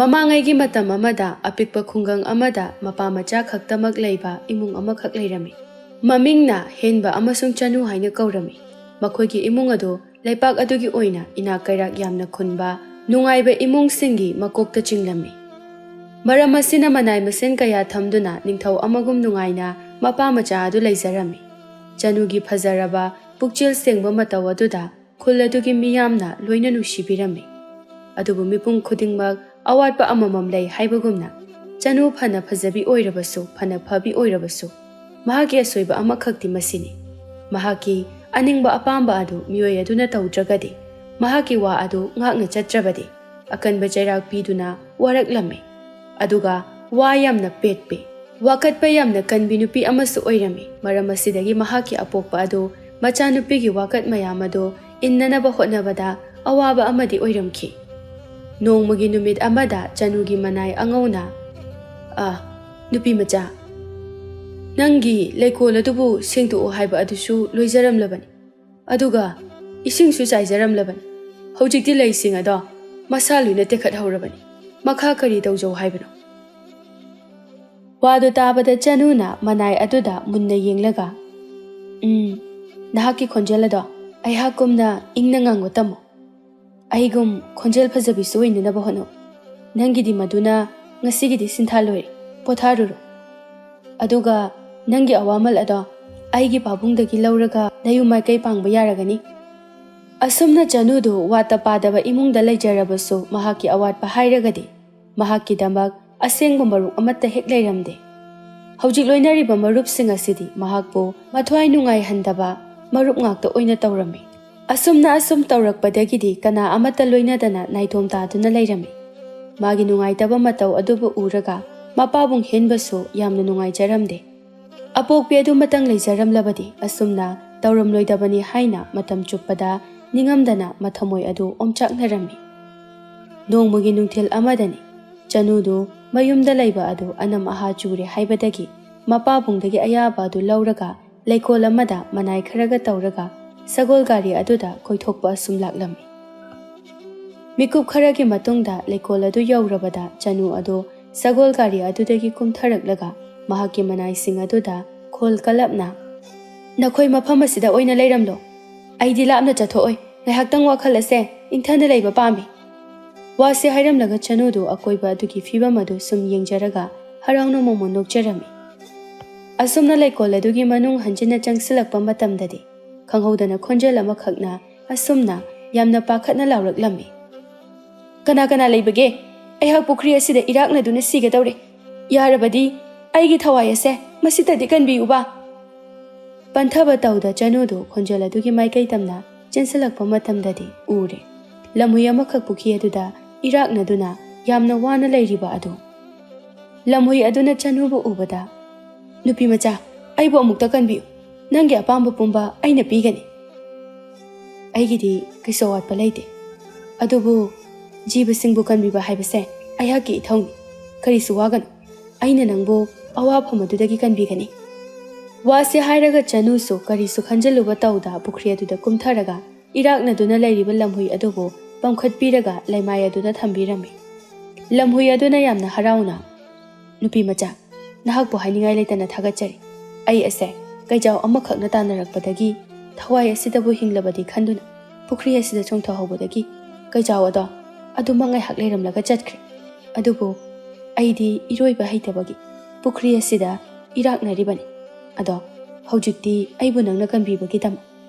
ꯃꯃꯥꯡꯉꯩꯒꯤ ꯃꯇꯝ ꯑꯃꯗ ꯑꯄꯤꯛꯄ ꯈꯨꯡꯒꯪ ꯑꯃꯗ ꯃꯄꯥ ꯃꯆꯥ ꯈꯛꯇꯃꯛ ꯂꯩꯕ ꯏꯃꯨꯡ ꯑꯃꯈꯛ ꯂꯩꯔꯝꯃꯤ꯫ ꯃꯃꯤꯡꯅ ꯍꯦꯟꯕ ꯑꯃꯁꯨꯡ ꯆꯅꯨ ꯍꯥꯏꯅ ꯀꯧꯔꯝꯃꯤ꯫ ꯃꯈꯣꯏꯒꯤ ꯏꯃꯨꯡ ꯑꯗꯨ ꯂꯩꯄꯥꯛ ꯑꯗꯨꯒꯤ ꯑꯣꯏꯅ ꯏꯅꯥꯛ ꯀꯩꯔꯥꯛ ꯌꯥꯝꯅ ꯈꯨꯟꯕ ꯅꯨꯡꯉꯥꯏꯕ ꯏꯃꯨꯡꯁꯤꯡꯒꯤ ꯃꯀꯣꯛꯇ ꯆꯤꯡꯂꯝꯃꯤ꯫ ꯃꯔꯝ ꯑꯁꯤꯅ ꯃꯅꯥꯏ ꯃꯁꯤꯟ ꯀꯌꯥ ꯊꯝꯗꯨꯅ ꯅꯤꯡꯊꯧ ꯑꯃꯒꯨꯝ ꯅꯨꯡꯉꯥꯏꯅ ꯃꯄꯥ ꯃꯆꯥ ꯑꯗꯨ ꯂꯩꯖꯔꯝꯃꯤ꯫ ꯆꯅꯨꯒꯤ ꯐꯖꯔꯕ ꯄꯨꯛꯆꯦꯜ ꯁꯦꯡꯕ ꯃꯇꯧ ꯑꯗꯨꯗ ꯈꯨꯜ ꯑꯗꯨꯒꯤ ꯃꯤꯌꯥꯝꯅ ꯂꯣꯏꯅ ꯅꯨꯡꯁꯤꯕꯤꯔꯝꯃꯤ꯫ ꯑꯗꯨꯕꯨ ꯃꯤꯄꯨꯝ ꯈꯨꯗꯤꯡꯃꯛ ꯑꯋꯥꯠꯄ ꯑꯃꯃꯝ ꯂꯩ ꯍꯥꯏꯕꯒꯨꯝꯅ ꯆꯅꯨ ꯐꯅ ꯐꯖꯕꯤ ꯑꯣꯏꯔꯕꯁꯨ ꯐꯅ ꯐꯕꯤ ꯑꯣꯏꯔꯕꯁꯨ ꯃꯍꯥꯛꯀꯤ ꯑꯁꯣꯏꯕ ꯑꯃꯈꯛꯇꯤ ꯃꯁꯤꯅꯤ: ꯃꯍꯥꯛꯀꯤ ꯑꯅꯤꯡꯕ ꯑꯄꯥꯝꯕ ꯑꯗꯨ ꯃꯤꯑꯣꯏ ꯑꯗꯨꯅ ꯇꯧꯗ꯭ꯔꯒꯗꯤ, ꯃꯍꯥꯛꯀꯤ ꯋꯥ ꯑꯗꯨ ꯉꯥꯛꯅ ꯆꯠꯇ꯭ꯔꯕꯗꯤ ꯑꯀꯟꯕ ꯆꯩꯔꯥꯛ ꯄꯤꯗꯨꯅ ꯋꯥꯔꯛꯂꯝꯃꯤ꯫ ꯑꯗꯨꯒ ꯋꯥ ꯌꯥꯝꯅ ꯄꯦꯠꯄꯤ, ꯋꯥꯀꯠꯄ ꯌꯥꯝꯅ ꯀꯟꯕꯤ ꯅꯨꯄꯤ ꯑꯃꯁꯨ ꯑꯣꯏꯔꯝꯃꯤ꯫ ꯃꯔꯝ ꯑꯁꯤꯗꯒꯤ ꯃꯍꯥꯛꯀꯤ ꯑꯄꯣꯛꯄ ꯑꯗꯨ ꯃꯆꯥꯅꯨꯄꯤꯒꯤ ꯋꯥꯀꯠ ꯃꯌꯥꯝ ꯑꯗꯨ ꯏꯟꯅꯅꯕ ꯍꯣꯠꯅꯕꯗ ꯑꯋꯥꯕ ꯑꯃꯗꯤ ꯑꯣꯏꯔꯝꯈꯤ꯫ ꯅꯣꯡꯃꯒꯤ ꯅꯨꯃꯤꯠ ꯑꯃꯗ ꯆꯅꯨꯒꯤ ꯃꯅꯥꯏ ꯑꯉꯧꯅ ꯅꯨꯄꯤ ꯃꯆꯥ, ꯅꯪꯒꯤ ꯂꯩꯀꯣꯜ ꯑꯗꯨꯕꯨ ꯁꯦꯡꯗꯣꯛꯑꯣ ꯍꯥꯏꯕ ꯑꯗꯨꯁꯨ ꯂꯣꯏꯖꯔꯝꯂꯕꯅꯤ, ꯑꯗꯨꯒ ꯏꯁꯤꯡꯁꯨ ꯆꯥꯏꯖꯔꯝꯂꯕꯅꯤ꯫ ꯍꯧꯖꯤꯛꯇꯤ ꯂꯩꯁꯤꯡ ꯑꯗꯣ ꯃꯁꯥ ꯂꯣꯏꯅ ꯇꯦꯛꯈꯠꯍꯧꯔꯕꯅꯤ꯫ ꯃꯈꯥ ꯀꯔꯤ ꯇꯧꯖꯧ ꯍꯥꯏꯕꯅꯣ? ꯋꯥꯗꯨ ꯇꯥꯕꯗ ꯆꯅꯨꯅ ꯃꯅꯥꯏ ꯑꯗꯨꯗ ꯃꯨꯟꯅ ꯌꯦꯡꯂꯒ, ꯅꯍꯥꯛꯀꯤ ꯈꯣꯟꯖꯦꯜ ꯑꯗꯣ ꯑꯩꯍꯥꯛꯀꯨꯝꯅ ꯏꯪꯅ ꯉꯥꯡꯕ ꯇꯝꯃꯨ꯫ ꯑꯩꯒꯨꯝ ꯈꯣꯟꯖꯦꯜ ꯐꯖꯕꯤꯁꯨ ꯑꯣꯏꯅꯅꯕ ꯍꯣꯠꯅꯧ꯫ ꯅꯪꯒꯤꯗꯤ ꯃꯗꯨꯅ ꯉꯁꯤꯒꯤꯗꯤ ꯁꯤꯟꯊꯥ ꯂꯣꯏꯔꯦ, ꯄꯣꯊꯥꯔꯨꯔꯣ꯫ ꯑꯗꯨꯒ ꯅꯪꯒꯤ ꯑꯋꯥꯃꯜ ꯑꯗꯣ ꯑꯩꯒꯤ ꯄꯥꯕꯨꯡꯗꯒꯤ ꯂꯧꯔꯒ ꯅꯌꯨꯝ ꯃꯥꯏꯀꯩ ꯄꯥꯡꯕ ꯌꯥꯔꯒꯅꯤ꯫ ꯑꯁꯨꯝꯅ ꯆꯅꯨꯗꯨ ꯋꯥꯠꯇ ꯄꯥꯗꯕ ꯏꯃꯨꯡꯗ ꯂꯩꯖꯔꯕꯁꯨ ꯃꯍꯥꯛꯀꯤ ꯑꯋꯥꯠꯄ ꯍꯥꯏꯔꯒꯗꯤ ꯃꯍꯥꯛꯀꯤꯗꯃꯛ ꯑꯁꯦꯡꯕ ꯃꯔꯨꯞ ꯑꯃꯠꯇ ꯍꯦꯛ ꯂꯩꯔꯝꯗꯦ꯫ ꯍꯧꯖꯤꯛ ꯂꯣꯏꯅꯔꯤꯕ ꯃꯔꯨꯞꯁꯤꯡ ꯑꯁꯤꯗꯤ ꯃꯍꯥꯛꯄꯨ ꯃꯊ꯭ꯋꯥꯏ ꯅꯨꯡꯉꯥꯏꯍꯟꯗꯕ ꯃꯔꯨꯞ ꯉꯥꯛꯇ ꯑꯣꯏꯅ ꯇꯧꯔꯝꯃꯤ꯫ ꯑꯁꯨꯝ ꯇꯧꯔꯛꯄꯗꯒꯤꯗꯤ ꯀꯅꯥ ꯑꯃꯠꯇ ꯂꯣꯏꯅꯗꯅ ꯅꯥꯏꯇꯣꯝ ꯇꯥꯗꯨꯅ ꯂꯩꯔꯝꯃꯤ꯫ ꯃꯥꯒꯤ ꯅꯨꯡꯉꯥꯏꯇꯕ ꯃꯇꯧ ꯑꯗꯨꯕꯨ ꯎꯔꯒ ꯃꯄꯥꯕꯨꯡ ꯍꯦꯟꯕꯁꯨ ꯌꯥꯝꯅ ꯅꯨꯡꯉꯥꯏꯖꯔꯝꯗꯦ꯫ ꯑꯄꯣꯛꯄꯤ ꯑꯗꯨꯃꯇꯪ ꯂꯩꯖꯔꯝꯂꯕꯗꯤ ꯑꯁꯨꯝꯅ ꯇꯧꯔꯝꯂꯣꯏꯗꯕꯅꯤ ꯍꯥꯏꯅ ꯃꯇꯝ ꯆꯨꯞꯄꯗ ꯅꯤꯡꯉꯝꯗꯅ ꯃꯊꯃꯣꯏ ꯑꯗꯨ ꯑꯣꯝꯆꯥꯛꯅꯔꯝꯃꯤ꯫ ꯅꯣꯡꯃꯒꯤ ꯅꯨꯡꯊꯤꯜ ꯑꯃꯗꯅꯤ ꯆꯅꯨꯗꯨ ꯃꯌꯨꯝꯗ ꯂꯩꯕ ꯑꯗꯨ ꯑꯅꯝ ꯑꯍꯥ ꯆꯨꯔꯦ ꯍꯥꯏꯕꯗꯒꯤ ꯃꯄꯥꯕꯨꯡꯗꯒꯤ ꯑꯌꯥꯕ ꯑꯗꯨ ꯂꯧꯔꯒ ꯂꯩꯀꯣꯜ ꯑꯃꯗ ꯃꯅꯥꯏ ꯈꯔꯒ ꯇꯧꯔꯒ ꯁꯒꯣꯜ ꯒꯥꯔꯤ ꯑꯗꯨꯗ ꯀꯣꯏꯊꯣꯛꯄ ꯑꯁꯨꯝ ꯂꯥꯛꯂꯝꯃꯤ꯫ ꯃꯤꯀꯨꯞ ꯈꯔꯒꯤ ꯃꯇꯨꯡꯗ ꯂꯩꯀꯣꯜ ꯑꯗꯨ ꯌꯧꯔꯕꯗ ꯆꯅꯨ ꯑꯗꯨ ꯁꯒꯣꯜ ꯒꯥꯔꯤ ꯑꯗꯨꯗꯒꯤ ꯀꯨꯝꯊꯔꯛꯂꯒ ꯃꯍꯥꯛꯀꯤ ꯃꯅꯥꯏꯁꯤꯡ ꯑꯗꯨꯗ ꯈꯣꯜ ꯀꯂꯞꯅ, ꯅꯈꯣꯏ ꯃꯐꯝ ꯑꯁꯤꯗ ꯑꯣꯏꯅ ꯂꯩꯔꯝꯂꯣ, ꯑꯩꯗꯤ ꯂꯥꯞꯅ ꯆꯠꯊꯣꯛꯑꯣꯏ, ꯉꯥꯏꯍꯥꯛꯇꯪ ꯋꯥꯈꯜ ꯑꯁꯦ ꯏꯪꯊꯅ ꯂꯩꯕ ꯄꯥꯝꯃꯤ꯫ ꯋꯥꯁꯦ ꯍꯥꯏꯔꯝꯂꯒ ꯆꯅꯨꯗꯨ ꯑꯀꯣꯏꯕ ꯑꯗꯨꯒꯤ ꯐꯤꯕꯝ ꯑꯗꯨ ꯁꯨꯝ ꯌꯦꯡꯖꯔꯒ ꯍꯔꯥꯎꯅ ꯃꯣꯃꯣꯟ ꯅꯣꯛꯆꯔꯝꯃꯤ꯫ ꯑꯁꯨꯝꯅ ꯂꯩꯀꯣꯜ ꯑꯗꯨꯒꯤ ꯃꯅꯨꯡ ꯍꯟꯖꯤꯟꯅ ꯆꯪꯁꯤꯜꯂꯛꯄ ꯃꯇꯝꯗꯗꯤ ꯈꯪꯍꯧꯗꯅ ꯈꯣꯟꯖꯦꯜ ꯑꯃꯈꯛꯅ ꯑꯁꯨꯝꯅ ꯌꯥꯝꯅ ꯄꯥꯈꯠꯅ ꯂꯥꯎꯔꯛꯂꯝꯃꯤ: ꯀꯅꯥ ꯀꯅꯥ ꯂꯩꯕꯒꯦ? ꯑꯩꯍꯥꯛ ꯄꯨꯈ꯭ꯔꯤ ꯑꯁꯤꯗ ꯏꯔꯥꯛꯅꯗꯨꯅ ꯁꯤꯒꯗꯧꯔꯦ꯫ ꯌꯥꯔꯕꯗꯤ ꯑꯩꯒꯤ ꯊꯋꯥꯏ ꯑꯁꯦ ꯃꯁꯤꯇꯗꯤ ꯀꯟꯕꯤꯌꯨꯕꯥ꯫ ꯄꯟꯊꯕ ꯇꯧꯗ ꯆꯅꯨꯗꯨ ꯈꯣꯟꯖꯦꯜ ꯑꯗꯨꯒꯤ ꯃꯥꯏꯀꯩ ꯇꯝꯅ ꯆꯦꯟꯁꯤꯜꯂꯛꯄ ꯃꯇꯝꯗꯗꯤ ꯎꯔꯦ ꯂꯝꯍꯨꯏ ꯑꯃꯈꯛ ꯄꯨꯈ꯭ꯔꯤ ꯑꯗꯨꯗ ꯏꯔꯥꯛꯅꯗꯨꯅ ꯌꯥꯝꯅ ꯋꯥꯅ ꯂꯩꯔꯤꯕ ꯑꯗꯨ꯫ ꯂꯝꯍꯨꯏ ꯑꯗꯨꯅ ꯆꯅꯨꯕꯨ ꯎꯕꯗ, ꯅꯨꯄꯤ ꯃꯆꯥ, ꯑꯩꯕꯨ ꯑꯃꯨꯛꯇ ꯀꯟꯕꯤꯌꯨ, ꯅꯪꯒꯤ ꯑꯄꯥꯝꯕ ꯄꯨꯝꯕ ꯑꯩꯅ ꯄꯤꯒꯅꯤ꯫ ꯑꯩꯒꯤꯗꯤ ꯀꯩꯁꯨ ꯑꯋꯥꯠꯄ ꯂꯩꯇꯦ, ꯑꯗꯨꯕꯨ ꯖꯤꯕꯁꯤꯡꯕꯨ ꯀꯟꯕꯤꯕ ꯍꯥꯏꯕꯁꯦ ꯑꯩꯍꯥꯛꯀꯤ ꯏꯊꯧꯅꯤ꯫ ꯀꯔꯤꯁꯨ ꯋꯥꯒꯅꯨ, ꯑꯩꯅ ꯅꯪꯕꯨ ꯑꯋꯥꯐꯝ ꯑꯗꯨꯗꯒꯤ ꯀꯟꯕꯤꯒꯅꯤ꯫ ꯋꯥꯁꯤ ꯍꯥꯏꯔꯒ ꯆꯅꯨꯁꯨ ꯀꯔꯤꯁꯨ ꯈꯟꯖꯤꯜꯂꯨꯕ ꯇꯧꯗ ꯄꯨꯈ꯭ꯔꯤ ꯑꯗꯨꯗ ꯀꯨꯝꯊꯔꯒ ꯏꯔꯥꯛꯅꯗꯨꯅ ꯂꯩꯔꯤꯕ ꯂꯝꯍꯨꯏ ꯑꯗꯨꯕꯨ ꯄꯝꯈꯠꯄꯤꯔꯒ ꯂꯩꯃꯥꯏ ꯑꯗꯨꯗ ꯊꯝꯕꯤꯔꯝꯃꯤ꯫ ꯂꯝꯍꯨꯏ ꯑꯗꯨꯅ ꯌꯥꯝꯅ ꯍꯔꯥꯎꯅ, ꯅꯨꯄꯤ ꯃꯆꯥ, ꯅꯍꯥꯛꯄꯨ ꯍꯥꯏꯅꯤꯡꯉꯥꯏ ꯂꯩꯇꯅ ꯊꯥꯒꯠꯆꯔꯤ꯫ ꯑꯩ ꯑꯁꯦ ꯀꯩꯖꯥꯎ ꯑꯃꯈꯛꯅ ꯇꯥꯟꯅꯔꯛꯄꯗꯒꯤ ꯊꯋꯥꯏ ꯑꯁꯤꯗꯕꯨ ꯍꯤꯡꯂꯕꯗꯤ ꯈꯟꯗꯨꯅ ꯄꯨꯈ꯭ꯔꯤ ꯑꯁꯤꯗ ꯆꯣꯡꯊꯍꯧꯕꯗꯒꯤ ꯀꯩꯖꯥꯎ ꯑꯗꯣ ꯑꯗꯨꯃꯛ ꯉꯥꯏꯍꯥꯛ ꯂꯩꯔꯝꯂꯒ ꯆꯠꯈ꯭ꯔꯦ꯫ ꯑꯗꯨꯕꯨ ꯑꯩꯗꯤ ꯏꯔꯣꯏꯕ ꯍꯩꯇꯕꯒꯤ ꯄꯨꯈ꯭ꯔꯤ ꯑꯁꯤꯗ ꯏꯔꯥꯛꯅꯔꯤꯕꯅꯤ꯫ ꯑꯗꯣ ꯍꯧꯖꯤꯛꯇꯤ ꯑꯩꯕꯨ ꯅꯪꯅ ꯀꯟꯕꯤꯕꯒꯤꯗꯃꯛ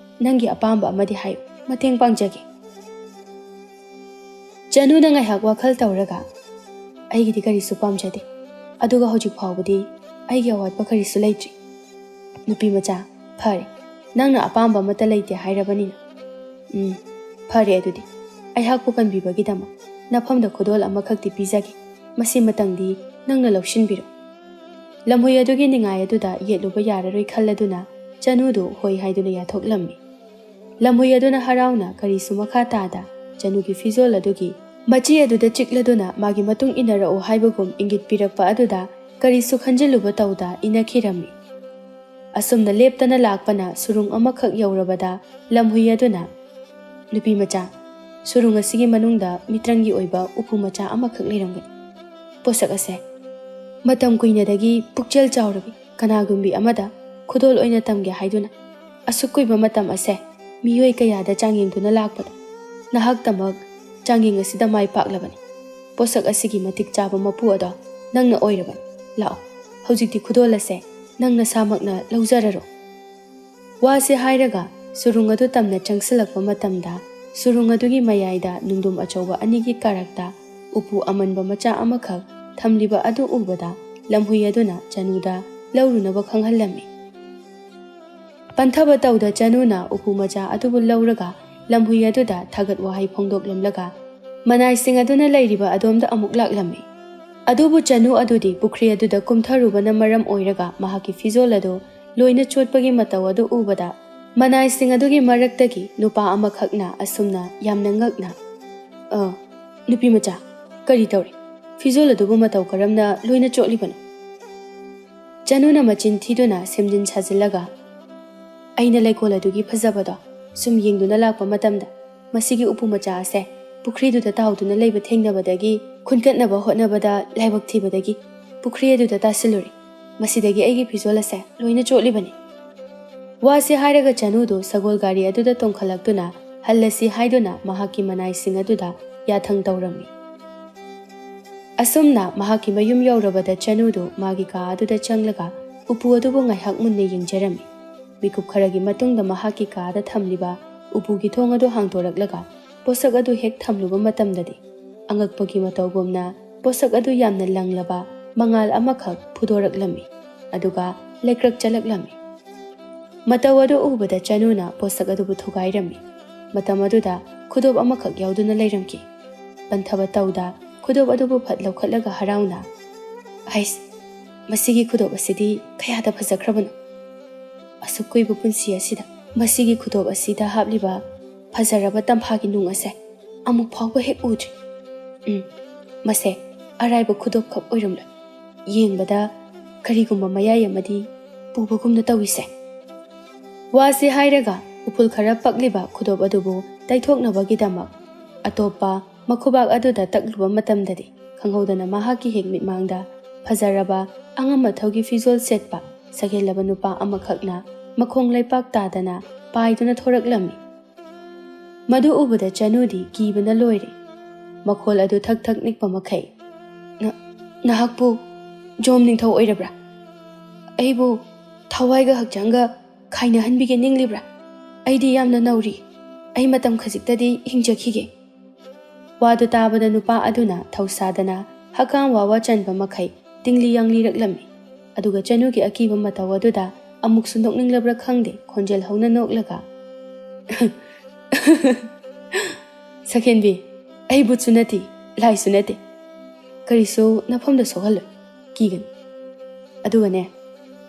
ꯅꯪꯒꯤ ꯑꯄꯥꯝꯕ ꯑꯃꯗꯤ ꯍꯥꯏꯌꯨ, ꯃꯇꯦꯡ ꯄꯥꯡꯖꯒꯦ꯫ ꯆꯅꯨꯅ ꯉꯥꯏꯍꯥꯛ ꯋꯥꯈꯜ ꯇꯧꯔꯒ, ꯑꯩꯒꯤꯗꯤ ꯀꯔꯤꯁꯨ ꯄꯥꯝꯖꯗꯦ, ꯑꯗꯨꯒ ꯍꯧꯖꯤꯛ ꯐꯥꯎꯕꯗꯤ ꯑꯩꯒꯤ ꯑꯋꯥꯠꯄ ꯀꯔꯤꯁꯨ ꯂꯩꯇ꯭ꯔꯤ꯫ ꯅꯨꯄꯤ ꯃꯆꯥ, ꯐꯔꯦ, ꯅꯪꯅ ꯑꯄꯥꯝꯕ ꯑꯃꯠꯇ ꯂꯩꯇꯦ ꯍꯥꯏꯔꯕꯅꯤꯅ ꯐꯔꯦ, ꯑꯗꯨꯗꯤ ꯑꯩꯍꯥꯛꯄꯨ ꯀꯟꯕꯤꯕꯒꯤꯗꯃꯛ ꯅꯐꯝꯗ ꯈꯨꯗꯣꯜ ꯑꯃꯈꯛꯇꯤ ꯄꯤꯖꯒꯦ, ꯃꯁꯤꯃꯇꯪꯗꯤ ꯅꯪꯅ ꯂꯧꯁꯤꯟꯕꯤꯔꯣ꯫ ꯂꯝꯍꯨꯏ ꯑꯗꯨꯒꯤ ꯅꯤꯡꯉꯥꯏ ꯑꯗꯨꯗ ꯌꯦꯠꯂꯨꯕ ꯌꯥꯔꯔꯣꯏ ꯈꯜꯂꯗꯨꯅ ꯆꯅꯨꯗꯨ ꯍꯣꯏ ꯍꯥꯏꯗꯨꯅ ꯌꯥꯊꯣꯛꯂꯝꯃꯤ꯫ ꯂꯝꯍꯨꯏ ꯑꯗꯨꯅ ꯍꯔꯥꯎꯅ ꯀꯔꯤꯁꯨ ꯃꯈꯥ ꯇꯥꯗ ꯆꯅꯨꯒꯤ ꯐꯤꯖꯣꯜ ꯑꯗꯨꯒꯤ ꯃꯆꯤ ꯑꯗꯨꯗ ꯆꯤꯛꯂꯗꯨꯅ ꯃꯥꯒꯤ ꯃꯇꯨꯡ ꯏꯟꯅꯔꯛꯎ ꯍꯥꯏꯕꯒꯨꯝ ꯏꯪꯒꯤꯠ ꯄꯤꯔꯛꯄ ꯑꯗꯨꯗ ꯀꯔꯤꯁꯨ ꯈꯟꯖꯤꯜꯂꯨꯕ ꯇꯧꯗ ꯏꯟꯅꯈꯤꯔꯝꯃꯤ꯫ ꯑꯁꯨꯝꯅ ꯂꯦꯞꯇꯅ ꯂꯥꯛꯄꯅ ꯁꯨꯔꯨꯡ ꯑꯃꯈꯛ ꯌꯧꯔꯕꯗ ꯂꯝꯍꯨꯏ ꯑꯗꯨꯅ, ꯅꯨꯄꯤ ꯃꯆꯥ, ꯁꯨꯔꯨꯡ ꯑꯁꯤꯒꯤ ꯃꯅꯨꯡꯗ ꯃꯤꯇ꯭ꯔꯪꯒꯤ ꯑꯣꯏꯕ ꯎꯄꯨ ꯃꯆꯥ ꯑꯃꯈꯛ ꯂꯩꯔꯝꯒꯅꯤ, ꯄꯣꯠꯁꯛ ꯑꯁꯦ ꯃꯇꯝ ꯀꯨꯏꯅꯗꯒꯤ ꯄꯨꯛꯆꯦꯜ ꯆꯥꯎꯔꯕꯤ ꯀꯅꯥꯒꯨꯝꯕꯤ ꯑꯃꯗ ꯈꯨꯗꯣꯜ ꯑꯣꯏꯅ ꯇꯝꯒꯦ ꯍꯥꯏꯗꯨꯅ ꯑꯁꯨꯛ ꯀꯨꯏꯕ ꯃꯇꯝ ꯑꯁꯦ ꯃꯤꯑꯣꯏ ꯀꯌꯥꯗ ꯆꯥꯡꯌꯦꯡꯗꯨꯅ ꯂꯥꯛꯄꯗ ꯅꯍꯥꯛꯇꯃꯛ ꯆꯥꯡꯌꯦꯡ ꯑꯁꯤꯗ ꯃꯥꯏ ꯄꯥꯛꯂꯕꯅꯤ꯫ ꯄꯣꯠꯁꯛ ꯑꯁꯤꯒꯤ ꯃꯇꯤꯛ ꯆꯥꯕ ꯃꯄꯨ ꯑꯗꯣ ꯅꯪꯅ ꯑꯣꯏꯔꯕꯅꯤ꯫ ꯂꯥꯛꯑꯣ, ꯍꯧꯖꯤꯛꯇꯤ ꯈꯨꯗꯣꯜ ꯑꯁꯦ ꯅꯪ ꯅꯁꯥꯃꯛꯅ ꯂꯧꯖꯔꯔꯣ꯫ ꯋꯥꯁꯦ ꯍꯥꯏꯔꯒ ꯁꯨꯔꯨꯡ ꯑꯗꯨ ꯇꯝꯅ ꯆꯪꯁꯤꯜꯂꯛꯄ ꯃꯇꯝꯗ ꯁꯨꯔꯨꯡ ꯑꯗꯨꯒꯤ ꯃꯌꯥꯏꯗ ꯅꯨꯡꯗꯨꯝ ꯑꯆꯧꯕ ꯑꯅꯤꯒꯤ ꯀꯥꯔꯛꯇ ꯎꯄꯨ ꯑꯃꯟꯕ ꯃꯆꯥ ꯑꯃꯈꯛ ꯊꯝꯂꯤꯕ ꯑꯗꯨ ꯎꯕꯗ ꯂꯝꯍꯨꯏ ꯑꯗꯨꯅ ꯆꯅꯨꯗ ꯂꯧꯔꯨꯅꯕ ꯈꯪꯍꯜꯂꯝꯃꯤ꯫ ꯄꯟꯊꯕ ꯇꯧꯗ ꯆꯅꯨꯅ ꯎꯄꯨ ꯃꯆꯥ ꯑꯗꯨꯕꯨ ꯂꯧꯔꯒ ꯂꯝꯍꯨꯏ ꯑꯗꯨꯗ ꯊꯥꯒꯠ ꯋꯥꯍꯩ ꯐꯣꯡꯗꯣꯛꯂꯝꯂꯒ ꯃꯅꯥꯏꯁꯤꯡ ꯑꯗꯨꯅ ꯂꯩꯔꯤꯕ ꯑꯗꯣꯝꯗ ꯑꯃꯨꯛ ꯂꯥꯛꯂꯝꯃꯤ꯫ ꯑꯗꯨꯕꯨ ꯆꯅꯨ ꯑꯗꯨꯗꯤ ꯄꯨꯈ꯭ꯔꯤ ꯑꯗꯨꯗ ꯀꯨꯝꯊꯔꯨꯕꯅ ꯃꯔꯝ ꯑꯣꯏꯔꯒ ꯃꯍꯥꯛꯀꯤ ꯐꯤꯖꯣꯜ ꯑꯗꯨ ꯂꯣꯏꯅ ꯆꯣꯠꯄꯒꯤ ꯃꯇꯧ ꯑꯗꯨ ꯎꯕꯗ ꯃꯅꯥꯏꯁꯤꯡ ꯑꯗꯨꯒꯤ ꯃꯔꯛꯇꯒꯤ ꯅꯨꯄꯥ ꯑꯃꯈꯛꯅ ꯑꯁꯨꯝꯅ ꯌꯥꯝꯅ ꯉꯛꯅ ꯅꯨꯄꯤ ꯃꯆꯥ, ꯀꯔꯤ ꯇꯧꯔꯤ? ꯐꯤꯖꯣꯜ ꯑꯗꯨꯕꯨ ꯃꯇꯧ ꯀꯔꯝꯅ ꯂꯣꯏꯅ ꯆꯣꯠꯂꯤꯕꯅꯣ? ꯆꯅꯨꯅ ꯃꯆꯤꯟ ꯊꯤꯗꯨꯅ ꯁꯦꯝꯖꯤꯟ ꯁꯥꯖꯤꯜꯂꯒ ꯑꯩꯅ ꯂꯩꯀꯣꯜ ꯑꯗꯨꯒꯤ ꯐꯖꯕꯗꯣ ꯁꯨꯝ ꯌꯦꯡꯗꯨꯅ ꯂꯥꯛꯄ ꯃꯇꯝꯗ ꯃꯁꯤꯒꯤ ꯎꯄꯨ ꯃꯆꯥ ꯑꯁꯦ ꯄꯨꯈ꯭ꯔꯤꯗꯨꯗ ꯇꯥꯎꯗꯨꯅ ꯂꯩꯕ ꯊꯦꯡꯅꯕꯗꯒꯤ ꯈꯨꯟꯀꯠꯅꯕ ꯍꯣꯠꯅꯕꯗ ꯂꯥꯏꯕꯛ ꯊꯤꯕꯗꯒꯤ ꯄꯨꯈ꯭ꯔꯤ ꯑꯗꯨꯗ ꯇꯥꯁꯤꯜꯂꯨꯔꯦ꯫ ꯃꯁꯤꯗꯒꯤ ꯑꯩꯒꯤ ꯐꯤꯖꯣꯜ ꯑꯁꯦ ꯂꯣꯏꯅ ꯆꯣꯠꯂꯤꯕꯅꯤ꯫ ꯋꯥꯁꯦ ꯍꯥꯏꯔꯒ ꯆꯅꯨꯗꯨ ꯁꯒꯣꯜ ꯒꯥꯔꯤ ꯑꯗꯨꯗ ꯇꯣꯡꯈꯠꯂꯛꯇꯨꯅ ꯍꯜꯂꯁꯤ ꯍꯥꯏꯗꯨꯅ ꯃꯍꯥꯛꯀꯤ ꯃꯅꯥꯏꯁꯤꯡ ꯑꯗꯨꯗ ꯌꯥꯊꯪ ꯇꯧꯔꯝꯃꯤ꯫ ꯑꯁꯨꯝꯅ ꯃꯍꯥꯛꯀꯤ ꯃꯌꯨꯝ ꯌꯧꯔꯕꯗ ꯆꯅꯨꯗꯨ ꯃꯥꯒꯤ ꯀꯥ ꯑꯗꯨꯗ ꯆꯪꯂꯒ ꯎꯄꯨ ꯑꯗꯨꯕꯨ ꯉꯥꯏꯍꯥꯛ ꯃꯨꯟꯅ ꯌꯦꯡꯖꯔꯝꯃꯤ꯫ ꯃꯤꯀꯨꯞ ꯈꯔꯒꯤ ꯃꯇꯨꯡꯗ ꯃꯍꯥꯛꯀꯤ ꯀꯥꯗ ꯊꯝꯂꯤꯕ ꯎꯄꯨꯒꯤ ꯊꯣꯡ ꯑꯗꯨ ꯍꯥꯡꯗꯣꯔꯛꯂꯒ ꯄꯣꯠꯁꯛ ꯑꯗꯨ ꯍꯦꯛ ꯊꯝꯂꯨꯕ ꯃꯇꯝꯗꯗꯤ ꯑꯉꯛꯄꯒꯤ ꯃꯇꯧꯒꯨꯝꯅ ꯄꯣꯠꯁꯛ ꯑꯗꯨ ꯌꯥꯝꯅ ꯂꯪꯂꯕ ꯃꯉꯥꯜ ꯑꯃꯈꯛ ꯐꯨꯗꯣꯔꯛꯂꯝꯃꯤ ꯑꯗꯨꯒ ꯂꯩꯀ꯭ꯔꯛ ꯆꯠꯂꯛꯂꯝꯃꯤ꯫ ꯃꯇꯧ ꯑꯗꯨ ꯎꯕꯗ ꯆꯅꯨꯅ ꯄꯣꯠꯁꯛ ꯑꯗꯨꯕꯨ ꯊꯨꯒꯥꯏꯔꯝꯃꯤ꯫ ꯃꯇꯝ ꯑꯗꯨꯗ ꯈꯨꯗꯣꯞ ꯑꯃꯈꯛ ꯌꯥꯎꯗꯨꯅ ꯂꯩꯔꯝꯈꯤ꯫ ꯄꯟꯊꯕ ꯇꯧꯗ ꯈꯨꯗꯣꯞ ꯑꯗꯨꯕꯨ ꯐꯠ ꯂꯧꯈꯠꯂꯒ ꯍꯔꯥꯎꯅ ꯑꯩꯁ, ꯃꯁꯤꯒꯤ ꯈꯨꯗꯣꯞ ꯑꯁꯤꯗꯤ ꯀꯌꯥꯗ ꯐꯖꯈ꯭ꯔꯕꯅꯣ! ꯑꯁꯨꯛ ꯀꯨꯏꯕ ꯄꯨꯟꯁꯤ ꯑꯁꯤꯗ ꯃꯁꯤꯒꯤ ꯈꯨꯗꯣꯞ ꯑꯁꯤꯗ ꯍꯥꯞꯂꯤꯕ ꯐꯖꯔꯕ ꯇꯝꯐꯥꯒꯤ ꯅꯨꯡ ꯑꯁꯦ ꯑꯃꯨꯛ ꯐꯥꯎꯕ ꯍꯦꯛ ꯎꯗ꯭ꯔꯤ꯫ ꯃꯁꯦ ꯑꯔꯥꯏꯕ ꯈꯨꯗꯣꯞ ꯈꯛ ꯑꯣꯏꯔꯝꯂꯣꯏ꯫ ꯌꯦꯡꯕꯗ ꯀꯔꯤꯒꯨꯝꯕ ꯃꯌꯥꯏ ꯑꯃꯗꯤ ꯄꯨꯕꯒꯨꯝꯅ ꯇꯧꯏꯁꯦ꯫ ꯋꯥꯁꯦ ꯍꯥꯏꯔꯒ ꯎꯐꯨꯜ ꯈꯔ ꯄꯛꯂꯤꯕ ꯈꯨꯗꯣꯞ ꯑꯗꯨꯕꯨ ꯇꯩꯊꯣꯛꯅꯕꯒꯤꯗꯃꯛ ꯑꯇꯣꯞꯄ ꯃꯈꯨꯕꯥꯛ ꯑꯗꯨꯗ ꯇꯛꯂꯨꯕ ꯃꯇꯝꯗꯗꯤ ꯈꯪꯍꯧꯗꯅ ꯃꯍꯥꯛꯀꯤ ꯍꯦꯛ ꯃꯤꯠꯃꯥꯡꯗ ꯐꯖꯔꯕ ꯑꯉꯝ ꯑꯊꯧꯒꯤ ꯐꯤꯖꯣꯜ ꯁꯦꯠꯄ ꯁꯒꯦꯜꯂꯕ ꯅꯨꯄꯥ ꯑꯃꯈꯛꯅ ꯃꯈꯣꯡ ꯂꯩꯄꯥꯛ ꯇꯥꯗꯅ ꯄꯥꯏꯗꯨꯅ ꯊꯣꯔꯛꯂꯝꯃꯤ꯫ ꯃꯗꯨ ꯎꯕꯗ ꯆꯅꯨꯗꯤ ꯀꯤꯕꯅ ꯂꯣꯏꯔꯦ꯫ ꯃꯈꯣꯜ ꯑꯗꯨ ꯊꯛ ꯊꯛ ꯅꯤꯛꯄ ꯃꯈꯩ ꯅꯍꯥꯛꯄꯨ ꯖꯣꯝ ꯅꯤꯡꯊꯧ ꯑꯣꯏꯔꯕ꯭ꯔꯥ? ꯑꯩꯕꯨ ꯊꯋꯥꯏꯒ ꯍꯛꯆꯥꯡꯒ ꯈꯥꯏꯅꯍꯟꯕꯤꯒꯦ ꯅꯤꯡꯂꯤꯕ꯭ꯔꯥ? ꯑꯩꯗꯤ ꯌꯥꯝꯅ ꯅꯧꯔꯤ꯫ ꯑꯩ ꯃꯇꯝ ꯈꯖꯤꯛꯇꯗꯤ ꯍꯤꯡꯖꯈꯤꯒꯦ꯫ ꯋꯥꯗꯨ ꯇꯥꯕꯗ ꯅꯨꯄꯥ ꯑꯗꯨꯅ ꯊꯧꯁꯥꯗꯅ ꯍꯛꯀꯥꯝ ꯋꯥꯋꯥ ꯆꯟꯕ ꯃꯈꯩ ꯇꯤꯡꯂꯤ ꯌꯥꯡꯂꯤꯔꯛꯂꯝꯃꯤ꯫ ꯑꯗꯨꯒ ꯆꯅꯨꯒꯤ ꯑꯀꯤꯕ ꯃꯇꯧ ꯑꯗꯨꯗ ꯑꯃꯨꯛꯁꯨ ꯅꯣꯛꯅꯤꯡꯂꯕ꯭ꯔꯥ ꯈꯪꯗꯦ ꯈꯣꯟꯖꯦꯜ ꯍꯧꯅ ꯅꯣꯛꯂꯒ ꯁꯈꯦꯟꯕꯤ, ꯑꯩ ꯕꯨꯠꯁꯨ ꯅꯠꯇꯦ, ꯂꯥꯏꯁꯨ ꯅꯠꯇꯦ꯫ ꯀꯔꯤꯁꯨ ꯅꯐꯝꯗ ꯁꯣꯛꯍꯜꯂꯣꯏ, ꯀꯤꯒꯅꯨ꯫ ꯑꯗꯨꯒꯅꯦ,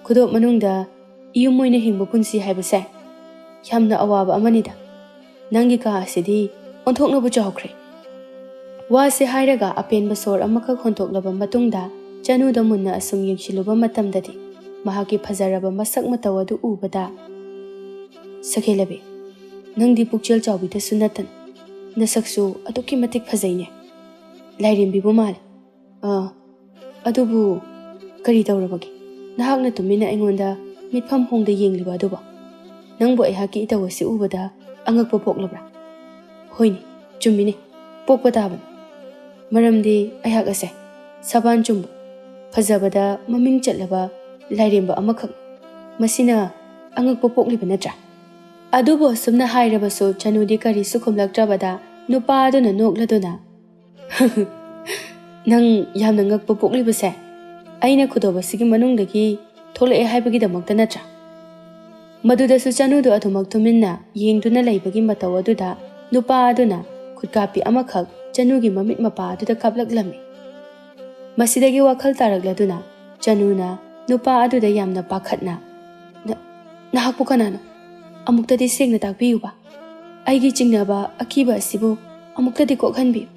ꯈꯨꯗꯣꯞ ꯃꯅꯨꯡꯗ ꯏꯌꯨꯝ ꯑꯣꯏꯅ ꯍꯤꯡꯕ ꯄꯨꯟꯁꯤ ꯍꯥꯏꯕꯁꯦ ꯌꯥꯝꯅ ꯑꯋꯥꯕ ꯑꯃꯅꯤꯗ꯫ ꯅꯪꯒꯤ ꯀꯥ ꯑꯁꯤꯗꯤ ꯑꯣꯟꯊꯣꯛꯅꯕꯨ ꯆꯥꯎꯈ꯭ꯔꯦ꯫ ꯋꯥꯁꯦ ꯍꯥꯏꯔꯒ ꯑꯄꯦꯟꯕ ꯁꯣꯔ ꯑꯃꯈꯛ ꯍꯣꯟꯊꯣꯛꯂꯕ ꯃꯇꯨꯡꯗ ꯆꯅꯨꯗ ꯃꯨꯟꯅ ꯑꯁꯨꯝ ꯌꯦꯡꯁꯤꯜꯂꯨꯕ ꯃꯇꯝꯗꯗꯤ ꯃꯍꯥꯛꯀꯤ ꯐꯖꯔꯕ ꯃꯁꯛ ꯃꯇꯧ ꯑꯗꯨ ꯎꯕꯗ ꯁꯈꯦꯂꯕꯤ, ꯅꯪꯗꯤ ꯄꯨꯛꯆꯦꯜ ꯆꯥꯎꯕꯤꯗꯁꯨ ꯅꯠꯇꯅ ꯅꯁꯛꯁꯨ ꯑꯗꯨꯛꯀꯤ ꯃꯇꯤꯛ ꯐꯖꯩꯅꯦ꯫ ꯂꯥꯏꯔꯦꯝꯕꯤꯕꯨ ꯃꯥꯜꯂꯦ꯫ ꯑꯗꯨꯕꯨ ꯀꯔꯤ ꯇꯧꯔꯕꯒꯦ? ꯅꯍꯥꯛꯅ ꯇꯨꯃꯤꯟꯅ ꯑꯩꯉꯣꯟꯗ ꯃꯤꯠꯐꯝ ꯍꯣꯡꯗ ꯌꯦꯡꯂꯤꯕ ꯑꯗꯨꯕꯨ ꯅꯪꯕꯨ ꯑꯩꯍꯥꯛꯀꯤ ꯏꯇꯧ ꯑꯁꯤ ꯎꯕꯗ ꯑꯉꯛꯄ ꯄꯣꯛꯂꯕ꯭ꯔꯥ? ꯍꯣꯏꯅꯦ, ꯆꯨꯝꯃꯤꯅꯦ, ꯄꯣꯛꯄ ꯇꯥꯕꯅꯤ꯫ ꯃꯔꯝꯗꯤ ꯑꯩꯍꯥꯛ ꯑꯁꯦ ꯁꯕꯥꯟ ꯆꯨꯝꯕ ꯐꯖꯕꯗ ꯃꯃꯤꯡ ꯆꯠꯂꯕ ꯂꯥꯏꯔꯦꯝꯕ ꯑꯃꯈꯛ, ꯃꯁꯤꯅ ꯑꯉꯛꯄ ꯄꯣꯛꯂꯤꯕ ꯅꯠꯇ꯭ꯔꯥ? ꯑꯗꯨꯕꯨ ꯑꯁꯨꯝꯅ ꯍꯥꯏꯔꯕꯁꯨ ꯆꯅꯨꯗꯤ ꯀꯔꯤꯁꯨ ꯈꯨꯝꯂꯛꯇ꯭ꯔꯕꯗ ꯅꯨꯄꯥ ꯑꯗꯨꯅ ꯅꯣꯛꯂꯗꯨꯅ ꯅꯪ ꯌꯥꯝꯅ ꯉꯛꯄ ꯄꯣꯛꯂꯤꯕꯁꯦ ꯑꯩꯅ ꯈꯨꯗꯣꯞ ꯑꯁꯤꯒꯤ ꯃꯅꯨꯡꯗꯒꯤ ꯊꯣꯛꯂꯛꯑꯦ ꯍꯥꯏꯕꯒꯤꯗꯃꯛꯇ ꯅꯠꯇ꯭ꯔꯥ? ꯃꯗꯨꯗꯁꯨ ꯆꯅꯨꯗꯨ ꯑꯗꯨꯃꯛ ꯇꯨꯃꯤꯟꯅ ꯌꯦꯡꯗꯨꯅ ꯂꯩꯕꯒꯤ ꯃꯇꯧ ꯑꯗꯨꯗ ꯅꯨꯄꯥ ꯑꯗꯨꯅ ꯈꯨꯠꯀꯥꯞꯄꯤ ꯑꯃꯈꯛ ꯆꯅꯨꯒꯤ ꯃꯃꯤꯠ ꯃꯄꯥ ꯑꯗꯨꯗ ꯀꯥꯞꯂꯛꯂꯝꯃꯤ꯫ ꯃꯁꯤꯗꯒꯤ ꯋꯥꯈꯜ ꯇꯥꯔꯛꯂꯗꯨꯅ ꯆꯅꯨꯅ ꯅꯨꯄꯥ ꯑꯗꯨꯗ ꯌꯥꯝꯅ ꯄꯥꯈꯠꯅ ꯅꯍꯥꯛꯄꯨ ꯀꯅꯥꯅꯣ? ꯑꯃꯨꯛꯇꯗꯤ ꯁꯦꯡꯅ ꯇꯥꯛꯄꯤꯌꯨꯕ꯫ ꯑꯩꯒꯤ ꯆꯤꯡꯅꯕ ꯑꯀꯤꯕ ꯑꯁꯤꯕꯨ ꯑꯃꯨꯛꯇꯗꯤ ꯀꯣꯛꯍꯟꯕꯤꯌꯨ꯫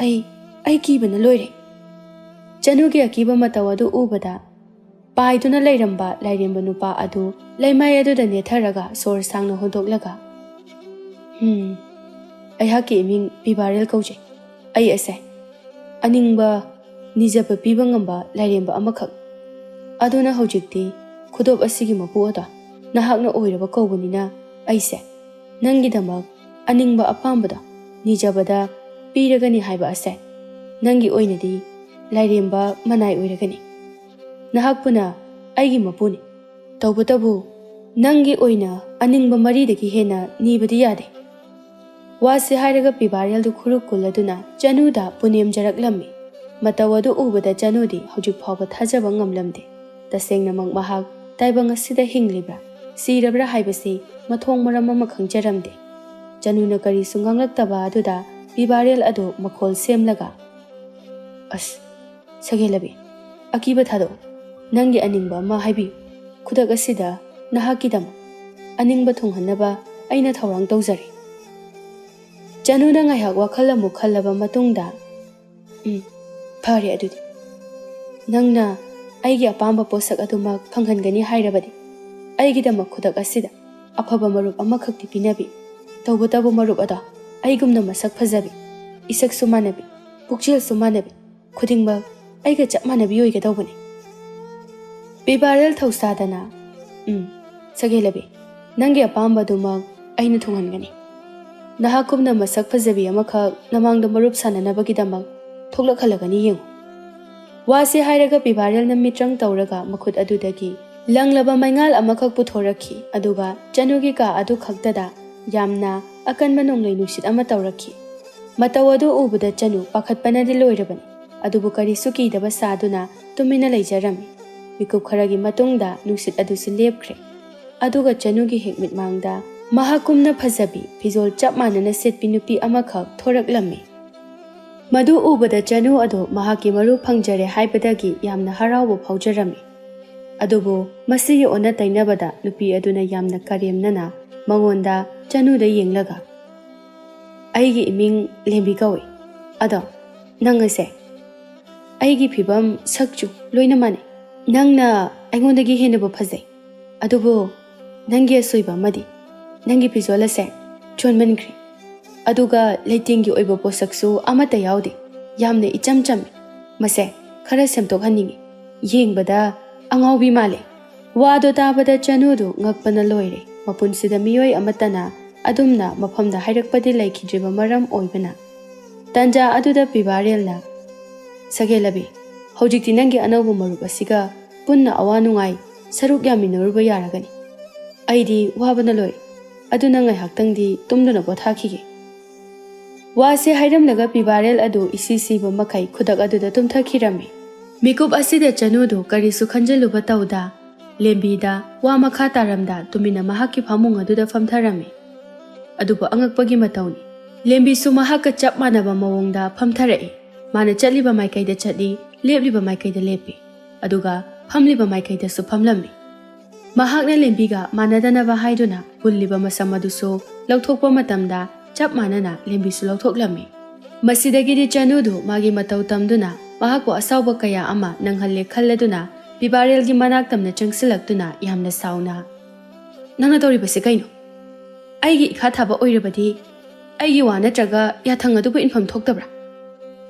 ꯑꯩ ꯀꯤꯕꯅ ꯂꯣꯏꯔꯦ꯫ ꯆꯅꯨꯒꯤ ꯑꯀꯤꯕ ꯃꯇꯧ ꯑꯗꯨ ꯎꯕꯗ ꯄꯥꯏꯗꯨꯅ ꯂꯩꯔꯝꯕ ꯂꯥꯏꯔꯦꯝꯕ ꯅꯨꯄꯥ ꯑꯗꯨ ꯂꯩꯃꯥꯏ ꯑꯗꯨꯗ ꯅꯦꯠꯊꯔꯒ ꯁꯣꯔ ꯁꯥꯡꯅ ꯍꯣꯟꯗꯣꯛꯂꯒ ꯑꯩꯍꯥꯛꯀꯤ ꯏꯃꯤꯡ ꯄꯤꯕꯥꯔꯦꯜ ꯀꯧꯖꯩ꯫ ꯑꯩ ꯑꯁꯦ ꯑꯅꯤꯡꯕ ꯅꯤꯖꯕ ꯄꯤꯕ ꯉꯝꯕ ꯂꯥꯏꯔꯦꯝꯕ ꯑꯃꯈꯛ ꯑꯗꯨꯅ ꯍꯧꯖꯤꯛꯇꯤ ꯈꯨꯗꯣꯞ ꯑꯁꯤꯒꯤ ꯃꯄꯨ ꯑꯗꯣ ꯅꯍꯥꯛꯅ ꯑꯣꯏꯔꯕ ꯀꯧꯕꯅꯤꯅ ꯑꯩꯁꯦ ꯅꯪꯒꯤꯗꯃꯛ ꯑꯅꯤꯡꯕ ꯑꯄꯥꯝꯕꯗꯣ ꯅꯤꯖꯕꯗ ꯄꯤꯔꯒꯅꯤ ꯍꯥꯏꯕ ꯑꯁꯦ ꯅꯪꯒꯤ ꯑꯣꯏꯅꯗꯤ ꯂꯥꯏꯔꯦꯝꯕ ꯃꯅꯥꯏ ꯑꯣꯏꯔꯒꯅꯤ ꯅꯍꯥꯛꯄꯨꯅ ꯑꯩꯒꯤ ꯃꯄꯨꯅꯤ ꯇꯧꯕꯇꯕꯨ ꯅꯪꯒꯤ ꯑꯣꯏꯅ ꯑꯅꯤꯡꯕ ꯃꯔꯤꯗꯒꯤ ꯍꯦꯟꯅ ꯅꯤꯕꯗꯤ ꯌꯥꯗꯦ ꯋꯥꯁꯦ ꯍꯥꯏꯔꯒ ꯄꯤꯕꯥꯔꯦꯜꯗꯨ ꯈꯨꯔꯨ ꯀꯨꯜꯂꯗꯨꯅ ꯆꯅꯨꯗ ꯄꯨꯅꯦꯝꯖꯔꯛꯂꯝꯃꯤ ꯃꯇꯧ ꯑꯗꯨ ꯎꯕꯗ ꯆꯅꯨꯗꯤ ꯍꯧꯖꯤꯛ ꯐꯥꯎꯕ ꯊꯥꯖꯕ ꯉꯝꯂꯝꯗꯦ ꯇꯁꯦꯡꯅꯃꯛ ꯃꯍꯥꯛ ꯇꯥꯏꯕꯪ ꯑꯁꯤꯗ ꯍꯤꯡꯂꯤꯕ꯭ꯔꯥ ꯁꯤꯔꯕ꯭ꯔꯥ ꯍꯥꯏꯕꯁꯤ ꯃꯊꯣꯡ ꯃꯔꯝ ꯑꯃ ꯈꯪꯖꯔꯝꯗꯦ ꯆꯅꯨꯅ ꯀꯔꯤꯁꯨ ꯉꯥꯡꯂꯛꯇꯕ ꯑꯗꯨꯗ ꯄꯤꯕꯥꯔꯦꯜ ꯑꯗꯨ ꯃꯈꯣꯜ ꯁꯦꯝꯂꯒ ꯑꯁ ꯁꯒꯦꯂꯕꯤ ꯑꯀꯤꯕ ꯊꯥꯗꯣꯛꯎ ꯅꯪꯒꯤ ꯑꯅꯤꯡꯕ ꯑꯃ ꯍꯥꯏꯕꯤꯌꯨ ꯈꯨꯗꯛ ꯑꯁꯤꯗ ꯅꯍꯥꯛꯀꯤꯗꯃꯛ ꯑꯅꯤꯡꯕ ꯊꯨꯡꯍꯟꯅꯕ ꯑꯩꯅ ꯊꯧꯔꯥꯡ ꯇꯧꯖꯔꯤ ꯆꯅꯨꯅ ꯉꯥꯏꯍꯥꯛ ꯋꯥꯈꯜ ꯑꯃꯨꯛ ꯈꯜꯂꯕ ꯃꯇꯨꯡꯗ ꯐꯔꯦ ꯑꯗꯨꯗꯤ ꯅꯪꯅ ꯑꯩꯒꯤ ꯑꯄꯥꯝꯕ ꯄꯣꯠꯁꯛ ꯑꯗꯨꯃꯛ ꯐꯪꯍꯟꯒꯅꯤ ꯍꯥꯏꯔꯕꯗꯤ ꯑꯩꯒꯤꯗꯃꯛ ꯈꯨꯗꯛ ꯑꯁꯤꯗ ꯑꯐꯕ ꯃꯔꯨꯞ ꯑꯃꯈꯛꯇꯤ ꯄꯤꯅꯕꯤ ꯇꯧꯕꯇꯕꯨ ꯃꯔꯨꯞ ꯑꯗꯣ ꯑꯩꯒꯨꯝꯅ ꯃꯁꯛ ꯐꯖꯕꯤ ꯏꯁꯛꯁꯨ ꯃꯥꯟꯅꯕꯤ ꯄꯨꯛꯆꯦꯜꯁꯨ ꯃꯥꯟꯅꯕꯤ ꯈꯨꯗꯤꯡꯃꯛ ꯑꯩꯒ ꯆꯞ ꯃꯥꯟꯅꯕꯤ ꯑꯣꯏꯒꯗꯧꯕꯅꯤ ꯄꯤꯕꯥꯔꯦꯜ ꯊꯧꯁꯥꯗꯅ ꯁꯒꯦꯂꯕꯤ ꯅꯪꯒꯤ ꯑꯄꯥꯝꯕꯗꯨꯃꯛ ꯑꯩꯅ ꯊꯨꯡꯍꯟꯒꯅꯤ ꯅꯍꯥꯛꯀꯨꯝꯅ ꯃꯁꯛ ꯐꯖꯕꯤ ꯑꯃꯈꯛ ꯅꯃꯥꯡꯗ ꯃꯔꯨꯞ ꯁꯥꯟꯅꯅꯕꯒꯤꯗꯃꯛ ꯊꯣꯛꯂꯛꯍꯜꯂꯒꯅꯤ ꯌꯦꯡꯉꯨ ꯋꯥꯁꯦ ꯍꯥꯏꯔꯒ ꯄꯤꯕꯥꯔꯦꯜꯅ ミꯇ꯭ꯔꯪ ꯇꯧꯔꯒ ꯃꯈꯨꯠ ꯑꯗꯨꯗꯒꯤ ꯂꯪꯂꯕ ꯃꯩꯉꯥꯜ ꯑꯃꯈꯛ ꯄꯨꯊꯣꯔꯛꯈꯤ ꯑꯗꯨꯒ ꯆꯅꯨꯒꯤ ꯀꯥ ꯑꯗꯨ ꯈꯛꯇꯗ ꯌꯥꯝꯅ ꯑꯀꯟꯕ ꯅꯣꯡꯂꯩ ꯅꯨꯡꯁꯤꯠ ꯑꯃ ꯇꯧꯔꯛꯈꯤ ꯃꯇꯧ ꯑꯗꯨ ꯎꯕꯗ ꯆꯅꯨ ꯄꯥꯈꯠꯄꯅꯗꯤ ꯂꯣꯏꯔꯕꯅꯤ ꯑꯗꯨꯕꯨ ꯀꯔꯤꯁꯨ ꯀꯤꯗꯕ ꯁꯥꯗꯨꯅ ꯇꯨꯃꯤꯟꯅ ꯂꯩꯖꯔꯝꯃꯤ ꯃꯤꯀꯨꯞ ꯈꯔꯒꯤ ꯃꯇꯨꯡꯗ ꯅꯨꯡꯁꯤꯠ ꯑꯗꯨꯁꯨ ꯂꯦꯞꯈ꯭ꯔꯦ ꯑꯗꯨꯒ ꯆꯅꯨꯒꯤ ꯍꯦꯛ ꯃꯤꯠꯃꯥꯡꯗ ꯃꯍꯥꯛꯀꯨꯝꯅ ꯐꯖꯕꯤ ꯐꯤꯖꯣꯜ ꯆꯞ ꯃꯥꯟꯅꯅ ꯁꯦꯠꯄꯤ ꯅꯨꯄꯤ ꯑꯃꯈꯛ ꯊꯣꯔꯛꯂꯝꯃꯤ ꯃꯗꯨ ꯎꯕꯗ ꯆꯅꯨ ꯑꯗꯨ ꯃꯍꯥꯛꯀꯤ ꯃꯔꯨꯞ ꯐꯪꯖꯔꯦ ꯍꯥꯏꯕꯗꯒꯤ ꯌꯥꯝꯅ ꯍꯔꯥꯎꯕ ꯐꯥꯎꯖꯔꯝꯃꯤ ꯑꯗꯨꯕꯨ ꯃꯁꯤꯒꯤ ꯑꯣꯟꯅ ꯇꯩꯅꯕꯗ ꯅꯨꯄꯤ ꯑꯗꯨꯅ ꯌꯥꯝꯅ ꯀꯔꯦꯝꯅꯅ ꯃꯉꯣꯟꯗ ꯆꯅꯨꯗ ꯌꯦꯡꯂꯒ ꯑꯩꯒꯤ ꯏꯃꯤꯡ ꯂꯦꯝꯕꯤ ꯀꯧꯏ ꯑꯗꯣ ꯅꯪ ꯑꯁꯦ ꯑꯩꯒꯤ ꯐꯤꯕꯝ ꯁꯛꯆꯨ ꯂꯣꯏꯅ ꯃꯥꯟꯅꯩ ꯅꯪꯅ ꯑꯩꯉꯣꯟꯗꯒꯤ ꯍꯦꯟꯅꯕꯨ ꯐꯖꯩ ꯑꯗꯨꯕꯨ ꯅꯪꯒꯤ ꯑꯁꯣꯏꯕ ꯑꯃꯗꯤ ꯅꯪꯒꯤ ꯐꯤꯖꯣꯜ ꯑꯁꯦ ꯆꯣꯟꯃꯟꯈ꯭ꯔꯦ ꯑꯗꯨꯒ ꯂꯩꯇꯦꯡꯒꯤ ꯑꯣꯏꯕ ꯄꯣꯠꯁꯛꯁꯨ ꯑꯃꯠꯇ ꯌꯥꯎꯗꯦ ꯌꯥꯝꯅ ꯏꯆꯝ ꯆꯝꯃꯤ ꯃꯁꯦ ꯈꯔ ꯁꯦꯝꯗꯣꯛꯍꯟꯅꯤꯡꯉꯤ ꯌꯦꯡꯕꯗ ꯑꯉꯥꯎꯕꯤ ꯃꯥꯜꯂꯦ ꯋꯥꯗꯣ ꯇꯥꯕꯗ ꯆꯅꯨꯗꯨ ꯉꯛꯄꯅ ꯂꯣꯏꯔꯦ ꯃꯄꯨꯟꯁꯤꯗ ꯃꯤꯑꯣꯏ ꯑꯃꯠꯇꯅ ꯑꯗꯨꯝꯅ ꯃꯐꯝꯗ ꯍꯥꯏꯔꯛꯄꯗꯤ ꯂꯩꯈꯤꯗ꯭ꯔꯤꯕ ꯃꯔꯝ ꯑꯣꯏꯕꯅ ꯇꯟꯖꯥ ꯑꯗꯨꯗ ꯄꯤꯕꯥꯔꯦꯜꯅ ꯁꯒꯦꯂꯕꯤ ꯍꯧꯖꯤꯛꯇꯤ ꯅꯪꯒꯤ ꯑꯅꯧꯕ ꯃꯔꯨꯞ ꯑꯁꯤꯒ ꯄꯨꯟꯅ ꯑꯋꯥ ꯅꯨꯡꯉꯥꯏ ꯁꯔꯨꯛ ꯌꯥꯃꯤꯟꯅꯔꯨꯕ ꯌꯥꯔꯒꯅꯤ ꯑꯩꯗꯤ ꯋꯥꯕꯅ ꯂꯣꯏꯔꯦ ꯑꯗꯨꯅ ꯉꯥꯏꯍꯥꯛꯇꯪꯗꯤ ꯇꯨꯝꯗꯨꯅ ꯄꯣꯊꯥꯈꯤꯒꯦ ꯋꯥꯁꯦ ꯍꯥꯏꯔꯝꯂꯒ ꯄꯤꯕꯥꯔꯦꯜ ꯑꯗꯨ ꯏꯁꯤ ꯁꯤꯕ ꯃꯈꯩ ꯈꯨꯗꯛ ꯑꯗꯨꯗ ꯇꯨꯝꯊꯈꯤꯔꯝꯃꯤ ꯃꯤꯀꯨꯞ ꯑꯁꯤꯗ ꯆꯅꯨꯗꯨ ꯀꯔꯤꯁꯨ ꯈꯟꯖꯤꯜꯂꯨꯕ ꯇꯧꯗ ꯂꯦꯝꯕꯤꯗ ꯋꯥ ꯃꯈꯥ ꯇꯥꯔꯝꯗ ꯇꯨꯃꯤꯟꯅ ꯃꯍꯥꯛꯀꯤ ꯐꯃꯨꯡ ꯑꯗꯨꯗ ꯐꯝꯊꯔꯝꯃꯤ ꯑꯗꯨꯕꯨ ꯑꯉꯛꯄꯒꯤ ꯃꯇꯧꯅꯤ ꯂꯦꯝꯕꯤꯁꯨ ꯃꯍꯥꯛꯀ ꯆꯞ ꯃꯥꯟꯅꯕ ꯃꯑꯣꯡꯗ ꯐꯝꯊꯔꯛꯏ ꯃꯥꯅ ꯆꯠꯂꯤꯕ ꯃꯥꯏꯀꯩꯗ ꯆꯠꯂꯤ ꯂꯦꯞꯂꯤꯕ ꯃꯥꯏꯀꯩꯗ ꯂꯦꯞꯄꯤ ꯑꯗꯨꯒ ꯐꯝꯂꯤꯕ ꯃꯥꯏꯀꯩꯗꯁꯨ ꯐꯝꯂꯝꯃꯤ ꯃꯍꯥꯛꯅ ꯂꯦꯝꯕꯤꯒ ꯃꯥꯟꯅꯗꯅꯕ ꯍꯥꯏꯗꯨꯅ ꯄꯨꯜꯂꯤꯕ ꯃꯁꯝ ꯑꯗꯨꯁꯨ ꯂꯧꯊꯣꯛꯄ ꯃꯇꯝꯗ ꯆꯞ ꯃꯥꯟꯅꯅ ꯂꯦꯝꯕꯤꯁꯨ ꯂꯧꯊꯣꯛꯂꯝꯃꯤ ꯃꯁꯤꯗꯒꯤꯗꯤ ꯆꯅꯨꯗꯨ ꯃꯥꯒꯤ ꯃꯇꯧ ꯇꯝꯗꯨꯅ ꯃꯍꯥꯛꯄꯨ ꯑꯁꯥꯎꯕ ꯀꯌꯥ ꯑꯃ ꯅꯪꯍꯜꯂꯦ ꯈꯜꯂꯗꯨꯅ ꯄꯤꯕꯥꯔꯦꯜꯒꯤ ꯃꯅꯥꯛꯇꯝꯅ ꯆꯪꯁꯤꯜꯂꯛꯇꯨꯅ ꯌꯥꯝꯅ ꯁꯥꯎꯅ ꯅꯪꯅ ꯇꯧꯔꯤꯕꯁꯤ ꯀꯩꯅꯣ ꯑꯩꯒꯤ ꯏꯈꯥ ꯊꯥꯕ ꯑꯣꯏꯔꯕꯗꯤ ꯑꯩꯒꯤ ꯋꯥ ꯅꯠꯇ꯭ꯔꯒ ꯌꯥꯊꯪ ꯑꯗꯨꯕꯨ ꯏꯟꯐꯝ ꯊꯣꯛꯇꯕ꯭ꯔꯥ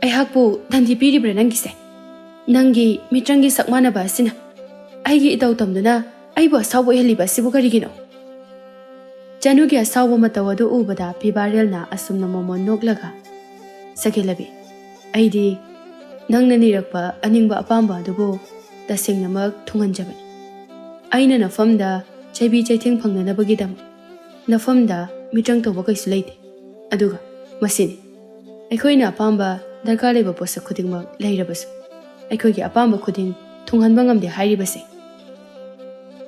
ꯑꯩꯍꯥꯛꯄꯨ ꯗꯟꯗꯤ ꯄꯤꯔꯤꯕ꯭ꯔꯥ ꯅꯪꯒꯤꯁꯦ ꯅꯪꯒꯤ ꯃꯤꯇ꯭ꯔꯪꯒꯤ ꯁꯛ ꯃꯥꯟꯅꯕ ꯑꯁꯤꯅ ꯑꯩꯒꯤ ꯏꯇꯧ ꯇꯝꯗꯨꯅ ꯑꯩꯕꯨ ꯑꯁꯥꯎꯕ ꯑꯣꯏꯍꯜꯂꯤꯕ ꯑꯁꯤꯕꯨ ꯀꯔꯤꯒꯤꯅꯣ ꯆꯅꯨꯒꯤ ꯑꯁꯥꯎꯕ ꯃꯇꯧ ꯑꯗꯨ ꯎꯕꯗ ꯄꯤꯕꯥꯔꯦꯜꯅ ꯑꯁꯨꯝꯅ ꯃꯣꯃꯣꯟ ꯅꯣꯛꯂꯒ ꯁꯒꯦꯂꯕꯤ ꯑꯩꯗꯤ ꯅꯪꯅ ꯅꯤꯔꯛꯄ ꯑꯅꯤꯡꯕ ꯑꯄꯥꯝꯕ ꯑꯗꯨꯕꯨ ꯇꯁꯦꯡꯅꯃꯛ ꯊꯨꯡꯍꯟꯖꯕꯅꯤ ꯑꯩꯅ ꯅꯐꯝꯗ ꯆꯩꯕꯤ ꯆꯩꯊꯦꯡ ꯐꯪꯅꯅꯕꯒꯤꯗꯃꯛ ꯅꯐꯝꯗ ꯃꯤꯇ꯭ꯔꯪ ꯇꯧꯕ ꯀꯩꯁꯨ ꯂꯩꯇꯦ ꯑꯗꯨꯒ ꯃꯁꯤꯅꯤ ꯑꯩꯈꯣꯏꯅ ꯑꯄꯥꯝꯕ ꯗꯔꯀꯥꯔ ꯂꯩꯕ ꯄꯣꯠꯁꯛ ꯈꯨꯗꯤꯡꯃꯛ ꯂꯩꯔꯕꯁꯨ ꯑꯩꯈꯣꯏꯒꯤ ꯑꯄꯥꯝꯕ ꯈꯨꯗꯤꯡ ꯊꯨꯡꯍꯟꯕ ꯉꯝꯗꯦ ꯍꯥꯏꯔꯤꯕꯁꯦ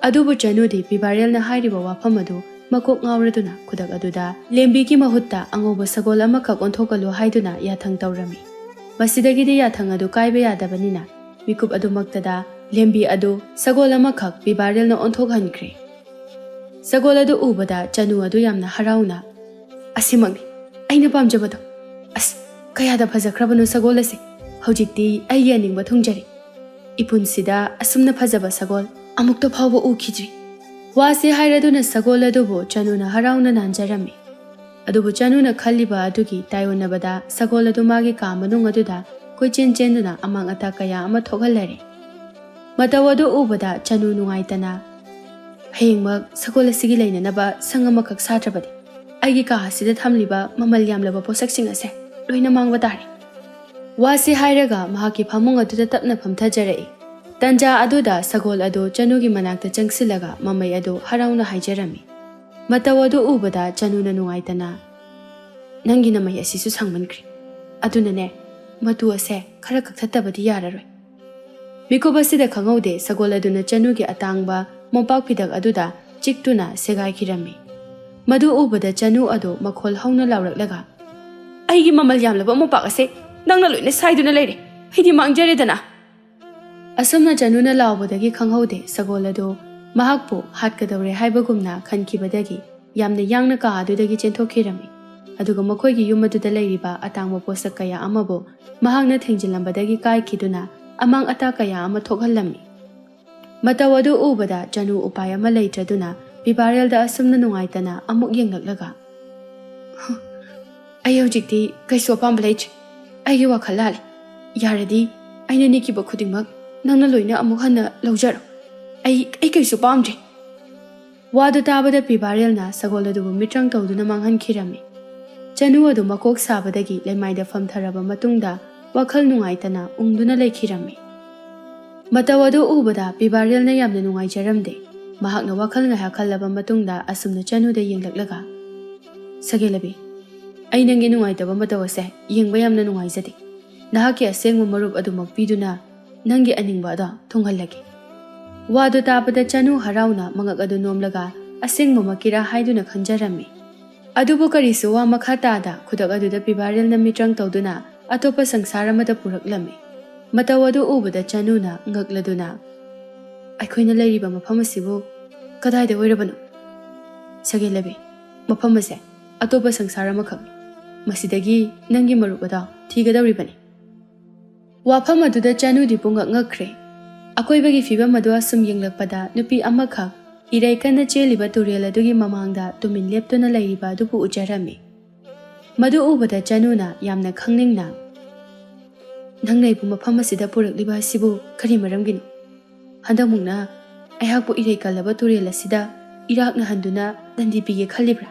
ꯑꯗꯨꯕꯨ ꯆꯅꯨꯗꯤ ꯄꯤꯕꯥꯔꯦꯜꯅ ꯍꯥꯏꯔꯤꯕ ꯋꯥꯐꯝ ꯑꯗꯨ ꯃꯀꯣꯛ ꯉꯥꯎꯔꯗꯨꯅ ꯈꯨꯗꯛ ꯑꯗꯨꯗ ꯂꯦꯝꯕꯤꯒꯤ ꯃꯍꯨꯠꯇ ꯑꯉꯧꯕ ꯁꯒꯣꯜ ꯑꯃꯈꯛ ꯑꯣꯟꯊꯣꯛꯀꯜꯂꯨ ꯍꯥꯏꯗꯨꯅ ꯌꯥꯊꯪ ꯇꯧꯔꯝꯃꯤ ꯃꯁꯤꯗꯒꯤꯗꯤ ꯌꯥꯊꯪ ꯑꯗꯨ ꯀꯥꯏꯕ ꯌꯥꯗꯕꯅꯤꯅ ꯃꯤꯀꯨꯞ ꯑꯗꯨꯃꯛꯇꯗ ꯂꯦꯝꯕꯤ ꯑꯗꯨ ꯁꯒꯣꯜ ꯑꯃꯈꯛ ꯄꯤꯕꯥꯔꯦꯜꯅ ꯑꯣꯟꯊꯣꯛꯍꯟꯈ꯭ꯔꯦ ꯁꯒꯣꯜ ꯑꯗꯨ ꯎꯕꯗ ꯆꯅꯨ ꯑꯗꯨ ꯌꯥꯝꯅ ꯍꯔꯥꯎꯅ ꯑꯁꯤꯃꯛꯅꯤ ꯑꯩꯅ ꯄꯥꯝꯖꯕꯗꯣ ꯑꯁ ꯀꯌꯥꯗ ꯐꯖꯈ꯭ꯔꯕꯅꯣ ꯁꯒꯣꯜ ꯑꯁꯤ ꯍꯧꯖꯤꯛꯇꯤ ꯑꯩꯒꯤ ꯑꯅꯤꯡꯕ ꯊꯨꯡꯖꯔꯦ ꯏꯄꯨꯟꯁꯤꯗ ꯑꯁꯨꯝꯅ ꯐꯖꯕ ꯁꯒꯣꯜ ꯑꯃꯨꯛꯇ ꯐꯥꯎꯕ ꯎꯈꯤꯗ꯭ꯔꯤ ꯋꯥꯁꯦ ꯍꯥꯏꯔꯗꯨꯅ ꯁꯒꯣꯜ ꯑꯗꯨꯕꯨ ꯆꯅꯨꯅ ꯍꯔꯥꯎꯅ ꯅꯥꯟꯖꯔꯝꯃꯤ ꯑꯗꯨꯕꯨ ꯆꯅꯨꯅ ꯈꯜꯂꯤꯕ ꯑꯗꯨꯒꯤ ꯇꯥꯏꯑꯣꯟꯅꯕꯗ ꯁꯒꯣꯜ ꯑꯗꯨ ꯃꯥꯒꯤ ꯀꯥ ꯃꯅꯨꯡ ꯑꯗꯨꯗ ꯀꯣꯏꯆꯦꯟ ꯆꯦꯟꯗꯨꯅ ꯑꯃꯥꯡ ꯑꯇꯥ ꯀꯌꯥ ꯑꯃ ꯊꯣꯛꯍꯜꯂꯔꯦ꯫ ꯃꯇꯧ ꯑꯗꯨ ꯎꯕꯗ ꯆꯅꯨ ꯅꯨꯡꯉꯥꯏꯇꯅ ꯍꯌꯦꯡꯃꯛ ꯁꯒꯣꯜ ꯑꯁꯤꯒꯤ ꯂꯩꯅꯅꯕ ꯁꯪ ꯑꯃꯈꯛ ꯁꯥꯗ꯭ꯔꯕꯗꯤ ꯑꯩꯒꯤ ꯀꯥ ꯑꯁꯤꯗ ꯊꯝꯂꯤꯕ ꯃꯃꯜ ꯌꯥꯝꯂꯕ ꯄꯣꯠꯁꯛꯁꯤꯡ ꯑꯁꯦ ꯂꯣꯏꯅ ꯃꯥꯡꯕ ꯇꯥꯔꯦ꯫ ꯋꯥꯁꯤ ꯍꯥꯏꯔꯒ ꯃꯍꯥꯛꯀꯤ ꯐꯃꯨꯡ ꯑꯗꯨꯗ ꯇꯞꯅ ꯐꯝꯊꯖꯔꯛꯏ꯫ ꯇꯟꯖꯥ ꯑꯗꯨꯗ ꯁꯒꯣꯜ ꯑꯗꯨ ꯆꯅꯨꯒꯤ ꯃꯅꯥꯛꯇ ꯆꯪꯁꯤꯜꯂꯒ ꯃꯃꯩ ꯑꯗꯨ ꯍꯔꯥꯎꯅ ꯍꯥꯏꯖꯔꯝꯃꯤ꯫ ꯃꯇꯧ ꯑꯗꯨ ꯎꯕꯗ ꯆꯅꯨꯅ ꯅꯨꯡꯉꯥꯏꯇꯅ "ꯅꯪꯒꯤ ꯅꯃꯩ ꯑꯁꯤꯁꯨ ꯁꯥꯡꯃꯟꯈ꯭ꯔꯦ, ꯑꯗꯨꯅꯅꯦ ꯃꯇꯨ ꯑꯁꯦ ꯈꯔ ꯀꯛꯊꯠꯇꯕꯗꯤ ꯌꯥꯔꯔꯣꯏ." ꯃꯤꯀꯨꯞ ꯑꯁꯤꯗ ꯈꯪꯍꯧꯗꯦ ꯁꯒꯣꯜ ꯑꯗꯨꯅ ꯆꯅꯨꯒꯤ ꯑꯇꯥꯡꯕ ꯃꯣꯝꯄꯥꯛ ꯐꯤꯗꯛ ꯑꯗꯨꯗ ꯆꯤꯛꯇꯨꯅ ꯁꯦꯒꯥꯏꯈꯤꯔꯝꯃꯤ꯫ ꯃꯗꯨ ꯎꯕꯗ ꯆꯅꯨ ꯑꯗꯨ ꯃꯈꯣꯜ ꯍꯧꯅ ꯂꯥꯎꯔꯛꯂꯒ "ꯑꯩꯒꯤ ꯃꯃꯜ ꯌꯥꯝꯂꯕ ꯃꯣꯝꯄꯥꯛ ꯑꯁꯦ ꯅꯪꯅ ꯂꯣꯏꯅ ꯁꯥꯏꯗꯨꯅ ꯂꯩꯔꯦ, ꯑꯩꯗꯤ ꯃꯥꯡꯖꯔꯦꯗꯅ!" ꯑꯁꯨꯝꯅ ꯆꯅꯨꯅ ꯂꯥꯎꯕꯗꯒꯤ ꯈꯪꯍꯧꯗꯦ ꯁꯒꯣꯜ ꯑꯗꯨ ꯃꯍꯥꯛꯄꯨ ꯍꯥꯠꯀꯗꯧꯔꯦ ꯍꯥꯏꯕꯒꯨꯝꯅ ꯈꯟꯈꯤꯕꯗꯒꯤ ꯌꯥꯝꯅ ꯌꯥꯡꯅ ꯀꯥ ꯑꯗꯨꯗꯒꯤ ꯆꯦꯟꯊꯣꯛꯈꯤꯔꯝꯃꯤ꯫ ꯑꯗꯨꯒ ꯃꯈꯣꯏꯒꯤ ꯌꯨꯝ ꯑꯗꯨꯗ ꯂꯩꯔꯤꯕ ꯑꯇꯥꯡꯕ ꯄꯣꯠꯁꯛ ꯀꯌꯥ ꯑꯃꯕꯨ ꯃꯍꯥꯛꯅ ꯊꯦꯡꯖꯤꯜꯂꯝꯕꯗꯒꯤ ꯀꯥꯏꯈꯤꯗꯨꯅ ꯑꯃꯥꯡ ꯑꯇꯥ ꯀꯌꯥ ꯑꯃ ꯊꯣꯛꯍꯜꯂꯝꯃꯤ꯫ ꯃꯇꯧ ꯑꯗꯨ ꯎꯕꯗ ꯆꯅꯨ ꯎꯄꯥꯏ ꯑꯃ ꯂꯩꯇ꯭ꯔꯗꯨꯅ ꯄꯤꯕꯥꯔꯦꯜꯗ ꯑꯁꯨꯝꯅ ꯅꯨꯡꯉꯥꯏꯇꯅ ꯑꯃꯨꯛ ꯌꯦꯡꯂꯛꯂꯒ "ꯑꯩ ꯍꯧꯖꯤꯛꯇꯤ ꯀꯩꯁꯨ ꯑꯄꯥꯝꯕ ꯂꯩꯇ꯭ꯔꯦ, ꯑꯩꯒꯤ ꯋꯥꯈꯜ ꯂꯥꯜꯂꯦ, ꯌꯥꯔꯗꯤ ꯑꯩꯅ ꯅꯤꯈꯤꯕ ꯈꯨꯗꯤꯡꯃꯛ ꯅꯪꯅ ꯂꯣꯏꯅ ꯑꯃꯨꯛ ꯍꯟꯅ ꯂꯧꯖꯔꯣ, ꯑꯩ ꯀꯩꯁꯨ ꯄꯥꯝꯗ꯭ꯔꯦ." ꯋꯥꯗꯨ ꯇꯥꯕꯗ ꯄꯤꯕꯥꯔꯦꯜꯅ ꯁꯒꯣꯜ ꯑꯗꯨꯕꯨ ꯃꯤꯇ꯭ꯔꯪ ꯇꯧꯗꯨꯅ ꯃꯥꯡꯍꯟꯈꯤꯔꯝꯃꯤ꯫ ꯆꯅꯨ ꯑꯗꯨ ꯃꯀꯣꯛ ꯁꯥꯕꯗꯒꯤ ꯂꯩꯃꯥꯏꯗ ꯐꯝꯊꯔꯕ ꯃꯇꯨꯡꯗ ꯋꯥꯈꯜ ꯅꯨꯡꯉꯥꯏꯇꯅ ꯎꯪꯗꯨꯅ ꯂꯩꯈꯤꯔꯝꯃꯤ꯫ ꯃꯇꯧ ꯑꯗꯨ ꯎꯕꯗ ꯄꯤꯕꯥꯔꯦꯜꯅ ꯌꯥꯝꯅ ꯅꯨꯡꯉꯥꯏꯖꯔꯝꯗꯦ꯫ ꯃꯍꯥꯛꯅ ꯋꯥꯈꯜ ꯉꯥꯏꯍꯥꯛ ꯈꯜꯂꯕ ꯃꯇꯨꯡꯗ ꯑꯁꯨꯝꯅ ꯆꯅꯨꯗ ꯌꯦꯡꯂꯛꯂꯒ "ꯁꯒꯦꯂꯕꯤ, ꯑꯩ ꯅꯪꯒꯤ ꯅꯨꯡꯉꯥꯏꯇꯕ ꯃꯇꯧ ꯑꯁꯦ ꯌꯦꯡꯕ ꯌꯥꯝꯅ ꯅꯨꯡꯉꯥꯏꯖꯗꯦ꯫ ꯅꯍꯥꯛꯀꯤ ꯑꯁꯦꯡꯕ ꯃꯔꯨꯞ ꯑꯗꯨꯃꯛ ꯄꯤꯗꯨꯅ ꯅꯪꯒꯤ ꯑꯅꯤꯡꯕ ꯑꯗꯣ ꯊꯨꯡꯍꯜꯂꯒꯦ." ꯋꯥꯗꯨ ꯇꯥꯕꯗ ꯆꯅꯨ ꯍꯔꯥꯎꯅ ꯃꯉꯛ ꯑꯗꯨ ꯅꯣꯝꯂꯒ ꯑꯁꯦꯡꯕꯃꯛꯀꯤꯔꯥ ꯍꯥꯏꯗꯨꯅ ꯈꯟꯖꯔꯝꯃꯤ꯫ ꯑꯗꯨꯕꯨ ꯀꯔꯤꯁꯨ ꯋꯥ ꯃꯈꯥ ꯇꯥꯗ ꯈꯨꯗꯛ ꯑꯗꯨꯗ ꯄꯤꯕꯥꯔꯦꯜꯅ ꯃꯤꯇ꯭ꯔꯪ ꯇꯧꯗꯨꯅ ꯑꯇꯣꯞꯄ ꯁꯪꯁꯥꯔ ꯑꯃꯗ ꯄꯨꯔꯛꯂꯝꯃꯤ꯫ ꯃꯇꯧ ꯑꯗꯨ ꯎꯕꯗ ꯆꯅꯨꯅ ꯉꯛꯂꯗꯨꯅ "ꯑꯩꯈꯣꯏꯅ ꯂꯩꯔꯤꯕ ꯃꯐꯝ ꯑꯁꯤꯕꯨ ꯀꯗꯥꯏꯗ ꯑꯣꯏꯔꯕꯅꯣ?" "ꯁꯒꯦꯂꯕꯤ, ꯃꯐꯝ ꯑꯁꯦ ꯑꯇꯣꯞꯄ ꯁꯪꯁꯥꯔ ꯑꯃꯈꯛꯅꯤ, ꯃꯁꯤꯗꯒꯤ ꯅꯪꯒꯤ ꯃꯔꯨꯞ ꯑꯗꯣ ꯊꯤꯒꯗꯧꯔꯤꯕꯅꯤ." ꯋꯥꯐꯝ ꯑꯗꯨꯗ ꯆꯅꯨꯗꯤ ꯄꯨꯡꯉꯛ ꯉꯛꯈ꯭ꯔꯦ꯫ ꯑꯀꯣꯏꯕꯒꯤ ꯐꯤꯕꯝ ꯑꯗꯨ ꯑꯁꯨꯝ ꯌꯦꯡꯂꯛꯄꯗ ꯅꯨꯄꯤ ꯑꯃꯈꯛ ꯏꯔꯩ ꯀꯟꯅ ꯆꯦꯜꯂꯤꯕ ꯇꯨꯔꯦꯜ ꯑꯗꯨꯒꯤ ꯃꯃꯥꯡꯗ ꯇꯨꯃꯤꯟ ꯂꯦꯞꯇꯨꯅ ꯂꯩꯔꯤꯕ ꯑꯗꯨꯕꯨ ꯎꯖꯔꯝꯃꯤ꯫ ꯃꯗꯨ ꯎꯕꯗ ꯆꯅꯨꯅ ꯌꯥꯝꯅ ꯈꯪꯅꯤꯡꯅ "ꯅꯪꯅ ꯑꯩꯕꯨ ꯃꯐꯝ ꯑꯁꯤꯗ ꯄꯨꯔꯛꯂꯤꯕ ꯑꯁꯤꯕꯨ ꯀꯔꯤ ꯃꯔꯝꯒꯤꯅꯣ? ꯍꯟꯗꯛꯃꯨꯛꯅ ꯑꯩꯍꯥꯛꯄꯨ ꯏꯔꯩ ꯀꯜꯂꯕ ꯇꯨꯔꯦꯜ ꯑꯁꯤꯗ ꯏꯔꯥꯛꯅꯍꯟꯗꯨꯅ ꯗꯟꯗꯤ ꯄꯤꯒꯦ ꯈꯜꯂꯤꯕ꯭ꯔꯥ?"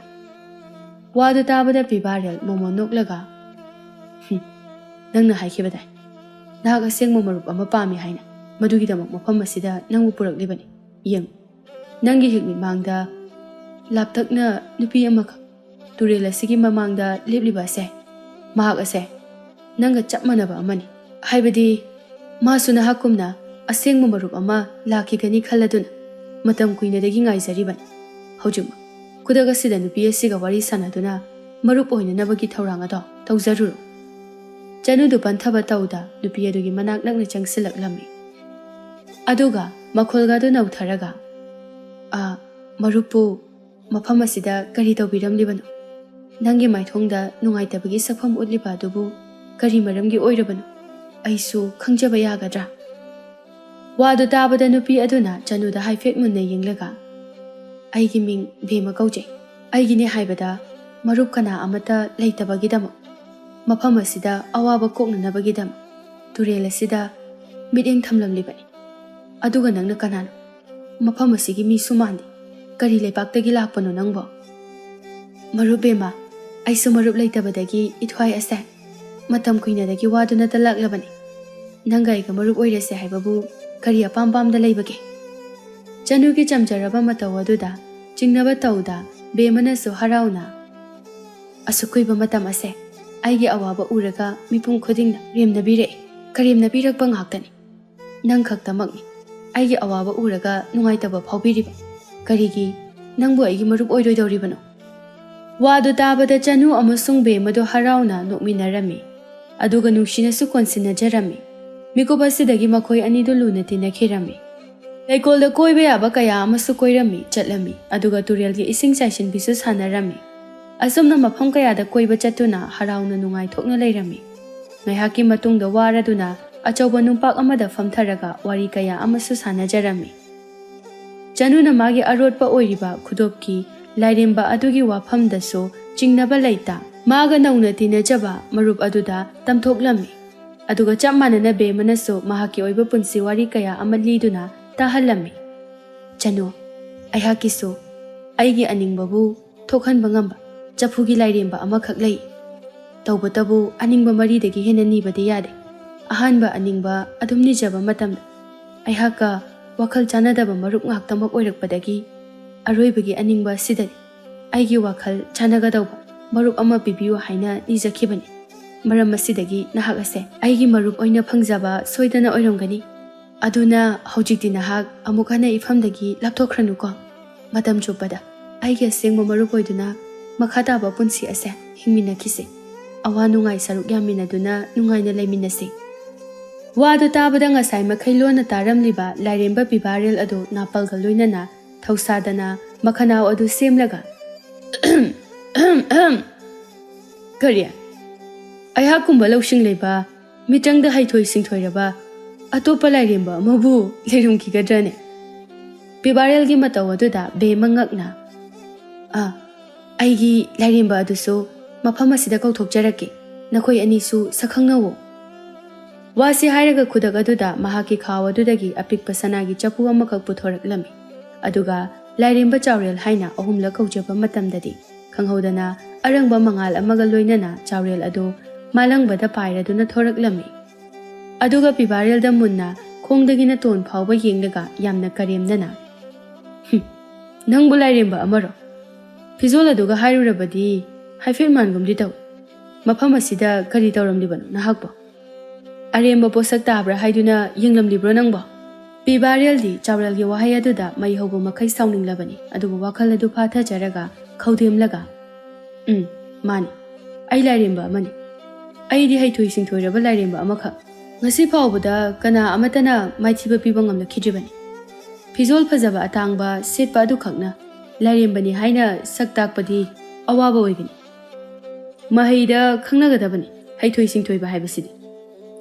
ꯋꯥꯗꯨ ꯇꯥꯕꯗ ꯄꯤꯕꯥꯔꯦꯜ ꯃꯣꯃꯣꯟ ꯅꯣꯛꯂꯒ "ꯅꯪꯅ ꯍꯥꯏꯈꯤꯕꯗꯥꯏ ꯅꯍꯥꯛ ꯑꯁꯦꯡꯕ ꯃꯔꯨꯞ ꯑꯃ ꯄꯥꯝꯃꯤ ꯍꯥꯏꯅ, ꯃꯗꯨꯒꯤꯗꯃꯛ ꯃꯐꯝ ꯑꯁꯤꯗ ꯅꯪꯕꯨ ꯄꯨꯔꯛꯂꯤꯕꯅꯤ꯫ ꯌꯦꯡꯉꯨ, ꯅꯪꯒꯤ ꯍꯦꯛ ꯃꯤꯠꯃꯥꯡꯗ ꯂꯥꯞꯇꯛꯅ ꯅꯨꯄꯤ ꯑꯃꯈꯛ ꯇꯨꯔꯦꯜ ꯑꯁꯤꯒꯤ ꯃꯃꯥꯡꯗ ꯂꯦꯞꯂꯤꯕ ꯑꯁꯦ, ꯃꯍꯥꯛ ꯑꯁꯦ ꯅꯪꯒ ꯆꯞ ꯃꯥꯟꯅꯕ ꯑꯃꯅꯤ꯫ ꯍꯥꯏꯕꯗꯤ ꯃꯥꯁꯨ ꯅꯍꯥꯛꯀꯨꯝꯅ ꯑꯁꯦꯡꯕ ꯃꯔꯨꯞ ꯑꯃ ꯂꯥꯛꯈꯤꯒꯅꯤ ꯈꯜꯂꯗꯨꯅ ꯃꯇꯝ ꯀꯨꯏꯅꯗꯒꯤ ꯉꯥꯏꯖꯔꯤꯕꯅꯤ꯫ ꯍꯧꯖꯤꯛꯃꯛ ꯈꯨꯗꯛ ꯑꯁꯤꯗ ꯅꯨꯄꯤ ꯑꯁꯤꯒ ꯋꯥꯔꯤ ꯁꯥꯟꯅꯗꯨꯅ ꯃꯔꯨꯞ ꯑꯣꯏꯅꯅꯕꯒꯤ ꯊꯧꯔꯥꯡ ꯑꯗꯣ ꯇꯧꯖꯔꯨꯔꯣ." ꯆꯅꯨꯗꯨ ꯄꯟꯊꯕ ꯇꯧꯗ ꯅꯨꯄꯤ ꯑꯗꯨꯒꯤ ꯃꯅꯥꯛ ꯅꯛꯅ ꯆꯪꯁꯤꯜꯂꯛꯂꯝꯃꯤ꯫ ꯑꯗꯨꯒ ꯃꯈꯣꯜꯒꯗꯨ ꯅꯧꯊꯔꯒ "ꯃꯔꯨꯞꯄꯨ ꯃꯐꯝ ꯑꯁꯤꯗ ꯀꯔꯤ ꯇꯧꯕꯤꯔꯝꯂꯤꯕꯅꯣ? ꯅꯪꯒꯤ ꯃꯥꯏꯊꯣꯡꯗ ꯅꯨꯡꯉꯥꯏꯇꯕꯒꯤ ꯁꯛꯐꯝ ꯎꯠꯂꯤꯕ ꯑꯗꯨꯕꯨ ꯀꯔꯤ ꯃꯔꯝꯒꯤ ꯑꯣꯏꯔꯕꯅꯣ? ꯑꯩꯁꯨ ꯈꯪꯖꯕ ꯌꯥꯒꯗ꯭ꯔꯥ?" ꯋꯥꯗꯨ ꯇꯥꯕꯗ ꯅꯨꯄꯤ ꯑꯗꯨꯅ ꯆꯅꯨꯗ ꯍꯥꯏꯐꯦꯠ ꯃꯨꯟꯅ ꯌꯦꯡꯂꯒ "ꯑꯩꯒꯤ ꯃꯤꯡ ꯕꯦꯃ ꯀꯧꯖꯩ꯫ ꯑꯩꯒꯤꯅꯦ ꯍꯥꯏꯕꯗ ꯃꯔꯨꯞ ꯀꯅꯥ ꯑꯃꯠꯇ ꯂꯩꯇꯕꯒꯤꯗꯃꯛ, ꯃꯐꯝ ꯑꯁꯤꯗ ꯑꯋꯥꯕ ꯀꯣꯛꯅꯅꯕꯒꯤꯗꯃꯛ ꯇꯨꯔꯦꯜ ꯑꯁꯤꯗ ꯃꯤꯠꯌꯦꯡ ꯊꯝꯂꯝꯂꯤꯕꯅꯤ꯫ ꯑꯗꯨꯒ ꯅꯪꯅ ꯀꯅꯥꯅꯣ? ꯃꯐꯝ ꯑꯁꯤꯒꯤ ꯃꯤꯁꯨ ꯃꯥꯟꯗꯦ, ꯀꯔꯤ ꯂꯩꯄꯥꯛꯇꯒꯤ ꯂꯥꯛꯄꯅꯣ ꯅꯪꯕꯣ?" "ꯃꯔꯨꯞ ꯕꯦꯃ, ꯑꯩꯁꯨ ꯃꯔꯨꯞ ꯂꯩꯇꯕꯗꯒꯤ ꯏꯊ꯭ꯋꯥꯏ ꯑꯁꯦ ꯃꯇꯝ ꯀꯨꯏꯅꯗꯒꯤ ꯋꯥꯗꯨꯅ ꯇꯜꯂꯛꯂꯕꯅꯤ꯫ ꯅꯪꯒ ꯑꯩꯒ ꯃꯔꯨꯞ ꯑꯣꯏꯔꯁꯦ ꯍꯥꯏꯕꯕꯨ ꯀꯔꯤ ꯑꯄꯥꯝ ꯄꯥꯝꯗ ꯂꯩꯕꯒꯦ?" ꯆꯅꯨꯒꯤ ꯆꯝꯖꯔꯕ ꯃꯇꯧ ꯑꯗꯨꯗ ꯆꯤꯡꯅꯕ ꯇꯧꯗ ꯕꯦꯃꯅꯁꯨ ꯍꯔꯥꯎꯅ "ꯑꯁꯨꯛ ꯀꯨꯏꯕ ꯃꯇꯝ ꯑꯁꯦ ꯑꯩꯒꯤ ꯑꯋꯥꯕ ꯎꯔꯒ ꯃꯤꯄꯨꯝ ꯈꯨꯗꯤꯡꯅ ꯔꯦꯝꯅꯕꯤꯔꯛꯏ, ꯀꯔꯦꯝꯅꯕꯤꯔꯛꯄ ꯉꯥꯛꯇꯅꯤ꯫ ꯅꯪ ꯈꯛꯇꯃꯛꯅꯤ ꯑꯩꯒꯤ ꯑꯋꯥꯕ ꯎꯔꯒ ꯅꯨꯡꯉꯥꯏꯇꯕ ꯐꯥꯎꯕꯤꯔꯤꯕ, ꯀꯔꯤꯒꯤ ꯅꯪꯕꯨ ꯑꯩꯒꯤ ꯃꯔꯨꯞ ꯑꯣꯏꯔꯣꯏꯗꯧꯔꯤꯕꯅꯣ?" ꯋꯥꯗꯨ ꯇꯥꯕꯗ ꯆꯅꯨ ꯑꯃꯁꯨꯡ ꯕꯦꯃꯗꯨ ꯍꯔꯥꯎꯅ ꯅꯣꯛꯃꯤꯟꯅꯔꯝꯃꯤ, ꯑꯗꯨꯒ ꯅꯨꯡꯁꯤꯅꯁꯨ ꯀꯣꯟꯁꯤꯟꯅꯖꯔꯝꯃꯤ꯫ ꯃꯤꯀꯨꯞ ꯑꯁꯤꯗꯒꯤ ꯃꯈꯣꯏ ꯑꯅꯤꯗꯨ ꯂꯨꯅ ꯇꯤꯟꯅꯈꯤꯔꯝꯃꯤ꯫ ꯂꯩꯀꯣꯜꯗ ꯀꯣꯏꯕ ꯌꯥꯕ ꯀꯌా ꯑꯃꯁꯨ ꯀꯣꯏꯔꯝꯃꯤ ꯆꯠꯂꯝꯃꯤ, ꯑꯗꯨꯒ ꯇꯨꯔꯦꯜꯒꯤ ꯏꯁꯤꯡ ꯆꯥꯏꯁꯤꯟꯕꯤꯁꯨ ꯁꯥꯟꯅꯔꯝꯃꯤ꯫ ꯑꯁꯨꯝꯅ ꯃꯐꯝ ꯀꯌꯥꯗ ꯀꯣꯏꯕ ꯆꯠꯇꯨꯅ ꯍꯔꯥꯎꯅ ꯅꯨꯡꯉꯥꯏꯊꯣꯛꯅ ꯂꯩꯔꯝꯃꯤ꯫ ꯉꯥꯏꯍꯥꯛꯀꯤ ꯃꯇꯨꯡꯗ ꯋꯥꯔꯗꯨꯅ ꯑꯆꯧꯕ ꯅꯨꯡꯄꯥꯛ ꯑꯃꯗ ꯐꯝꯊꯔꯒ ꯋꯥꯔꯤ ꯀꯌꯥ ꯑꯃꯁꯨ ꯁꯥꯟꯅꯖꯔꯝꯃꯤ꯫ ꯆꯅꯨꯅ ꯃꯥꯒꯤ ꯑꯔꯣꯠꯄ ꯑꯣꯏꯔꯤꯕ ꯈꯨꯗꯣꯞꯀꯤ ꯂꯥꯏꯔꯦꯝꯕ ꯑꯗꯨꯒꯤ ꯋꯥꯐꯝꯗꯁꯨ ꯆꯤꯡꯅꯕ ꯂꯩꯇ ꯃꯥꯒ ꯅꯧꯅ ꯇꯤꯟꯅꯖꯕ ꯃꯔꯨꯞ ꯑꯗꯨꯗ ꯇꯝꯊꯣꯛꯂꯝꯃꯤ꯫ ꯑꯗꯨꯒ ꯆꯞ ꯃꯥꯟꯅꯅ ꯕꯦꯃꯅꯁꯨ ꯃꯍꯥꯛꯀꯤ ꯑꯣꯏꯕ ꯄꯨꯟꯁꯤ ꯋꯥꯔꯤ ꯀꯌꯥ ꯑꯃ ꯂꯤꯗꯨꯅ ꯇꯥꯍꯜꯂꯝꯃꯤ꯫ ꯆꯅꯨ, ꯑꯩꯍꯥꯛꯀꯤꯁꯨ ꯑꯩꯒꯤ ꯑꯅꯤꯡꯕꯕꯨ ꯊꯣꯛꯍꯟꯕ ꯉꯝꯕ ꯆꯐꯨꯒꯤ ꯂꯥꯏꯔꯦꯝꯕ ꯑꯃꯈꯛ ꯂꯩ꯫ ꯇꯧꯕꯇꯕꯨ ꯑꯅꯤꯡꯕ ꯃꯔꯤꯗꯒꯤ ꯍꯦꯟꯅ ꯅꯤꯕꯗꯤ ꯌꯥꯗꯦ꯫ ꯑꯍꯥꯟꯕ ꯑꯅꯤꯡꯕ ꯑꯗꯨꯝ ꯅꯤꯖꯕ ꯃꯇꯝꯗ ꯑꯩꯍꯥꯛꯀ ꯋꯥꯈꯜ ꯆꯥꯟꯅꯗꯕ ꯃꯔꯨꯞ ꯉꯥꯛꯇꯃꯛ ꯑꯣꯏꯔꯛꯄꯗꯒꯤ ꯑꯔꯣꯏꯕꯒꯤ ꯑꯅꯤꯡꯕ ꯑꯁꯤꯗꯗꯤ ꯑꯩꯒꯤ ꯋꯥꯈꯜ ꯆꯥꯟꯅꯒꯗꯧꯕ ꯃꯔꯨꯞ ꯑꯃ ꯄꯤꯕꯤꯌꯨ ꯍꯥꯏꯅ ꯅꯤꯖꯈꯤꯕꯅꯤ꯫ ꯃꯔꯝ ꯑꯁꯤꯗꯒꯤ ꯅꯍꯥꯛ ꯑꯁꯦ ꯑꯩꯒꯤ ꯃꯔꯨꯞ ꯑꯣꯏꯅ ꯐꯪꯖꯕ ꯁꯣꯏꯗꯅ ꯑꯣꯏꯔꯝꯒꯅꯤ꯫ ꯑꯗꯨꯅ ꯍꯧꯖꯤꯛꯇꯤ ꯅꯍꯥꯛ ꯑꯃꯨꯛ ꯍꯟꯅ ꯏꯐꯝꯗꯒꯤ ꯂꯥꯞꯊꯣꯛꯈ꯭ꯔꯅꯨꯀꯣ꯫ ꯃꯇꯝ ꯆꯨꯞꯄꯗ ꯑꯩꯒꯤ ꯑꯁꯦꯡꯕ ꯃꯔꯨꯞ ꯑꯣꯏꯗꯨꯅ ꯃꯈꯥ ꯇꯥꯕ ꯄꯨꯟꯁꯤ ꯑꯁꯦ ꯍꯤꯡꯃꯤꯟꯅꯈꯤꯁꯤ꯫ ꯑꯋꯥ ꯅꯨꯡꯉꯥꯏ ꯁꯔꯨꯛ ꯌꯥꯃꯤꯟꯅꯗꯨꯅ ꯅꯨꯡꯉꯥꯏꯅ ꯂꯩꯃꯤꯟꯅꯁꯤ꯫ ꯋꯥꯗꯨ ꯇꯥꯕꯗ ꯉꯁꯥꯏ ꯃꯈꯩ ꯂꯣꯟꯅ ꯇꯥꯔꯝꯂꯤꯕ ꯂꯥꯏꯔꯦꯝꯕ ꯄꯤꯕꯥꯔꯦꯜ ꯑꯗꯨ ꯅꯥꯄꯜꯒ ꯂꯣꯏꯅꯅ ꯊꯧꯁꯥꯗꯅ ꯃꯈꯅꯥꯎ ꯑꯗꯨ ꯁꯦꯝꯂꯒ ꯀꯔꯤ? ꯑꯩꯍꯥꯛꯀꯨꯝꯕ ꯂꯧꯁꯤꯡ ꯂꯩꯕ ꯃꯤꯇ꯭ꯔꯪꯗ ꯍꯩꯊꯣꯏ ꯁꯤꯡꯊꯣꯏꯔꯕ ꯑꯇꯣꯞꯄ ꯂꯥꯏꯔꯦꯝꯕ ꯑꯃꯕꯨ ꯂꯩꯔꯝꯈꯤꯒꯗ꯭ꯔꯅꯦ? ꯄꯤꯕꯥꯔꯦꯜꯒꯤ ꯃꯇꯧ ꯑꯗꯨꯗ ꯕꯦꯃ ꯉꯛꯅ ꯑꯩꯒꯤ ꯂꯥꯏꯔꯦꯝꯕ ꯑꯗꯨꯁꯨ ꯃꯐꯝ ꯑꯁꯤꯗ ꯀꯧꯊꯣꯛꯆꯔꯛꯀꯦ꯫ ꯅꯈꯣꯏ ꯑꯅꯤꯁꯨ ꯁꯛꯈꯪꯅꯧꯋꯣ꯫ ꯋꯥꯁꯤ ꯍꯥꯏꯔꯒ ꯈꯨꯗꯛ ꯑꯗꯨꯗ ꯃꯍꯥꯛꯀꯤ ꯈꯥꯎ ꯑꯗꯨꯗꯒꯤ ꯑꯄꯤꯛꯄ ꯁꯅꯥꯒꯤ ꯆꯐꯨ ꯑꯃꯈꯛ ꯄꯨꯊꯣꯔꯛꯂꯝꯃꯤ꯫ ꯑꯗꯨꯒ ꯂꯥꯏꯔꯦꯝꯕ ꯆꯥꯎꯔꯦꯜ ꯍꯥꯏꯅ ꯑꯍꯨꯝꯂꯛ ꯀꯧꯖꯕ ꯃꯇꯝꯗꯗꯤ ꯈꯪꯍꯧꯗꯅ ꯑꯔꯪꯕ ꯃꯉꯥꯜ ꯑꯃꯒ ꯂꯣꯏꯅꯅ ꯆꯥꯎꯔꯦꯜ ꯑꯗꯨ ꯃꯥꯂꯪꯕꯗ ꯄꯥꯏꯔꯗꯨꯅ ꯊꯣꯔꯛꯂꯝꯃꯤ꯫ ꯑꯗꯨꯒ ꯄꯤꯕꯥꯔꯦꯜꯗ ꯃꯨꯟꯅ ꯈꯣꯡꯗꯒꯤꯅ ꯇꯣꯟ ꯐꯥꯎꯕ ꯌꯦꯡꯂꯒ ꯌꯥꯝꯅ ꯀꯔꯦꯝꯅꯅ ꯅꯪꯕꯨ ꯂꯥꯏꯔꯦꯝꯕ ꯑꯃꯔꯣ? ꯐꯤꯖꯣꯜ ꯑꯗꯨꯒ ꯍꯥꯏꯔꯨꯔꯕꯗꯤ ꯍꯥꯏꯐꯦꯠ ꯃꯥꯟꯒꯨꯝꯗꯤ ꯇꯧꯏ꯫ ꯃꯐꯝ ꯑꯁꯤꯗ ꯀꯔꯤ ꯇꯧꯔꯝꯂꯤꯕꯅꯣ ꯅꯍꯥꯛꯄꯣ? ꯑꯔꯦꯝꯕ ꯄꯣꯠꯁꯛ ꯇꯥꯕ꯭ꯔꯥ ꯍꯥꯏꯗꯨꯅ ꯌꯦꯡꯂꯝꯂꯤꯕ꯭ꯔꯣ ꯅꯪꯕꯣ? ꯄꯤꯕꯥꯔꯦꯜꯗꯤ ꯆꯥꯎꯔꯦꯜꯒꯤ ꯋꯥꯍꯩ ꯑꯗꯨꯗ ꯃꯩ ꯍꯧꯕ ꯃꯈꯩ ꯁꯥꯎꯅꯤꯡꯂꯕꯅꯤ꯫ ꯑꯗꯨꯕꯨ ꯋꯥꯈꯜ ꯑꯗꯨ ꯐꯥꯊꯖꯔꯒ ꯈꯧꯗꯦꯝꯂꯒ ꯃꯥꯅꯤ, ꯑꯩ ꯂꯥꯏꯔꯦꯝꯕ ꯑꯃꯅꯤ꯫ ꯑꯩꯗꯤ ꯍꯩꯊꯣꯏ ꯁꯤꯡꯊꯣꯏꯔꯕ ꯂꯥꯏꯔꯦꯝꯕ ꯑꯃꯈꯛ꯫ ꯉꯁꯤ ꯐꯥꯎꯕꯗ ꯀꯅꯥ ꯑꯃꯠꯇꯅ ꯃꯥꯏꯊꯤꯕ ꯄꯤꯕ ꯉꯝꯂꯛꯈꯤꯗ꯭ꯔꯤꯕꯅꯤ꯫ ꯐꯤꯖꯣꯜ ꯐꯖꯕ ꯑꯇꯥꯡꯕ ꯁꯦꯠꯄ ꯑꯗꯨꯈꯛꯅ ꯂꯥꯏꯔꯦꯝꯕꯅꯤ ꯍꯥꯏꯅ ꯁꯛ ꯇꯥꯛꯄꯗꯤ ꯑꯋꯥꯕ ꯑꯣꯏꯒꯅꯤ꯫ ꯃꯍꯩꯗ ꯈꯪꯅꯒꯗꯕꯅꯤ ꯍꯩꯊꯣꯏ ꯁꯤꯡꯊꯣꯏꯕ ꯍꯥꯏꯕꯁꯤꯗꯤ꯫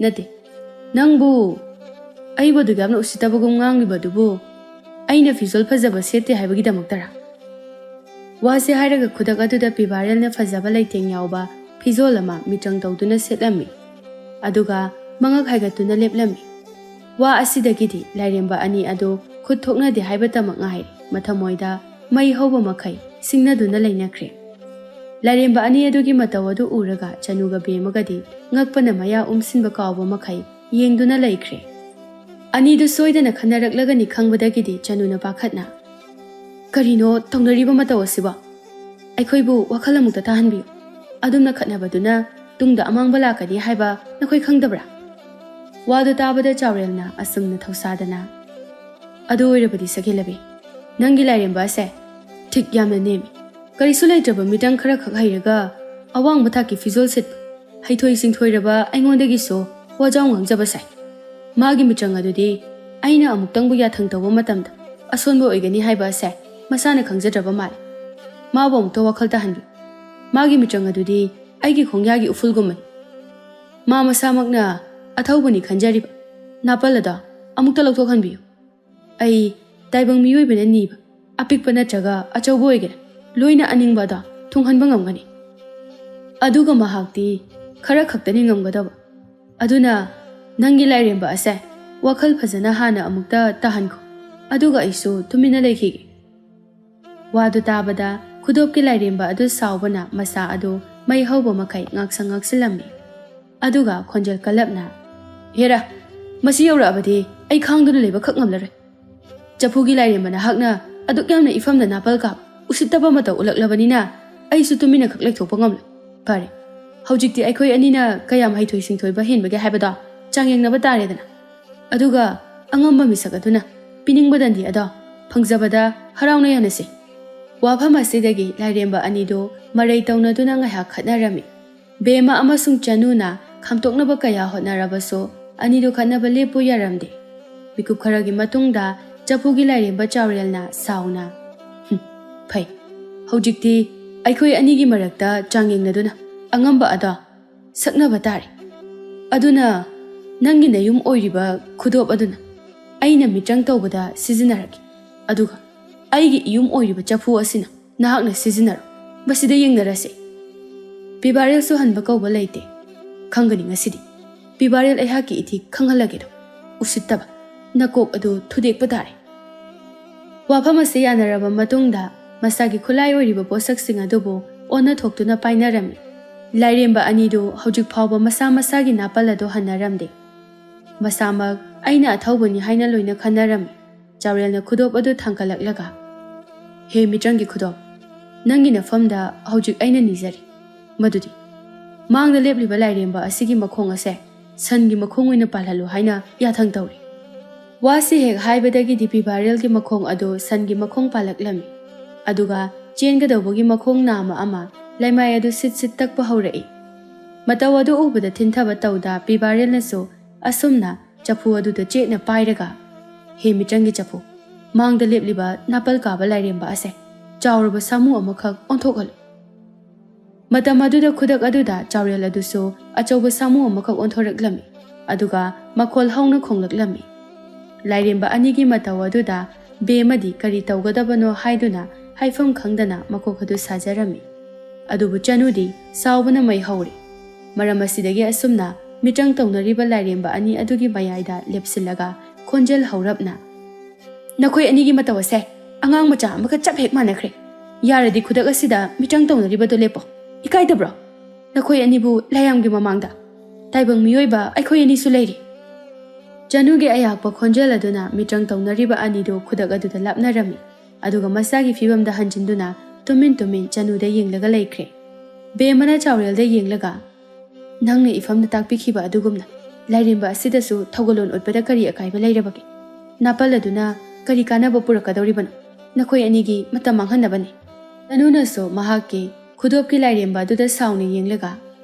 ꯅꯠꯇꯦ, ꯅꯪꯕꯨ ꯑꯩꯕꯨ ꯑꯗꯨꯛ ꯌꯥꯝꯅ ꯎꯁꯤꯠꯇꯕꯒꯨꯝ ꯉꯥꯡꯂꯤꯕꯗꯨꯕꯨ ꯑꯩꯅ ꯐꯤꯖꯣꯜ ꯐꯖꯕ ꯁꯦꯠꯇꯦ ꯍꯥꯏꯕꯒꯤꯗꯃꯛꯇꯔꯥ? ꯋꯥꯁꯤ ꯍꯥꯏꯔꯒ ꯈꯨꯗꯛ ꯑꯗꯨꯗ ꯄꯤꯕꯥꯔꯦꯜꯅ ꯐꯖꯕ ꯂꯩꯇꯦꯡ ꯌꯥꯎꯕ ꯐꯤꯖꯣꯜ ꯑꯃ ꯃꯤꯇ꯭ꯔꯪ ꯇꯧꯗꯨꯅ ꯁꯦꯠꯂꯝꯃꯤ꯫ ꯑꯗꯨꯒ ꯃꯉꯛ ꯍꯥꯏꯒꯠꯇꯨꯅ ꯂꯦꯞꯂꯝꯃꯤ꯫ ꯋꯥ ꯑꯁꯤꯗꯒꯤꯗꯤ ꯂꯥꯏꯔꯦꯝꯕ ꯑꯅꯤ ꯑꯗꯨ ꯈꯨꯠ ꯊꯣꯛꯅꯗꯦ ꯍꯥꯏꯕꯇꯃꯛ ꯉꯥꯏꯔꯦ ꯃꯊꯃꯣꯏꯗ ꯃꯩ ꯍꯧꯕ ꯃꯈꯩ ꯁꯤꯡꯅꯗꯨꯅ ꯂꯩꯅꯈ꯭ꯔꯦ꯫ ꯂꯥꯏꯔꯦꯝꯕ ꯑꯅꯤ ꯑꯗꯨꯒꯤ ꯃꯇꯧ ꯑꯗꯨ ꯎꯔꯒ ꯆꯅꯨꯒ ꯕꯦꯃꯒꯗꯤ ꯉꯛꯄꯅ ꯃꯌꯥ ꯎꯝꯁꯤꯟꯕ ꯀꯥꯎꯕ ꯃꯈꯩ ꯌꯦꯡꯗꯨꯅ ꯂꯩꯈ꯭ꯔꯦ꯫ ꯑꯅꯤꯗꯨ ꯁꯣꯏꯗꯅ ꯈꯟꯅꯔꯛꯂꯒꯅꯤ ꯈꯪꯕꯗꯒꯤꯗꯤ ꯆꯅꯨꯅ ꯄꯥꯈꯠꯅ ꯀꯔꯤꯅꯣ ꯇꯧꯅꯔꯤꯕ ꯃꯇꯧ ꯑꯁꯤꯕꯣ? ꯑꯩꯈꯣꯏꯕꯨ ꯋꯥꯈꯜ ꯑꯃꯨꯛꯇ ꯇꯥꯍꯟꯕꯤꯌꯨ꯫ ꯑꯗꯨꯝꯅ ꯈꯠꯅꯕꯗꯨꯅ ꯇꯨꯡꯗ ꯑꯃꯥꯡꯕ ꯂꯥꯛꯀꯅꯤ ꯍꯥꯏꯕ ꯅꯈꯣꯏ ꯈꯪꯗꯕ꯭ꯔꯥ? ꯋꯥꯗꯨ ꯇꯥꯕꯗ ꯆꯥꯎꯔꯦꯜꯅ ꯑꯁꯨꯝꯅ ꯊꯧꯁꯥꯗꯅ ꯑꯗꯨ ꯑꯣꯏꯔꯕꯗꯤ ꯁꯒꯦꯂꯕꯤ, ꯅꯪꯒꯤ ꯂꯥꯏꯔꯦꯝꯕ ꯑꯁꯦ ꯊꯤꯛ ꯌꯥꯝꯅ ꯅꯦꯝꯃꯤ꯫ ꯀꯔꯤꯁꯨ ꯂꯩꯇ꯭ꯔꯕ ꯃꯤꯇꯪ ꯈꯔꯈꯛ ꯍꯩꯔꯒ ꯑꯋꯥꯡꯕ ꯊꯥꯛꯀꯤ ꯐꯤꯖꯣꯜ ꯁꯦꯠꯄ ꯍꯩꯊꯣꯏ ꯁꯤꯡꯊꯣꯏꯔꯕ ꯑꯩꯉꯣꯟꯗꯒꯤꯁꯨ ꯋꯥꯖꯥꯎ ꯉꯥꯡꯖꯕ ꯁꯥꯏ꯫ ꯃꯥꯒꯤ ꯃꯤꯇ꯭ꯔꯪ ꯑꯗꯨꯗꯤ ꯑꯩꯅ ꯑꯃꯨꯛꯇꯪꯕꯨ ꯌꯥꯊꯪ ꯇꯧꯕ ꯃꯇꯝꯗ ꯑꯁꯣꯟꯕ ꯑꯣꯏꯒꯅꯤ ꯍꯥꯏꯕ ꯑꯁꯦ ꯃꯁꯥꯅ ꯈꯪꯖꯗ꯭ꯔꯕ ꯃꯥꯜꯂꯤ꯫ ꯃꯥꯕꯨ ꯑꯃꯨꯛꯇ ꯋꯥꯈꯜ ꯇꯥꯍꯟꯕꯤꯌꯨ꯫ ꯃꯥꯒꯤ ꯃꯤꯇ꯭ꯔꯪ ꯑꯗꯨꯗꯤ ꯑꯩꯒꯤ ꯈꯣꯡꯌꯥꯒꯤ ꯎꯐꯨꯜꯒꯨꯝꯕꯅꯤ꯫ ꯃꯥ ꯃꯁꯥꯃꯛꯅ ꯑꯊꯧꯕꯅꯤ ꯈꯟꯖꯔꯤꯕ ꯅꯥꯄꯜ ꯑꯗꯣ ꯑꯃꯨꯛꯇ ꯂꯧꯊꯣꯛꯍꯟꯕꯤꯌꯨ꯫ ꯑꯩ ꯇꯥꯏꯕꯪ ꯃꯤꯑꯣꯏꯕꯅ ꯅꯤꯕ ꯑꯄꯤꯛꯄ ꯅꯠꯇ꯭ꯔꯒ ꯑꯆꯧꯕ ꯑꯣꯏꯒꯦꯔꯥ ꯂꯣꯏꯅ ꯑꯅꯤꯡꯕ ꯑꯗꯣ ꯊꯨꯡꯍꯟꯕ ꯉꯝꯒꯅꯤ꯫ ꯑꯗꯨꯒ ꯃꯍꯥꯛꯇꯤ ꯈꯔ ꯈꯛꯇꯅꯤ ꯉꯝꯒꯗꯕ꯫ ꯑꯗꯨꯅ ꯅꯪꯒꯤ ꯂꯥꯏꯔꯦꯝꯕ ꯑꯁꯦ ꯋꯥꯈꯜ ꯐꯖꯅ ꯍꯥꯟꯅ ꯑꯃꯨꯛꯇ ꯇꯥꯍꯟꯈꯣ, ꯑꯗꯨꯒ ꯑꯩꯁꯨ ꯇꯨꯃꯤꯟꯅ ꯂꯩꯈꯤꯒꯦ꯫ ꯋꯥꯗꯨ ꯇꯥꯕꯗ ꯈꯨꯗꯣꯞꯀꯤ ꯂꯥꯏꯔꯦꯝꯕ ꯑꯗꯨ ꯁꯥꯎꯕꯅ ꯃꯁꯥ ꯑꯗꯨ ꯃꯩ ꯍꯧꯕ ꯃꯈꯩ ꯉꯥꯛꯁꯪ ꯉꯥꯛꯁꯤꯜꯂꯝꯃꯤ꯫ ꯑꯗꯨꯒ ꯈꯣꯟꯖꯦꯜ ꯀꯜꯂꯞꯅ ꯍꯦꯔꯥ, ꯃꯁꯤ ꯌꯧꯔꯛꯑꯕꯗꯤ ꯑꯩ ꯈꯥꯡꯗꯨꯅ ꯂꯩꯕ ꯈꯛ ꯉꯝꯂꯔꯣꯏ꯫ ꯆꯐꯨꯒꯤ ꯂꯥꯏꯔꯦꯝꯕ ꯅꯍꯥꯛꯅ ꯑꯗꯨꯛ ꯌꯥꯝꯅ ꯏꯐꯝꯗ ꯅꯥꯄꯜ ꯀꯥꯕ ꯎꯁꯤꯠꯇꯕ ꯃꯇꯧ ꯎꯠꯂꯛꯂꯕꯅꯤꯅ ꯑꯩꯁꯨ ꯇꯨꯃꯤꯟꯅ ꯈꯛ ꯂꯩꯊꯣꯛꯄ ꯉꯝꯂꯣꯏ꯫ ꯐꯔꯦ, ꯍꯧꯖꯤꯛꯇꯤ ꯑꯩꯈꯣꯏ ꯑꯅꯤꯅ ꯀꯌꯥꯝ ꯍꯩꯊꯣꯏ ꯁꯤꯡꯊꯣꯏꯕ ꯍꯦꯟꯕꯒꯦ ꯍꯥꯏꯕꯗꯣ ꯆꯥꯡꯌꯦꯡꯅꯕ ꯇꯥꯔꯦꯗꯅ꯫ ꯑꯗꯨꯒ ꯑꯉꯝꯕ ꯃꯤꯁꯛ ꯑꯗꯨꯅ ꯄꯤꯅꯤꯡꯕ ꯗꯟꯗꯤ ꯑꯗꯣ ꯐꯪꯖꯕꯗ ꯍꯔꯥꯎꯅ ꯌꯥꯅꯁꯤ꯫ ꯋꯥꯐꯝ ꯑꯁꯤꯗꯒꯤ ꯂꯥꯏꯔꯦꯝꯕ ꯑꯅꯤꯗꯨ ꯃꯔꯩ ꯇꯧꯅꯗꯨꯅ ꯉꯥꯏꯍꯥꯛ ꯈꯠꯅꯔꯝꯃꯤ꯫ ꯕꯦꯃ ꯑꯃꯁꯨꯡ ꯆꯅꯨꯅ ꯈꯥꯝꯇꯣꯛꯅꯕ ꯀꯌꯥ ꯍꯣꯠꯅꯔꯕꯁꯨ ꯑꯅꯤꯗꯨ ꯈꯠꯅꯕ ꯂꯦꯞꯄꯨ ꯌꯥꯔꯝꯗꯦ꯫ ꯃꯤꯀꯨꯞ ꯈꯔꯒꯤ ꯃꯇꯨꯡꯗ ꯆꯐꯨꯒꯤ ꯂꯥꯏꯔꯦꯝꯕ ꯆꯥꯎꯔꯦꯜꯅ ꯁꯥꯎꯅ ꯐꯩ, ꯍꯧꯖꯤꯛꯇꯤ ꯑꯩꯈꯣꯏ ꯑꯅꯤꯒꯤ ꯃꯔꯛꯇ ꯆꯥꯡꯌꯦꯡꯅꯗꯨꯅ ꯑꯉꯝꯕ ꯑꯗꯣ ꯁꯛꯅꯕ ꯇꯥꯔꯦ꯫ ꯑꯗꯨꯅ ꯅꯪꯒꯤ ꯅꯌꯨꯝ ꯑꯣꯏꯔꯤꯕ ꯈꯨꯗꯣꯞ ꯑꯗꯨꯅ ꯑꯩꯅ ꯃꯤꯇ꯭ꯔꯪ ꯇꯧꯕꯗ ꯁꯤꯖꯤꯟꯅꯔꯒꯦ, ꯑꯗꯨꯒ ꯑꯩꯒꯤ ꯏꯌꯨꯝ ꯑꯣꯏꯔꯤꯕ ꯆꯐꯨ ꯑꯁꯤꯅ ꯅꯍꯥꯛꯅ ꯁꯤꯖꯤꯟꯅꯔꯣ꯫ ꯃꯁꯤꯗ ꯌꯦꯡꯅꯔꯁꯤ꯫ ꯄꯤꯕꯥꯔꯦꯜꯁꯨ ꯍꯟꯕ ꯀꯧꯕ ꯂꯩꯇꯦ꯫ ꯈꯪꯒꯅꯤ ꯉꯁꯤꯗꯤ ꯄꯤꯕꯥꯔꯦꯜ ꯑꯩꯍꯥꯛꯀꯤ ꯏꯊꯤꯛ ꯈꯪꯍꯜꯂꯒꯦꯗꯣ ꯎꯁꯤꯠꯇꯕ ꯅꯀꯣꯛ ꯑꯗꯨ ꯊꯨꯗꯦꯛꯄ ꯇꯥꯔꯦ꯫ ꯋꯥꯐꯝ ꯑꯁꯤ ꯌꯥꯅꯔꯕ ꯃꯇꯨꯡꯗ ꯃꯁꯥꯒꯤ ꯈꯨꯠꯂꯥꯏ ꯑꯣꯏꯔꯤꯕ ꯄꯣꯠꯁꯛꯁꯤꯡ ꯑꯗꯨꯕꯨ ꯑꯣꯟꯅ ꯊꯣꯛꯇꯨꯅ ꯄꯥꯏꯅꯔꯝꯃꯤ꯫ ꯂꯥꯏꯔꯦꯝꯕ ꯑꯅꯤꯗꯨ ꯍꯧꯖꯤꯛ ꯐꯥꯎꯕ ꯃꯁꯥ ꯃꯁꯥꯒꯤ ꯅꯥꯄꯜ ꯑꯗꯨ ꯍꯟꯅꯔꯝꯗꯦ꯫ ꯃꯁꯥꯃꯛ ꯑꯩꯅ ꯑꯊꯧꯕꯅꯤ ꯍꯥꯏꯅ ꯂꯣꯏꯅ ꯈꯟꯅꯔꯝꯃꯤ꯫ ꯆꯥꯎꯔꯦꯜꯅ ꯈꯨꯗꯣꯞ ꯑꯗꯨ ꯊꯥꯡꯀꯠꯂꯛꯂꯒ, ꯍꯦ ꯃꯤꯇ꯭ꯔꯪꯒꯤ ꯈꯨꯗꯣꯞ, ꯅꯪꯒꯤ ꯅꯐꯝꯗ ꯍꯧꯖꯤꯛ ꯑꯩꯅ ꯅꯤꯖꯔꯤ ꯃꯗꯨꯗꯤ ꯃꯥꯡꯗ ꯂꯦꯞꯂꯤꯕ ꯂꯥꯏꯔꯦꯝꯕ ꯑꯁꯤꯒꯤ ꯃꯈꯣꯡ ꯑꯁꯦ ꯁꯟꯒꯤ ꯃꯈꯣꯡ ꯑꯣꯏꯅ ꯄꯥꯜꯍꯜꯂꯨ ꯍꯥꯏꯅ ꯌꯥꯊꯪ ꯇꯧꯔꯤ꯫ ꯋꯥꯁꯤ ꯍꯦꯛ ꯍꯥꯏꯕꯗꯒꯤꯗꯤ ꯄꯤꯕꯥꯔꯦꯜꯒꯤ ꯃꯈꯣꯡ ꯑꯗꯨ ꯁꯟꯒꯤ ꯃꯈꯣꯡ ꯄꯥꯜꯂꯛꯂꯝꯃꯤ꯫ ꯑꯗꯨꯒ ꯆꯦꯟꯒꯗꯧꯕꯒꯤ ꯃꯈꯣꯡ ꯅꯥꯝꯃ ꯑꯃ ꯂꯩꯃꯥꯏ ꯑꯗꯨ ꯁꯤꯠ ꯁꯤꯠ ꯇꯛꯄ ꯍꯧꯔꯛꯏ꯫ ꯃꯇꯧ ꯑꯗꯨ ꯎꯕꯗ ꯊꯤꯟꯊꯕ ꯇꯧꯗ ꯄꯤꯕꯥꯔꯦꯜꯅꯁꯨ ꯑꯁꯨꯝꯅ ꯆꯐꯨ ꯑꯗꯨꯗ ꯆꯦꯠꯅ ꯄꯥꯏꯔꯒ, ꯍꯦ ꯃꯤꯇ꯭ꯔꯪꯒꯤ ꯆꯐꯨ, ꯃꯥꯡꯗ ꯂꯦꯞꯂꯤꯕ ꯅꯥꯄꯜ ꯀꯥꯕ ꯂꯥꯏꯔꯦꯝꯕ ꯑꯁꯦ ꯆꯥꯎꯔꯕ ꯁꯥꯃꯨ ꯑꯃꯈꯛ ꯑꯣꯟꯊꯣꯛꯍꯜꯂꯨ꯫ ꯃꯇꯝ ꯑꯗꯨꯗ ꯈꯨꯗꯛ ꯑꯗꯨꯗ ꯆꯥꯎꯔꯦꯜ ꯑꯗꯨꯁꯨ ꯑꯆꯧꯕ ꯁꯥꯃꯨ ꯑꯃꯈꯛ ꯑꯣꯟꯊꯣꯔꯛꯂꯝꯃꯤ꯫ ꯑꯗꯨꯒ ꯃꯈꯣꯜ ꯍꯧꯅ ꯈꯣꯡꯂꯛꯂꯝꯃꯤ꯫ ꯂꯥꯏꯔꯦꯝꯕ ꯑꯅꯤꯒꯤ ꯃꯇꯧ ꯑꯗꯨꯗ ꯕꯦꯃꯗꯤ ꯀꯔꯤ ꯇꯧꯒꯗꯕꯅꯣ ꯍꯥꯏꯗꯨꯅ ꯍꯥꯏꯐꯝ ꯈꯪꯗꯅ ꯃꯀꯣꯛ ꯑꯗꯨ ꯁꯥꯖꯔꯝꯃꯤ꯫ ꯑꯗꯨꯕꯨ ꯆꯅꯨꯗꯤ ꯁꯥꯎꯕꯅ ꯃꯩ ꯍꯧꯔꯤ꯫ ꯃꯔꯝ ꯑꯁꯤꯗꯒꯤ ꯑꯁꯨꯝꯅ ꯃꯤꯇ꯭ꯔꯪ ꯇꯧꯅꯔꯤꯕ ꯂꯥꯏꯔꯦꯝꯕ ꯑꯅꯤ ꯑꯗꯨꯒꯤ ꯃꯌꯥꯏꯗ ꯂꯦꯞꯁꯤꯜꯂꯒ ꯈꯣꯟꯖꯦꯜ ꯍꯧꯔꯞꯅ, ꯅꯈꯣꯏ ꯑꯅꯤꯒꯤ ꯃꯇꯧ ꯑꯁꯦ ꯑꯉꯥꯡ ꯃꯆꯥ ꯑꯃꯒ ꯆꯞ ꯍꯦꯛ ꯃꯥꯟꯅꯈ꯭ꯔꯦ꯫ ꯌꯥꯔꯗꯤ ꯈꯨꯗꯛ ꯑꯁꯤꯗ ꯃꯤꯇ꯭ꯔꯪ ꯇꯧꯅꯔꯤꯕꯗꯣ ꯂꯦꯞꯄꯣ꯫ ꯏꯀꯥꯏꯗꯕ꯭ꯔꯣ? ꯅꯈꯣꯏ ꯑꯅꯤꯕꯨ ꯂꯥꯌꯥꯝꯒꯤ ꯃꯃꯥꯡꯗ ꯇꯥꯏꯕꯪ ꯃꯤꯑꯣꯏꯕ ꯑꯩꯈꯣꯏ ꯑꯅꯤꯁꯨ ꯂꯩꯔꯤ꯫ ꯆꯅꯨꯒꯤ ꯑꯌꯥꯛꯄ ꯈꯣꯟꯖꯦꯜ ꯑꯗꯨꯅ ꯃꯤꯇ꯭ꯔꯪ ꯇꯧꯅꯔꯤꯕ ꯑꯅꯤꯗꯨ ꯈꯨꯗꯛ ꯑꯗꯨꯗ ꯂꯥꯞꯅꯔꯝꯃꯤ꯫ ꯑꯗꯨꯒ ꯃꯁꯥꯒꯤ ꯐꯤꯕꯝꯗ ꯍꯟꯖꯤꯟꯗꯨꯅ ꯇꯨꯃꯤꯟ ꯇꯨꯃꯤꯟ ꯆꯅꯨꯗ ꯌꯦꯡꯂꯒ ꯂꯩꯈ꯭ꯔꯦ꯫ ꯕꯦꯃꯅ ꯆꯥꯎꯔꯦꯜꯗ ꯌꯦꯡꯂꯒ, ꯅꯪꯅ ꯏꯐꯝꯗ ꯇꯥꯛꯄꯤꯈꯤꯕ ꯑꯗꯨꯒꯨꯝꯅ ꯂꯥꯏꯔꯦꯝꯕ ꯑꯁꯤꯗꯁꯨ ꯊꯧꯒꯜꯂꯣꯟ ꯎꯠꯄꯗ ꯀꯔꯤ ꯑꯀꯥꯏꯕ ꯂꯩꯔꯕꯒꯦ? ꯅꯥꯄꯜ ꯑꯗꯨꯅ ꯀꯔꯤ ꯀꯥꯟꯅꯕ ꯄꯨꯔꯛꯀꯗꯧꯔꯤꯕꯅꯣ? ꯅꯈꯣꯏ ꯑꯅꯤꯒꯤ ꯃꯇꯝ ꯃꯥꯡꯍꯟꯅꯕꯅꯤ꯫ ꯆꯅꯨꯅꯁꯨ ꯃꯍꯥꯛꯀꯤ ꯈꯨꯗꯣꯞꯀꯤ ꯂꯥꯏꯔꯦꯝꯕ ꯑꯗꯨꯗ ꯁꯥꯎꯅ ꯌꯦꯡꯂꯒ,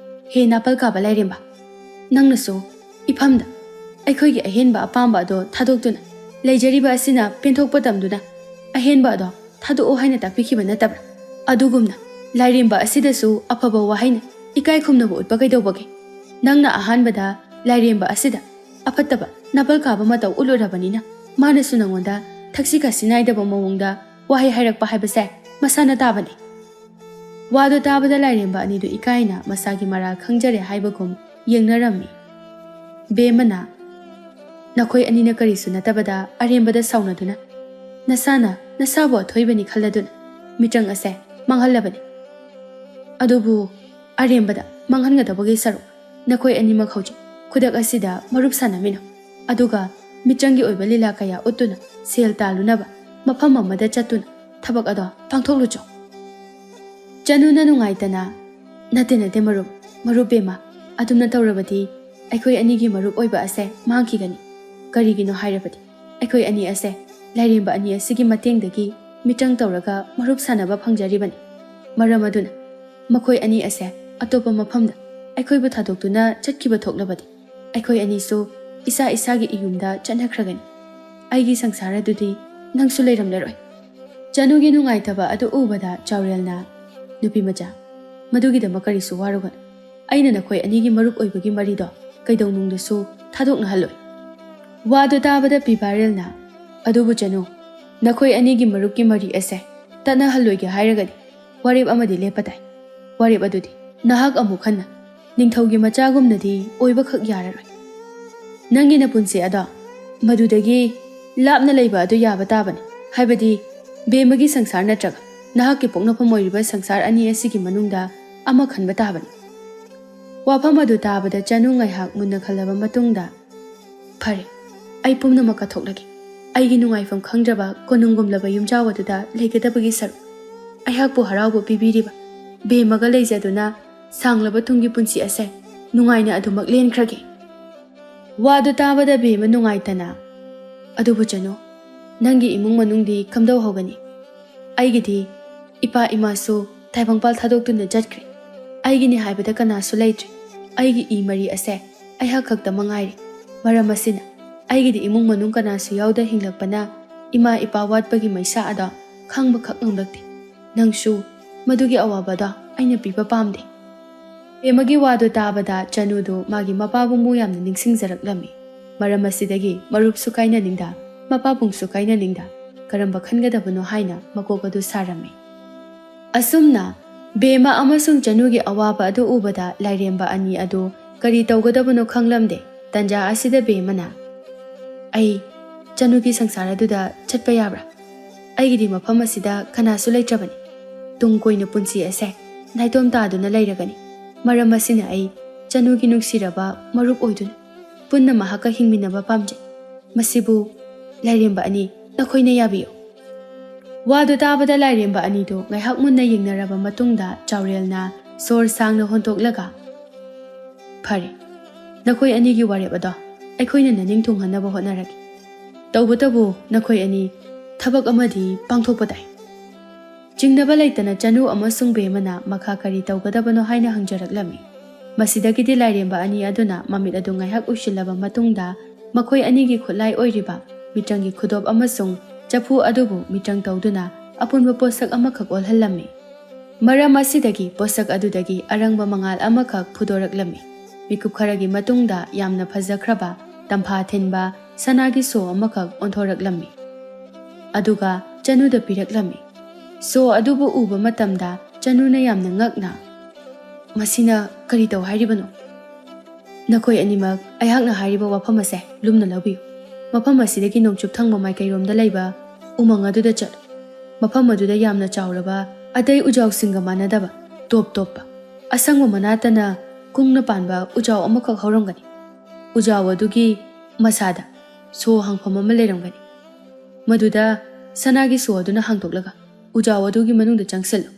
ꯍꯦ ꯅꯥꯄꯜ ꯀꯥꯕ ꯂꯥꯏꯔꯦꯝꯕ, ꯅꯪꯅꯁꯨ ꯏꯐꯝꯗ ꯑꯩꯈꯣꯏꯒꯤ ꯑꯍꯦꯟꯕ ꯑꯄꯥꯝꯕ ꯑꯗꯣ ꯊꯥꯗꯣꯛꯇꯨꯅ ꯂꯩꯖꯔꯤꯕ ꯑꯁꯤꯅ ꯄꯦꯟꯊꯣꯛꯄ ꯇꯝꯗꯨꯅ ꯑꯍꯦꯟꯕ ꯑꯗꯣ ꯊꯥꯗꯣꯛꯑꯣ ꯍꯥꯏꯅ ꯇꯥꯛꯄꯤꯈꯤꯕ ꯅꯠꯇꯕ꯭ꯔꯥ? ꯑꯗꯨꯒꯨꯝꯅ ꯂꯥꯏꯔꯦꯝꯕ ꯑꯁꯤꯗꯁꯨ ꯑꯐꯕ ꯋꯥꯍꯩꯅ ꯏꯀꯥꯏ ꯈꯨꯝꯅꯕ ꯎꯠꯄ ꯀꯩꯗꯧꯕꯒꯦ? ꯅꯪꯅ ꯑꯍꯥꯟꯕꯗ ꯂꯥꯏꯔꯦꯝꯕ ꯑꯁꯤꯗ ꯑꯐꯠꯇꯕ ꯅꯥꯄꯜ ꯀꯥꯕ ꯃꯇꯧ ꯎꯠꯂꯨꯔꯕꯅꯤꯅ ꯃꯥꯅꯁꯨ ꯅꯉꯣꯟꯗ ꯊꯛꯁꯤ ꯈꯥꯁꯤ ꯅꯥꯏꯗꯕ ꯃꯑꯣꯡꯗ ꯋꯥꯍꯩ ꯍꯥꯏꯔꯛꯄ ꯍꯥꯏꯕꯁꯦ ꯃꯁꯥꯅ ꯇꯥꯕꯅꯤ꯫ ꯋꯥꯗꯨ ꯇꯥꯕꯗ ꯂꯥꯏꯔꯦꯝꯕ ꯑꯅꯤꯗꯨ ꯏꯀꯥꯏꯅ ꯃꯁꯥꯒꯤ ꯃꯔꯥꯜ ꯈꯪꯖꯔꯦ ꯍꯥꯏꯕꯒꯨꯝ ꯌꯦꯡꯅꯔꯝꯃꯤ꯫ ꯕꯦꯃꯅ, ꯅꯈꯣꯏ ꯑꯅꯤꯅ ꯀꯔꯤꯁꯨ ꯅꯠꯇꯕꯗ ꯑꯔꯦꯝꯕꯗ ꯁꯥꯎꯅꯗꯨꯅ ꯅꯁꯥꯅ ꯅꯁꯥꯕꯨ ꯑꯊꯣꯏꯕꯅꯤ ꯈꯜꯂꯗꯨꯅ ꯃꯤꯇ꯭ꯔꯪ ꯑꯁꯦ ꯃꯥꯡꯍꯜꯂꯕꯅꯤ꯫ ꯑꯗꯨꯕꯨ ꯑꯔꯦꯝꯕꯗ ꯃꯥꯡꯍꯟꯒꯗꯕꯒꯤ ꯁꯔꯨꯛ ꯅꯈꯣꯏ ꯑꯅꯤꯃꯛ ꯍꯧꯖꯤꯛ ꯈꯨꯗꯛ ꯑꯁꯤꯗ ꯃꯔꯨꯞ ꯁꯥꯟꯅꯃꯤꯟꯅꯧ꯫ ꯑꯗꯨꯒ ꯃꯤꯇ꯭ꯔꯪꯒꯤ ꯑꯣꯏꯕ ꯂꯤꯂꯥ ꯀꯌꯥ ꯎꯠꯇꯨꯅ ꯁꯦꯜ ꯇꯥꯜꯂꯨꯅꯕ ꯃꯐꯝ ꯑꯃꯗ ꯆꯠꯇꯨꯅ ꯊꯕꯛ ꯑꯗꯣ ꯄꯥꯡꯊꯣꯛꯂꯨꯆꯣ꯫ ꯆꯅꯨꯅ ꯅꯨꯡꯉꯥꯏꯇꯅ, ꯅꯠꯇꯦ ꯃꯔꯨꯞ ꯕꯦꯃ, ꯑꯗꯨꯝꯅ ꯇꯧꯔꯕꯗꯤ ꯑꯩꯈꯣꯏ ꯑꯅꯤꯒꯤ ꯃꯔꯨꯞ ꯑꯣꯏꯕ ꯑꯁꯦ ꯃꯥꯡꯈꯤꯒꯅꯤ꯫ ꯀꯔꯤꯒꯤꯅꯣ ꯍꯥꯏꯔꯕꯗꯤ ꯑꯩꯈꯣꯏ ꯑꯅꯤ ꯑꯁꯦ ꯂꯥꯏꯔꯦꯝꯕ ꯑꯅꯤ ꯑꯁꯤꯒꯤ ꯃꯇꯦꯡꯗꯒꯤ ꯃꯤꯇ꯭ꯔꯪ ꯇꯧꯔꯒ ꯃꯔꯨꯞ ꯁꯥꯟꯅꯕ ꯐꯪꯖꯔꯤꯕꯅꯤ꯫ ꯃꯔꯝ ꯑꯗꯨꯅ ꯃꯈꯣꯏ ꯑꯅꯤ ꯑꯁꯦ ꯑꯇꯣꯞꯄ ꯃꯐꯝꯗ ꯑꯩꯈꯣꯏꯕꯨ ꯊꯥꯗꯣꯛꯇꯨꯅ ꯆꯠꯈꯤꯕ ꯊꯣꯛꯂꯕꯗꯤ ꯑꯩꯈꯣꯏ ꯑꯅꯤꯁꯨ ꯏꯁꯥ ꯏꯁꯥꯒꯤ ꯏꯌꯨꯝꯗ ꯆꯠꯅꯈ꯭ꯔꯒꯅꯤ꯫ ꯑꯩꯒꯤ ꯁꯪꯁꯥꯔ ꯑꯗꯨꯗꯤ ꯅꯪꯁꯨ ꯂꯩꯔꯝꯂꯔꯣꯏ꯫ ꯆꯅꯨꯒꯤ ꯅꯨꯡꯉꯥꯏꯇꯕ ꯑꯗꯨ ꯎꯕꯗ ꯆꯥꯎꯔꯦꯜꯅ, ꯅꯨꯄꯤ ꯃꯆꯥ, ꯃꯗꯨꯒꯤꯗꯃꯛ ꯀꯔꯤꯁꯨ ꯋꯥꯔꯨꯒꯅꯨ꯫ ꯑꯩꯅ ꯅꯈꯣꯏ ꯑꯅꯤꯒꯤ ꯃꯔꯨꯞ ꯑꯣꯏꯕꯒꯤ ꯃꯔꯤꯗꯣ ꯀꯩꯗꯧꯅꯨꯡꯗꯁꯨ ꯊꯥꯗꯣꯛꯅꯍꯜꯂꯣꯏ꯫ ꯋꯥꯗꯨ ꯇꯥꯕꯗ ꯄꯤꯕꯥꯔꯦꯜꯅ, ꯑꯗꯨꯕꯨ ꯆꯅꯨ, ꯅꯈꯣꯏ ꯑꯅꯤꯒꯤ ꯃꯔꯨꯞꯀꯤ ꯃꯔꯤ ꯑꯁꯦ ꯇꯠꯅꯍꯜꯂꯣꯏꯒꯦ ꯍꯥꯏꯔꯒꯗꯤ ꯋꯥꯔꯦꯞ ꯑꯃꯗꯤ ꯂꯦꯞꯄ ꯇꯥꯏ꯫ ꯋꯥꯔꯦꯞ ꯑꯗꯨꯗꯤ ꯅꯍꯥꯛ ꯑꯃꯨꯛ ꯍꯟꯅ ꯅꯤꯡꯊꯧꯒꯤ ꯃꯆꯥꯒꯨꯝꯅꯗꯤ ꯑꯣꯏꯕꯈꯛ ꯌꯥꯔꯔꯣꯏ꯫ ꯅꯪꯒꯤ ꯅꯄꯨꯟꯁꯤ ꯑꯗꯣ ꯃꯗꯨꯗꯒꯤ ꯂꯥꯞꯅ ꯂꯩꯕ ꯑꯗꯨ ꯌꯥꯕ ꯇꯥꯕꯅꯤ꯫ ꯍꯥꯏꯕꯗꯤ ꯕꯦꯃꯒꯤ ꯁꯪꯁꯥꯔ ꯅꯠꯇ꯭ꯔꯒ ꯅꯍꯥꯛꯀꯤ ꯄꯣꯛꯅꯐꯝ ꯑꯣꯏꯔꯤꯕ ꯁꯪꯁꯥꯔ ꯑꯅꯤ ꯑꯁꯤꯒꯤ ꯃꯅꯨꯡꯗ ꯑꯃ ꯈꯟꯕ ꯇꯥꯕꯅꯤ꯫ ꯋꯥꯐꯝ ꯑꯗꯨ ꯇꯥꯕꯗ ꯆꯅꯨ ꯉꯥꯏꯍꯥꯛ ꯃꯨꯟꯅ ꯈꯜꯂꯕ ꯃꯇꯨꯡꯗ, ꯐꯔꯦ, ꯑꯩ ꯄꯨꯝꯅꯃꯛ ꯀꯠꯊꯣꯛꯂꯒꯦ꯫ ꯑꯩꯒꯤ ꯅꯨꯡꯉꯥꯏꯐꯝ ꯈꯪꯗ꯭ꯔꯕ ꯀꯣꯅꯨꯡꯒꯨꯝꯂꯕ ꯌꯨꯝꯖꯥꯎ ꯑꯗꯨꯗ ꯂꯩꯒꯗꯕꯒꯤ ꯁꯔꯨꯛ ꯑꯩꯍꯥꯛꯄꯨ ꯍꯔꯥꯎꯕ ꯄꯤꯕꯤꯔꯤꯕ ꯕꯦꯃꯒ ꯂꯩꯖꯗꯨꯅ ꯁꯥꯡꯂꯕ ꯇꯨꯡꯒꯤ ꯄꯨꯟꯁꯤ ꯑꯁꯦ ꯅꯨꯡꯉꯥꯏꯅ ꯑꯗꯨꯃꯛ ꯂꯦꯟꯈ꯭ꯔꯒꯦ꯫ ꯋꯥꯗꯨ ꯇꯥꯕꯗ ꯕꯦꯃ ꯅꯨꯡꯉꯥꯏꯇꯅ, ꯑꯗꯨꯕꯨ ꯆꯅꯨ, ꯅꯪꯒꯤ ꯏꯃꯨꯡ ꯃꯅꯨꯡꯗꯤ ꯀꯝꯗꯧꯍꯧꯒꯅꯤ? ꯑꯩꯒꯤꯗꯤ ꯏꯄꯥ ꯏꯃꯥꯁꯨ ꯇꯥꯏꯕꯪꯄꯥꯜ ꯊꯥꯗꯣꯛꯇꯨꯅ ꯆꯠꯈ꯭ꯔꯦ꯫ ꯑꯩꯒꯤꯅꯤ ꯍꯥꯏꯕꯗ ꯀꯅꯥꯁꯨ ꯂꯩꯇ꯭ꯔꯦ꯫ ꯑꯩꯒꯤ ꯏ ꯃꯔꯤ ꯑꯁꯦ ꯑꯩꯍꯥꯛ ꯈꯛꯇ ꯃꯉꯥꯏꯔꯦ꯫ ꯃꯔꯝ ꯑꯁꯤꯅ ꯑꯩꯒꯤꯗꯤ ꯏꯃꯨꯡ ꯃꯅꯨꯡ ꯀꯅꯥꯁꯨ ꯌꯥꯎꯗ ꯍꯤꯡꯂꯛꯄꯅ ꯏꯃꯥ ꯏꯄꯥ ꯋꯥꯠꯄꯒꯤ ꯃꯩꯁꯥ ꯑꯗꯣ ꯈꯪꯕ ꯈꯛ ꯉꯝꯂꯛꯇꯦ꯫ ꯅꯪꯁꯨ ꯃꯗꯨꯒꯤ ꯑꯋꯥꯕꯗꯣ ꯑꯩꯅ ꯄꯤꯕ ꯄꯥꯝꯗꯦ꯫ ꯕꯦꯃꯒꯤ ꯋꯥꯗꯨ ꯇꯥꯕꯗ ꯆꯅꯨꯗꯨ ꯃꯥꯒꯤ ꯃꯄꯥꯕꯨꯡꯕꯨ ꯌꯥꯝꯅ ꯅꯤꯡꯁꯤꯡꯖꯔꯛꯂꯝꯃꯤ꯫ ꯃꯔꯝ ꯑꯁꯤꯗꯒꯤ ꯃꯔꯨꯞꯁꯨ ꯀꯥꯏꯅꯅꯤꯡꯗ, ꯃꯄꯥꯕꯨꯡꯁꯨ ꯀꯥꯏꯅꯅꯤꯡꯗ ꯀꯔꯝꯕ ꯈꯟꯒꯗꯕꯅꯣ ꯍꯥꯏꯅ ꯃꯀꯣꯛ ꯑꯗꯨ ꯁꯥꯔꯝꯃꯤ꯫ ꯑꯁꯨꯝꯅ ꯕꯦꯃ ꯑꯃꯁꯨꯡ ꯆꯅꯨꯒꯤ ꯑꯋꯥꯕ ꯑꯗꯨ ꯎꯕꯗ ꯂꯥꯏꯔꯦꯝꯕ ꯑꯅꯤ ꯑꯗꯨ ꯀꯔꯤ ꯇꯧꯒꯗꯕꯅꯣ ꯈꯪꯂꯝꯗꯦ ꯇꯟꯖꯥ ꯑꯁꯤꯗ ꯕꯦꯃꯅ ꯑꯩ ꯆꯅꯨꯒꯤ ꯁꯪꯁꯥꯔ ꯑꯗꯨꯗ ꯆꯠꯄ ꯌꯥꯕ꯭ꯔꯥ? ꯑꯩꯒꯤꯗꯤ ꯃꯐꯝ ꯑꯁꯤꯗ ꯀꯅꯥꯁꯨ ꯂꯩꯇ꯭ꯔꯕꯅꯤ. ꯇꯨꯡ ꯀꯣꯏꯅ ꯄꯨꯟꯁꯤ ꯑꯁꯦ ꯅꯥꯏꯇꯣꯝ ꯇꯥꯗꯨꯅ ꯂꯩꯔꯒꯅꯤ. ꯃꯔꯝ ꯑꯁꯤꯅ ꯑꯩ ꯆꯅꯨꯒꯤ ꯅꯨꯡꯁꯤꯔꯕ ꯃꯔꯨꯞ ꯑꯣꯏꯗꯨꯅ ꯄꯨꯟꯅ ꯃꯍꯥꯛꯀ ꯍꯤꯡꯃꯤꯟꯅꯕ ꯄꯥꯝꯖꯩ. ꯃꯁꯤꯕꯨ ꯂꯥꯏꯔꯦꯝꯕ ꯑꯅꯤ ꯅꯈꯣꯏꯅ ꯌꯥꯕꯤꯌꯨ. ꯋꯥꯗꯨ ꯇꯥꯕꯗ ꯂꯥꯏꯔꯦꯝꯕ ꯑꯅꯤꯗꯨ ꯉꯥꯏꯍꯥꯛ ꯃꯨꯟꯅ ꯌꯦꯡꯅꯔꯕ ꯃꯇꯨꯡꯗ ꯆꯥꯎꯔꯦꯜꯅ ꯁꯣꯔ ꯁꯥꯡꯅ ꯍꯣꯟꯇꯣꯛꯂꯒ ꯐꯔꯦ, ꯅꯈꯣꯏ ꯑꯅꯤꯒꯤ ꯋꯥꯔꯦꯞ ꯑꯗꯣ ꯑꯩꯈꯣꯏꯅ ꯅꯅꯤꯡ ꯊꯨꯡꯍꯟꯅꯕ ꯍꯣꯠꯅꯔꯒꯦ. ꯇꯧꯕꯇꯕꯨ ꯅꯈꯣꯏ ꯑꯅꯤ ꯊꯕꯛ ꯑꯃꯗꯤ ꯄꯥꯡꯊꯣꯛꯄ ꯇꯥꯏ. ꯆꯤꯡꯅꯕ ꯂꯩꯇꯅ ꯆꯅꯨ ꯑꯃꯁꯨꯡ ꯕꯦꯃꯅ ꯃꯈꯥ ꯀꯔꯤ ꯇꯧꯒꯗꯕꯅꯣ ꯍꯥꯏꯅ ꯍꯪꯖꯔꯛꯂꯝꯃꯤ. ꯃꯁꯤꯗꯒꯤꯗꯤ ꯂꯥꯏꯔꯦꯝꯕ ꯑꯅꯤ ꯑꯗꯨꯅ ꯃꯃꯤꯠ ꯑꯗꯨ ꯉꯥꯏꯍꯥꯛ ꯎꯏꯁꯤꯜꯂꯕ ꯃꯇꯨꯡꯗ ꯃꯈꯣꯏ ꯑꯅꯤꯒꯤ ꯈꯨꯠꯂꯥꯏ ꯑꯣꯏꯔꯤꯕ ꯃꯤꯇ꯭ꯔꯪꯒꯤ ꯈꯨꯗꯣꯞ ꯑꯃꯁꯨꯡ ꯆꯐꯨ ꯑꯗꯨꯕꯨ ꯃꯤꯇ꯭ꯔꯪ ꯇꯧꯗꯨꯅ ꯑꯄꯨꯟꯕ ꯄꯣꯠꯁꯛ ꯑꯃꯈꯛ ꯑꯣꯜꯍꯜꯂꯝꯃꯤ. ꯃꯔꯝ ꯑꯁꯤꯗꯒꯤ ꯄꯣꯠꯁꯛ ꯑꯗꯨꯗꯒꯤ ꯑꯔꯪꯕ ꯃꯉꯥꯜ ꯑꯃꯈꯛ ꯐꯨꯗꯣꯔꯛꯂꯝꯃꯤ. ꯃꯤꯀꯨꯞ ꯈꯔꯒꯤ ꯃꯇꯨꯡꯗ ꯌꯥꯝꯅ ꯐꯖꯈ꯭ꯔꯕ ꯇꯝꯐꯥ ꯊꯤꯟꯕ ꯁꯅꯥꯒꯤ ꯁꯣ ꯑꯃꯈꯛ ꯑꯣꯟꯊꯣꯔꯛꯂꯝꯃꯤ. ꯑꯗꯨꯒ ꯆꯅꯨꯗ ꯄꯤꯔꯛꯂꯝꯃꯤ. ꯁꯣ ꯑꯗꯨꯕꯨ ꯎꯕ ꯃꯇꯝꯗ ꯆꯅꯨꯅ ꯌꯥꯝꯅ ꯉꯛꯅ ꯃꯁꯤꯅ ꯀꯔꯤ ꯇꯧ ꯍꯥꯏꯔꯤꯕꯅꯣ? ꯅꯈꯣꯏ ꯑꯅꯤꯃꯛ ꯑꯩꯍꯥꯛꯅ ꯍꯥꯏꯔꯤꯕ ꯋꯥꯐꯝ ꯑꯁꯦ ꯂꯨꯝꯅ ꯂꯧꯕꯤꯌꯨ. ꯃꯐꯝ ꯑꯁꯤꯗꯒꯤ ꯅꯣꯡꯆꯨꯞ ꯊꯪꯕ ꯃꯥꯏꯀꯩꯔꯣꯝꯗ ꯂꯩꯕ ꯎꯃꯪ ꯑꯗꯨꯗ ꯆꯠꯂꯨ. ꯃꯐꯝ ꯑꯗꯨꯗ ꯌꯥꯝꯅ ꯆꯥꯎꯔꯕ ꯑꯇꯩ ꯎꯖꯥꯎꯁꯤꯡꯒ ꯃꯥꯟꯅꯗꯕ ꯇꯣꯞ ꯇꯣꯞꯄ ꯑꯁꯪꯕ ꯃꯅꯥꯇꯅ ꯀꯨꯡꯅ ꯄꯥꯟꯕ ꯎꯖꯥꯎ ꯑꯃꯈꯛ ꯍꯧꯔꯝꯒꯅꯤ. ꯎꯖꯥꯎ ꯑꯗꯨꯒꯤ ꯃꯁꯥꯗ ꯁꯣ ꯍꯥꯡꯐꯝ ꯑꯃ ꯂꯩꯔꯝꯒꯅꯤ. ꯃꯗꯨꯗ ꯁꯅꯥꯒꯤ ꯁꯣ ꯑꯗꯨꯅ ꯍꯥꯡꯗꯣꯛꯂꯒ ꯎꯖꯥꯎ ꯑꯗꯨꯒꯤ ꯃꯅꯨꯡꯗ ꯆꯪꯁꯤꯜꯂꯨ.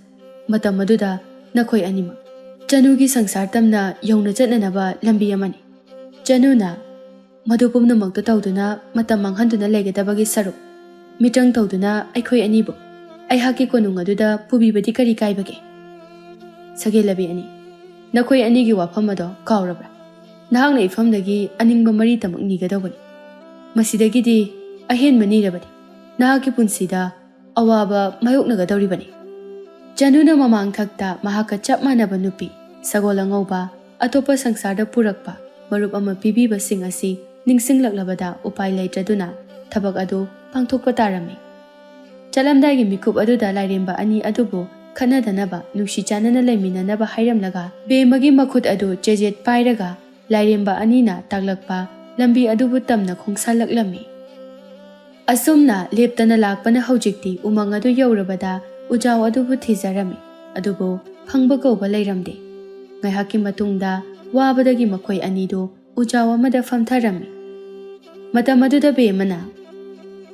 ꯃꯇꯝ ꯑꯗꯨꯗ ꯅꯈꯣꯏ ꯑꯅꯤꯃꯛ ꯆꯅꯨꯒꯤ ꯁꯪꯁꯥꯔ ꯇꯝꯅ ꯌꯧꯅ ꯆꯠꯅꯅꯕ ꯂꯝꯕꯤ ꯑꯃꯅꯤ. ꯆꯅꯨꯅ ꯃꯗꯨ ꯄꯨꯝꯅꯃꯛꯇ ꯇꯧꯗꯨꯅ ꯃꯇꯝ ꯃꯥꯡꯍꯟꯗꯨꯅ ꯂꯩꯒꯗꯕꯒꯤ ꯁꯔꯨꯛ ꯃꯤꯇ꯭ꯔꯪ ꯇꯧꯗꯨꯅ ꯑꯩꯈꯣꯏ ꯑꯅꯤꯕꯨ ꯑꯩꯍꯥꯛꯀꯤ ꯀꯣꯅꯨꯡ ꯑꯗꯨꯗ ꯄꯨꯕꯤꯕꯗꯤ ꯀꯔꯤ ꯀꯥꯏꯕꯒꯦ? ꯁꯒꯦꯜꯂꯕꯤ ꯑꯅꯤ, ꯅꯈꯣꯏ ꯑꯅꯤꯒꯤ ꯋꯥꯐꯝ ꯑꯗꯣ ꯀꯥꯎꯔꯕ꯭ꯔꯥ? ꯅꯍꯥꯛꯅ ꯏꯐꯝꯗꯒꯤ ꯑꯅꯤꯡꯕ ꯃꯔꯤꯇꯃꯛ ꯅꯤꯒꯗꯧꯕꯅꯤ. ꯃꯁꯤꯗꯒꯤꯗꯤ ꯑꯍꯦꯟꯕ ꯅꯤꯔꯕꯗꯤ ꯅꯍꯥꯛꯀꯤ ꯄꯨꯟꯁꯤꯗ ꯑꯋꯥꯕ ꯃꯥꯌꯣꯛꯅꯒꯗꯧꯔꯤꯕꯅꯤ. ꯆꯅꯨꯅ ꯃꯃꯥꯡꯊꯛꯇ ꯃꯍꯥꯛꯀ ꯆꯞ ꯃꯥꯟꯅꯕ ꯅꯨꯄꯤ ꯁꯒꯣꯜ ꯑꯉꯧꯕ ꯑꯇꯣꯞꯄ ꯁꯪꯁꯥꯔꯗ ꯄꯨꯔꯛꯄ ꯃꯔꯨꯞ ꯑꯃ ꯄꯤꯕꯤꯕꯁꯤꯡ ꯑꯁꯤ ꯅꯤꯡꯁꯤꯡꯂꯛꯂꯕꯗ ꯎꯄꯥꯏ ꯂꯩꯇ꯭ꯔꯗꯨꯅ ꯊꯕꯛ ꯑꯗꯨ ꯄꯥꯡꯊꯣꯛꯄ ꯇꯥꯔꯝꯃꯤ. ꯆꯠꯂꯝꯗꯥꯏꯒꯤ ꯃꯤꯀꯨꯞ ꯑꯗꯨꯗ ꯂꯥꯏꯔꯦꯝꯕ ꯑꯅꯤ ꯑꯗꯨꯕꯨ ꯈꯠꯅꯗꯅꯕ ꯅꯨꯡꯁꯤ ꯆꯥꯟꯅꯅ ꯂꯩꯃꯤꯟꯅꯅꯕ ꯍꯥꯏꯔꯝꯂꯒ ꯕꯦꯃꯒꯤ ꯃꯈꯨꯠ ꯑꯗꯨ ꯆꯦꯖꯦꯠ ꯄꯥꯏꯔꯒ ꯂꯥꯏꯔꯦꯝꯕ ꯑꯅꯤꯅ ꯇꯥꯛꯂꯛꯄ ꯂꯝꯕꯤ ꯑꯗꯨꯕꯨ ꯇꯝꯅ ꯈꯣꯡꯁꯥꯜꯂꯛꯂꯝꯃꯤ. ꯑꯁꯨꯝꯅ ꯂꯦꯞꯇꯅ ꯂꯥꯛꯄꯅ ꯍꯧꯖꯤꯛꯇꯤ ꯎꯃꯪ ꯑꯗꯨ ꯌꯧꯔꯕꯗ ꯎꯖꯥꯎ ꯑꯗꯨꯕꯨ ꯊꯤꯖꯔꯝꯃꯤ. ꯑꯗꯨꯕꯨ ꯐꯪꯕ ꯀꯧꯕ ꯂꯩꯔꯝꯗꯦ. ꯉꯥꯏꯍꯥꯛꯀꯤ ꯃꯇꯨꯡꯗ ꯋꯥꯕꯗꯒꯤ ꯃꯈꯣꯏ ꯑꯅꯤꯗꯨ ꯎꯖꯥꯎ ꯑꯃꯗ ꯐꯝꯊꯔꯝꯃꯤ. ꯃꯇꯝ ꯑꯗꯨꯗ ꯕꯦꯃꯅ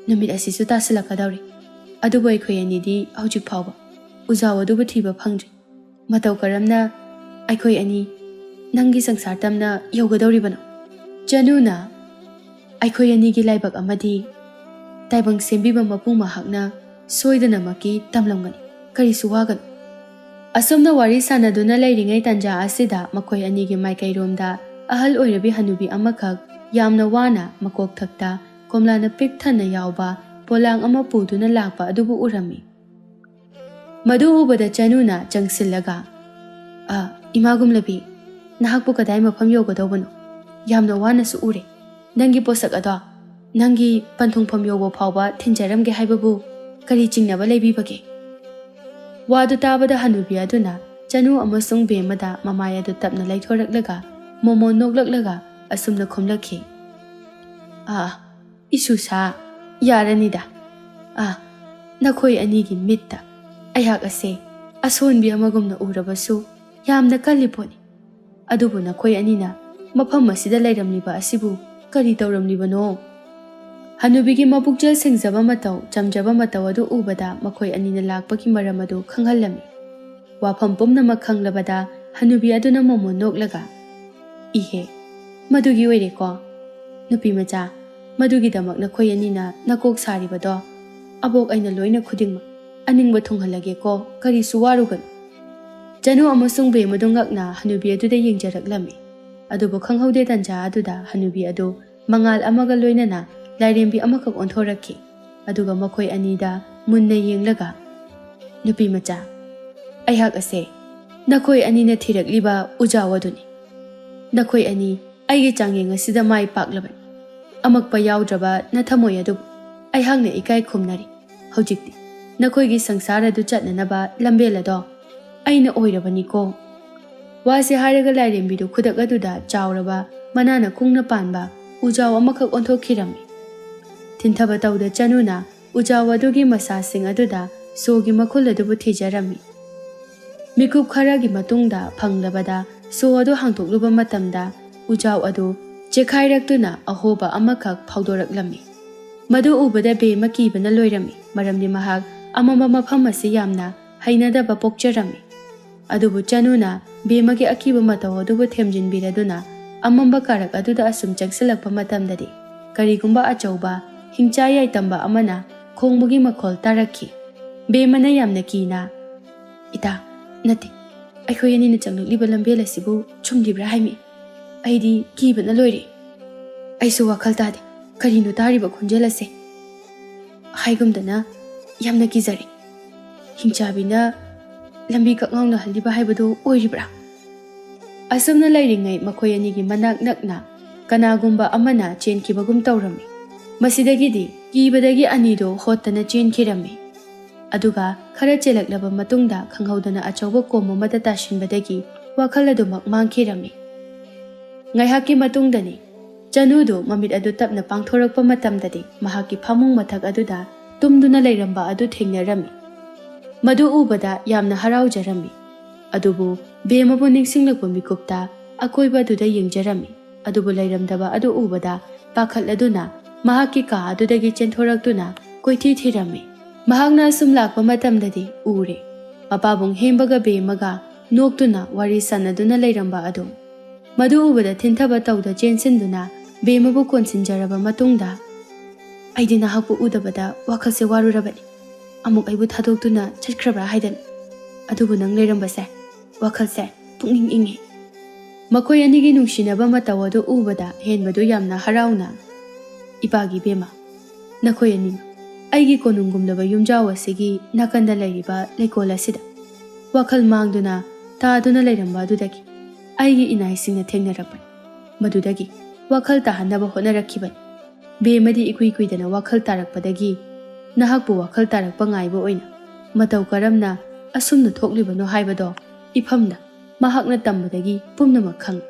ꯅꯨꯃꯤꯠ ꯑꯁꯤꯁꯨ ꯇꯥꯁꯤꯜꯂꯛꯀꯗꯧꯔꯤ. ꯑꯗꯨꯕꯨ ꯑꯩꯈꯣꯏ ꯑꯅꯤꯗꯤ ꯍꯧꯖꯤꯛ ꯐꯥꯎꯕ ꯎꯖꯥꯎ ꯑꯗꯨꯕꯨ ꯊꯤꯕ ꯐꯪꯗ꯭ꯔꯤ. ꯃꯇꯧ ꯀꯔꯝꯅ ꯑꯩꯈꯣꯏ ꯑꯅꯤ ꯅꯪꯒꯤ ꯁꯪꯁꯥꯔ ꯇꯝꯅ ꯌꯧꯒꯗꯧꯔꯤꯕꯅꯣ? ꯆꯅꯨꯅ ꯑꯩꯈꯣꯏ ꯑꯅꯤꯒꯤ ꯂꯥꯏꯕꯛ ꯑꯃꯗꯤ ꯇꯥꯏꯕꯪ ꯁꯦꯝꯕꯤꯕ ꯃꯄꯨ ꯃꯍꯥꯛꯅ ꯁꯣꯏꯗꯅꯃꯛꯀꯤ ꯇꯝꯂꯝꯒꯅꯤ. ꯀꯔꯤꯁꯨ ꯋꯥꯒꯅꯨ. ꯑꯁꯨꯝꯅ ꯋꯥꯔꯤ ꯁꯥꯟꯅꯗꯨꯅ ꯂꯩꯔꯤꯉꯩ ꯇꯥꯟꯖꯥ ꯑꯁꯤꯗ ꯃꯈꯣꯏ ꯑꯅꯤꯒꯤ ꯃꯥꯏꯀꯩꯔꯣꯝꯗ ꯑꯍꯜ ꯑꯣꯏꯔꯕꯤ ꯍꯅꯨꯕꯤ ꯑꯃꯈꯛ ꯌꯥꯝꯅ ꯋꯥꯅ ꯃꯀꯣꯛꯊꯛꯇ ꯀꯣꯝꯂꯥꯅ ꯄꯤꯛ ꯊꯟꯅ ꯌꯥꯎꯕ ꯄꯣꯂꯥꯡ ꯑꯃ ꯄꯨꯗꯨꯅ ꯂꯥꯛꯄ ꯑꯗꯨꯕꯨ ꯎꯔꯝꯃꯤ. ꯃꯗꯨ ꯎꯕꯗ ꯆꯅꯨꯅ ꯆꯪꯁꯤꯜꯂꯒ ꯏꯃꯥꯒꯨꯝꯂꯕꯤ, ꯅꯍꯥꯛꯄꯨ ꯀꯗꯥꯏ ꯃꯐꯝ ꯌꯧꯒꯗꯧꯕꯅꯣ? ꯌꯥꯝꯅ ꯋꯥꯅꯁꯨ ꯎꯔꯦ. ꯅꯪꯒꯤ ꯄꯣꯠꯁꯛ ꯑꯗꯣ ꯅꯪꯒꯤ ꯄꯟꯊꯨꯡꯐꯝ ꯌꯧꯕ ꯐꯥꯎꯕ ꯊꯤꯟꯖꯔꯝꯒꯦ ꯍꯥꯏꯕꯕꯨ ꯀꯔꯤ ꯆꯤꯡꯅꯕ ꯂꯩꯕꯤꯕꯒꯦ? ꯋꯥꯗꯨ ꯇꯥꯕꯗ ꯍꯅꯨꯕꯤ ꯑꯗꯨꯅ ꯆꯅꯨ ꯑꯃꯁꯨꯡ ꯕꯦꯃꯗ ꯃꯃꯥꯏ ꯑꯗꯨ ꯇꯞꯅ ꯂꯩꯊꯣꯔꯛꯂꯒ ꯃꯣꯃꯣꯟ ꯅꯣꯛꯂꯛꯂꯒ ꯑꯁꯨꯝꯅ ꯈꯨꯝꯂꯛꯈꯤ. ꯏꯁꯨꯁꯥ, ꯌꯥꯔꯅꯤꯗ. ꯅꯈꯣꯏ ꯑꯅꯤꯒꯤ ꯃꯤꯠꯇ ꯑꯩꯍꯥꯛ ꯑꯁꯦ ꯑꯁꯣꯟꯕꯤ ꯑꯃꯒꯨꯝꯅ ꯎꯔꯕꯁꯨ ꯌꯥꯝꯅ ꯀꯜꯂꯤ ꯄꯣꯠꯅꯤ. ꯑꯗꯨꯕꯨ ꯅꯈꯣꯏ ꯑꯅꯤꯅ ꯃꯐꯝ ꯑꯁꯤꯗ ꯂꯩꯔꯝꯂꯤꯕ ꯑꯁꯤꯕꯨ ꯀꯔꯤ ꯇꯧꯔꯝꯂꯤꯕꯅꯣ? ꯍꯅꯨꯕꯤꯒꯤ ꯃꯄꯨꯛꯆꯦꯜ ꯁꯦꯡꯖꯕ ꯃꯇꯧ, ꯆꯝꯖꯕ ꯃꯇꯧ ꯑꯗꯨ ꯎꯕꯗ ꯃꯈꯣꯏ ꯑꯅꯤꯅ ꯂꯥꯛꯄꯒꯤ ꯃꯔꯝ ꯑꯗꯨ ꯈꯪꯍꯜꯂꯝꯃꯤ. ꯋꯥꯐꯝ ꯄꯨꯝꯅꯃꯛ ꯈꯪꯂꯕꯗ ꯍꯅꯨꯕꯤ ꯑꯗꯨꯅ ꯃꯣꯃꯣꯟ ꯅꯣꯛꯂꯒ ꯏꯍꯦ, ꯃꯗꯨꯒꯤ ꯑꯣꯏꯔꯦꯀꯣ. ꯅꯨꯄꯤ ꯃꯆꯥ, ꯃꯗꯨꯒꯤꯗꯃꯛ ꯅꯈꯣꯏ ꯑꯅꯤꯅ ꯅꯀꯣꯛ ꯁꯥꯔꯤꯕꯗꯣ ꯑꯕꯣꯛ ꯑꯩꯅ ꯂꯣꯏꯅ ꯈꯨꯗꯤꯡꯃꯛ ꯑꯅꯤꯡꯕ ꯊꯨꯡꯍꯜꯂꯒꯦꯀꯣ. ꯀꯔꯤꯁꯨ ꯋꯥꯔꯨꯒꯅꯨ. ꯆꯅꯨ ꯑꯃꯁꯨꯡ ꯕꯦꯃꯗꯨ ꯉꯛꯅ ꯍꯅꯨꯕꯤ ꯑꯗꯨꯗ ꯌꯦꯡꯖꯔꯛꯂꯝꯃꯤ. ꯑꯗꯨꯕꯨ ꯈꯪꯍꯧꯗꯦ ꯇꯥꯟꯖꯥ ꯑꯗꯨꯗ ꯍꯅꯨꯕꯤ ꯑꯗꯨ ꯃꯉꯥꯜ ꯑꯃꯒ ꯂꯣꯏꯅꯅ ꯂꯥꯏꯔꯦꯝꯕꯤ ꯑꯃꯈꯛ ꯑꯣꯟꯊꯣꯔꯛꯈꯤ. ꯑꯗꯨꯒ ꯃꯈꯣꯏ ꯑꯅꯤꯗ ꯃꯨꯟꯅ ꯌꯦꯡꯂꯒ ꯅꯨꯄꯤ ꯃꯆꯥ, ꯑꯩꯍꯥꯛ ꯑꯁꯦ ꯅꯈꯣꯏ ꯑꯅꯤꯅ ꯊꯤꯔꯛꯂꯤꯕ ꯎꯖꯥꯎ ꯑꯗꯨꯅꯤ. ꯅꯈꯣꯏ ꯑꯅꯤ ꯑꯩꯒꯤ ꯆꯥꯡꯌꯦꯡ ꯑꯁꯤꯗ ꯃꯥꯏ ꯄꯥꯛꯂꯕꯅꯤ. ꯑꯃꯛꯄ ꯌꯥꯎꯗ꯭ꯔꯕ ꯅꯊꯃꯣꯏ ꯑꯗꯨꯕꯨ ꯑꯩꯍꯥꯛꯅ ꯏꯀꯥꯏ ꯈꯨꯝꯅꯔꯤ. ꯍꯧꯖꯤꯛꯇꯤ ꯅꯈꯣꯏꯒꯤ ꯁꯪꯁꯥꯔ ꯑꯗꯨ ꯆꯠꯅꯅꯕ ꯂꯝꯕꯦꯜ ꯑꯗꯣ ꯑꯩꯅ ꯑꯣꯏꯔꯕꯅꯤꯀꯣ. ꯋꯥꯁꯦ ꯍꯥꯏꯔꯒ ꯂꯥꯏꯔꯦꯝꯕꯤꯗꯨ ꯈꯨꯗꯛ ꯑꯗꯨꯗ ꯆꯥꯎꯔꯕ ꯃꯅꯥꯅ ꯀꯨꯡꯅ ꯄꯥꯟꯕ ꯎꯖꯥꯎ ꯑꯃꯈꯛ ꯑꯣꯟꯊꯣꯛꯈꯤꯔꯝꯃꯤ꯫ ꯊꯤꯟꯊꯕ ꯇꯧꯗ ꯆꯅꯨꯅ ꯎꯖꯥꯎ ꯑꯗꯨꯒꯤ ꯃꯁꯥꯁꯤꯡ ꯑꯗꯨꯗ ꯁꯣꯒꯤ ꯃꯈꯨꯜ ꯑꯗꯨꯕꯨ ꯊꯤꯖꯔꯝꯃꯤ꯫ ꯃꯤꯀꯨꯞ ꯈꯔꯒꯤ ꯃꯇꯨꯡꯗ ꯐꯪꯂꯕꯗ ꯁꯣ ꯑꯗꯨ ꯍꯥꯡꯗꯣꯛꯂꯨꯕ ꯃꯇꯝꯗ ꯎꯖꯥꯎ ꯑꯗꯨ ꯆꯦꯈꯥꯏꯔꯛꯇꯨꯅ ꯑꯍꯣꯕ ꯑꯃꯈꯛ ꯐꯥꯎꯗꯣꯔꯛꯂꯝꯃꯤ꯫ ꯃꯗꯨ ꯎꯕꯗ ꯕꯦꯃ ꯀꯤꯕꯅ ꯂꯣꯏꯔꯝꯃꯤ, ꯃꯔꯝꯗꯤ ꯃꯍꯥꯛ ꯑꯃꯝꯕ ꯃꯐꯝ ꯑꯁꯤ ꯌꯥꯝꯅ ꯍꯩꯅꯗꯕ ꯄꯣꯛꯆꯔꯝꯃꯤ꯫ ꯑꯗꯨꯕꯨ ꯆꯅꯨꯅ ꯕꯦꯃꯒꯤ ꯑꯀꯤꯕ ꯃꯇꯧ ꯑꯗꯨꯕꯨ ꯊꯦꯝꯖꯤꯟꯕꯤꯔꯗꯨꯅ ꯑꯃꯝꯕ ꯀꯥꯔꯛ ꯑꯗꯨꯗ ꯑꯁꯨꯝ ꯆꯪꯁꯤꯜꯂꯛꯄ ꯃꯇꯝꯗꯗꯤ ꯀꯔꯤꯒꯨꯝꯕ ꯑꯆꯧꯕ ꯍꯤꯡꯆꯥ ꯌꯥꯏꯇꯝꯕ ꯑꯃꯅ ꯈꯣꯡꯕꯒꯤ ꯃꯈꯣꯜ ꯇꯥꯔꯛꯈꯤ꯫ ꯕꯦꯃꯅ ꯌꯥꯝꯅ ꯀꯤꯅ, "ꯏꯇꯥ, ꯅꯠꯇꯦ, ꯑꯩꯈꯣꯏ ꯑꯅꯤꯅ ꯆꯪꯂꯛꯂꯤꯕ ꯂꯝꯕꯦꯜ ꯑꯁꯤꯕꯨ ꯆꯨꯝꯂꯤꯕ꯭ꯔꯥ ꯍꯥꯏꯃꯤ? ꯑꯩꯗꯤ ꯀꯤꯕꯅ ꯂꯣꯏꯔꯦ꯫ ꯑꯩꯁꯨ ꯋꯥꯈꯜ ꯇꯥꯗꯦ, ꯀꯔꯤꯅꯣ ꯇꯥꯔꯤꯕ ꯈꯣꯟꯖꯦꯜ ꯑꯁꯦ? ꯍꯥꯏꯒꯨꯝꯗꯅ ꯌꯥꯝꯅ ꯀꯤꯖꯔꯦ꯫ ꯍꯤꯡꯆꯥꯕꯤꯅ ꯂꯝꯕꯤ ꯀꯛꯉꯥꯎꯅꯍꯜꯂꯤꯕ ꯍꯥꯏꯕꯗꯨ ꯑꯣꯏꯔꯤꯕ꯭ꯔꯥ?" ꯑꯁꯨꯝꯅ ꯂꯩꯔꯤꯉꯩ ꯃꯈꯣꯏ ꯑꯅꯤꯒꯤ ꯃꯅꯥꯛ ꯅꯛꯅ ꯀꯅꯥꯒꯨꯝꯕ ꯑꯃꯅ ꯆꯦꯟꯈꯤꯕꯒꯨꯝ ꯇꯧꯔꯝꯃꯤ꯫ ꯃꯁꯤꯗꯒꯤꯗꯤ ꯀꯤꯕꯗꯒꯤ ꯑꯅꯤꯗꯣ ꯍꯣꯠꯇꯅ ꯆꯦꯟꯈꯤꯔꯝꯃꯤ꯫ ꯑꯗꯨꯒ ꯈꯔ ꯆꯦꯜꯂꯛꯂꯕ ꯃꯇꯨꯡꯗ ꯈꯪꯍꯧꯗꯅ ꯑꯆꯧꯕ ꯀꯣꯝ ꯑꯃꯗ ꯇꯥꯁꯤꯟꯕꯗꯒꯤ ꯋꯥꯈꯜ ꯑꯗꯨꯃꯛ ꯃꯥꯡꯈꯤꯔꯝꯃꯤ꯫ ꯉꯥꯏꯍꯥꯛꯀꯤ ꯃꯇꯨꯡꯗꯅꯤ ꯆꯅꯨꯗꯨ ꯃꯃꯤꯠ ꯑꯗꯨ ꯇꯞꯅ ꯄꯥꯡꯊꯣꯔꯛꯄ ꯃꯇꯝꯗꯗꯤ ꯃꯍꯥꯛꯀꯤ ꯐꯃꯨꯡ ꯃꯊꯛ ꯑꯗꯨꯗ ꯇꯨꯝꯗꯨꯅ ꯂꯩꯔꯝꯕ ꯑꯗꯨ ꯊꯦꯡꯅꯔꯝꯃꯤ꯫ ꯃꯗꯨ ꯎꯕꯗ ꯌꯥꯝꯅ ꯍꯔꯥꯎꯖꯔꯝꯃꯤ꯫ ꯑꯗꯨꯕꯨ ꯕꯦꯃꯕꯨ ꯅꯤꯡꯁꯤꯡꯂꯛꯄ ꯃꯤꯀꯨꯞꯇ ꯑꯀꯣꯏꯕ ꯑꯗꯨꯗ ꯌꯦꯡꯖꯔꯝꯃꯤ꯫ ꯑꯗꯨꯕꯨ ꯂꯩꯔꯝꯗꯕ ꯑꯗꯨ ꯎꯕꯗ ꯄꯥꯈꯠꯂꯗꯨꯅ ꯃꯍꯥꯛꯀꯤ ꯀꯥ ꯑꯗꯨꯗꯒꯤ ꯆꯦꯟꯊꯣꯔꯛꯇꯨꯅ ꯀꯣꯏꯊꯤ ꯊꯤꯔꯝꯃꯤ꯫ ꯃꯍꯥꯛꯅ ꯑꯁꯨꯝ ꯂꯥꯛꯄ ꯃꯇꯝꯗꯗꯤ ꯎꯔꯦ ꯃꯄꯥꯕꯨꯡ ꯍꯦꯝꯕꯒ ꯕꯦꯃꯒ ꯅꯣꯛꯇꯨꯅ ꯋꯥꯔꯤ ꯁꯥꯟꯅꯗꯨꯅ ꯂꯩꯔꯝꯕ ꯑꯗꯨ꯫ ꯃꯗꯨ ꯎꯕꯗ ꯊꯤꯟꯊꯕ ꯇꯧꯗ ꯆꯦꯟꯁꯤꯟꯗꯨꯅ ꯕꯦꯃꯕꯨ ꯀꯣꯟꯁꯤꯟꯖꯔꯕ ꯃꯇꯨꯡꯗ, "ꯑꯩꯗꯤ ꯅꯍꯥꯛꯄꯨ ꯎꯗꯕꯗ ꯋꯥꯈꯜꯁꯦ ꯋꯥꯔꯨꯔꯕꯅꯤ, ꯑꯃꯨꯛ ꯑꯩꯕꯨ ꯊꯥꯗꯣꯛꯇꯨꯅ ꯆꯠꯈ꯭ꯔꯕ꯭ꯔꯥ ꯍꯥꯏꯗꯅ꯫ ꯑꯗꯨꯕꯨ ꯅꯪ ꯂꯩꯔꯝꯕꯁꯦ ꯋꯥꯈꯜꯁꯦ ꯄꯨꯛꯅꯤꯡ ꯏꯪꯉꯤ." ꯃꯈꯣꯏ ꯑꯅꯤꯒꯤ ꯅꯨꯡꯁꯤꯅꯕ ꯃꯇꯧ ꯑꯗꯨ ꯎꯕꯗ ꯍꯦꯟꯕꯗꯨ ꯌꯥꯝꯅ ꯍꯔꯥꯎꯅ, "ꯏꯄꯥꯒꯤ ꯕꯦꯃ, ꯅꯈꯣꯏ ꯑꯅꯤꯃꯛ ꯑꯩꯒꯤ ꯀꯣꯅꯨꯡꯒꯨꯝꯂꯕ ꯌꯨꯝꯖꯥꯎ ꯑꯁꯤꯒꯤ ꯅꯥꯀꯟꯗ ꯂꯩꯔꯤꯕ ꯂꯩꯀꯣꯜ ꯑꯁꯤꯗ ꯋꯥꯈꯜ ꯃꯥꯡꯗꯨꯅ ꯇꯥꯗꯨꯅ ꯂꯩꯔꯝꯕ ꯑꯗꯨꯗꯒꯤ ꯑꯩꯒꯤ ꯏꯅꯥꯏꯁꯤꯡꯅ ꯊꯦꯡꯅꯔꯛꯄꯅꯤ꯫ ꯃꯗꯨꯗꯒꯤ ꯋꯥꯈꯜ ꯇꯥꯍꯟꯅꯕ ꯍꯣꯠꯅꯔꯛꯈꯤꯕꯅꯤ꯫ ꯕꯦꯃꯗꯤ ꯏꯀꯨꯏ ꯀꯨꯏꯗꯅ ꯋꯥꯈꯜ ꯇꯥꯔꯛꯄꯗꯒꯤ ꯅꯍꯥꯛꯄꯨ ꯋꯥꯈꯜ ꯇꯥꯔꯛꯄ ꯉꯥꯏꯕ ꯑꯣꯏꯅ ꯃꯇꯧ ꯀꯔꯝꯅ ꯑꯁꯨꯝꯅ ꯊꯣꯛꯂꯤꯕꯅꯣ ꯍꯥꯏꯕꯗꯣ ꯏꯐꯝꯗ ꯃꯍꯥꯛꯅ ꯇꯝꯕꯗꯒꯤ ꯄꯨꯝꯅꯃꯛ ꯈꯪꯏ꯫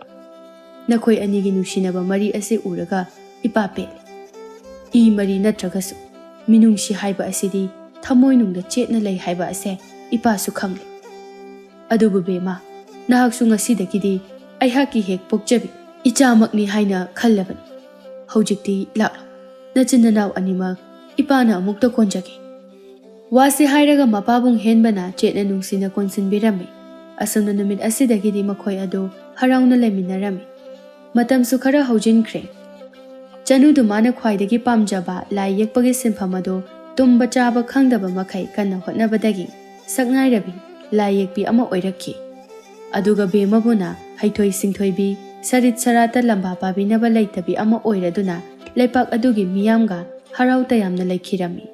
ꯅꯈꯣꯏ ꯑꯅꯤꯒꯤ ꯅꯨꯡꯁꯤꯅꯕ ꯃꯔꯤ ꯑꯁꯤ ꯎꯔꯒ ꯏꯄꯥ ꯄꯦꯜꯂꯤ꯫ ꯏ ꯃꯔꯤ ꯅꯠꯇ꯭ꯔꯒꯁꯨ ꯃꯤꯅꯨꯡꯁꯤ ꯍꯥꯏꯕ ꯑꯁꯤꯗꯤ ꯊꯃꯣꯏꯅꯨꯡꯗ ꯆꯦꯠꯅ ꯂꯩ ꯍꯥꯏꯕ ꯑꯁꯦ ꯏꯄꯥꯁꯨ ꯈꯪꯂꯤ꯫ ꯑꯗꯨꯕꯨ ꯕꯦꯃ, ꯅꯍꯥꯛꯁꯨ ꯉꯁꯤꯗꯒꯤꯗꯤ ꯑꯩꯍꯥꯛꯀꯤ ꯍꯦꯛ ꯄꯣꯛꯆꯕꯤ ꯏꯆꯥꯃꯛꯅꯤ ꯍꯥꯏꯅ ꯈꯜꯂꯕꯅꯤ꯫ ꯍꯧꯖꯤꯛꯇꯤ ꯂꯥꯛꯂꯣ, ꯅꯆꯤꯟ ꯅꯅꯥꯎ ꯑꯅꯤꯃꯛ ꯏꯄꯥꯅ ꯑꯃꯨꯛꯇ ꯀꯣꯟꯖꯒꯦ." ꯋꯥꯁꯤ ꯍꯥꯏꯔꯒ ꯃꯄꯥꯕꯨꯡ ꯍꯦꯟꯕꯅ ꯆꯦꯠꯅ ꯅꯨꯡꯁꯤꯅ ꯀꯣꯟꯁꯤꯟꯕꯤꯔꯝꯃꯤ꯫ ꯑꯁꯨꯝꯅ ꯅꯨꯃꯤꯠ ꯑꯁꯤꯗꯒꯤꯗꯤ ꯃꯈꯣꯏ ꯑꯗꯨ ꯍꯔꯥꯎꯅ ꯂꯩꯃꯤꯟꯅꯔꯝꯃꯤ꯫ ꯃꯇꯝꯁꯨ ꯈꯔ ꯍꯧꯖꯤꯟꯈ꯭ꯔꯦ꯫ ꯆꯅꯨꯗꯨ ꯃꯥꯅ ꯈ꯭ꯋꯥꯏꯗꯒꯤ ꯄꯥꯝꯖꯕ ꯂꯥꯏ ꯌꯦꯛꯄꯒꯤ ꯁꯤꯟꯐꯝ ꯑꯗꯨ ꯇꯨꯝꯕ ꯆꯥꯕ ꯈꯪꯗꯕ ꯃꯈꯩ ꯀꯟꯅ ꯍꯣꯠꯅꯕꯗꯒꯤ ꯁꯛꯅꯥꯏꯔꯕꯤ ꯂꯥꯏ ꯌꯦꯛꯄꯤ ꯑꯃ ꯑꯣꯏꯔꯛꯈꯤ꯫ ꯑꯗꯨꯒ ꯕꯦꯃꯕꯨꯅ ꯍꯩꯊꯣꯏ ꯁꯤꯡꯊꯣꯏꯕꯤ, ꯁꯔꯤꯠ ꯁꯔꯥꯠꯇ ꯂꯝꯕꯥ ꯄꯥꯕꯤꯅꯕ ꯂꯩꯇꯕꯤ ꯑꯃ ꯑꯣꯏꯔꯗꯨꯅ ꯂꯩꯄꯥꯛ ꯑꯗꯨꯒꯤ ꯃꯤꯌꯥꯝꯒ ꯍꯔꯥꯎ ꯇꯌꯥꯝꯅ ꯂꯩꯈꯤꯔꯝꯃꯤ꯫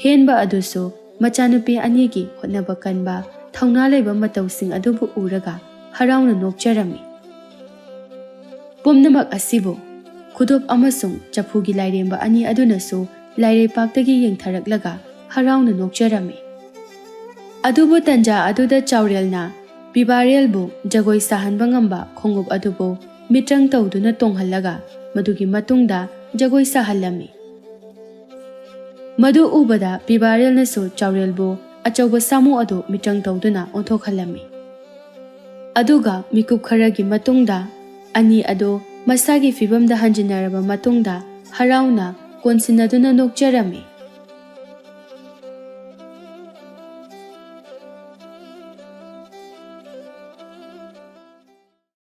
ꯍꯦꯟꯕ ꯑꯗꯨꯁꯨ ꯃꯆꯥꯅꯨꯄꯤ ꯑꯅꯤꯒꯤ ꯍꯣꯠꯅꯕ ꯀꯟꯕ, ꯊꯧꯅꯥ ꯂꯩꯕ ꯃꯇꯧꯁꯤꯡ ꯑꯗꯨꯕꯨ ꯎꯔꯒ ꯍꯔꯥꯎꯅ ꯅꯣꯛꯆꯔꯝꯃꯤ꯫ ꯄꯨꯝꯅꯃꯛ ꯑꯁꯤꯕꯨ ꯈꯨꯗꯣꯞ ꯑꯃꯁꯨꯡ ꯆꯐꯨꯒꯤ ꯂꯥꯏꯔꯦꯝꯕ ꯑꯅꯤ ꯑꯗꯨꯅꯁꯨ ꯂꯥꯏꯔꯩꯄꯥꯛꯇꯒꯤ ꯌꯦꯡꯊꯔꯛꯂꯒ ꯍꯔꯥꯎꯅ ꯅꯣꯛꯆꯔꯝꯃꯤ꯫ ꯑꯗꯨꯕꯨ ꯇꯟꯖꯥ ꯑꯗꯨꯗ ꯆꯥꯎꯔꯦꯜꯅ ꯄꯤꯕꯥꯔꯦꯜꯕꯨ ꯖꯒꯣꯏ ꯁꯥꯍꯟꯕ ꯉꯝꯕ ꯈꯣꯡꯎꯞ ꯑꯗꯨꯕꯨ ꯃꯤꯇ꯭ꯔꯪ ꯇꯧꯗꯨꯅ ꯇꯣꯡꯍꯜꯂꯒ ꯃꯗꯨꯒꯤ ꯃꯇꯨꯡꯗ ꯖꯒꯣꯏ ꯁꯥꯍꯜꯂꯝꯃꯤ꯫ ꯃꯗꯨ ꯎꯕꯗ ꯄꯤꯕꯥꯔꯦꯜꯅꯁꯨ ꯆꯥꯎꯔꯦꯜꯕꯨ ꯑꯆꯧꯕ ꯁꯥꯃꯨ ꯑꯗꯨ ꯃꯤꯇ꯭ꯔꯪ ꯇꯧꯗꯨꯅ ꯑꯣꯟꯊꯣꯛꯍꯜꯂꯝꯃꯤ꯫ ꯑꯗꯨꯒ ꯃꯤꯀꯨꯞ ꯈꯔꯒꯤ ꯃꯇꯨꯡꯗ ꯑꯅꯤ ꯑꯗꯨ ꯃꯁꯥꯒꯤ ꯐꯤꯕꯝꯗ ꯍꯟꯖꯤꯟꯅꯔꯕ ꯃꯇꯨꯡꯗ ꯍꯔꯥꯎꯅ ꯀꯣꯟꯁꯤꯟꯅꯗꯨꯅ ꯅꯣꯛꯆꯔꯝꯃꯤ꯫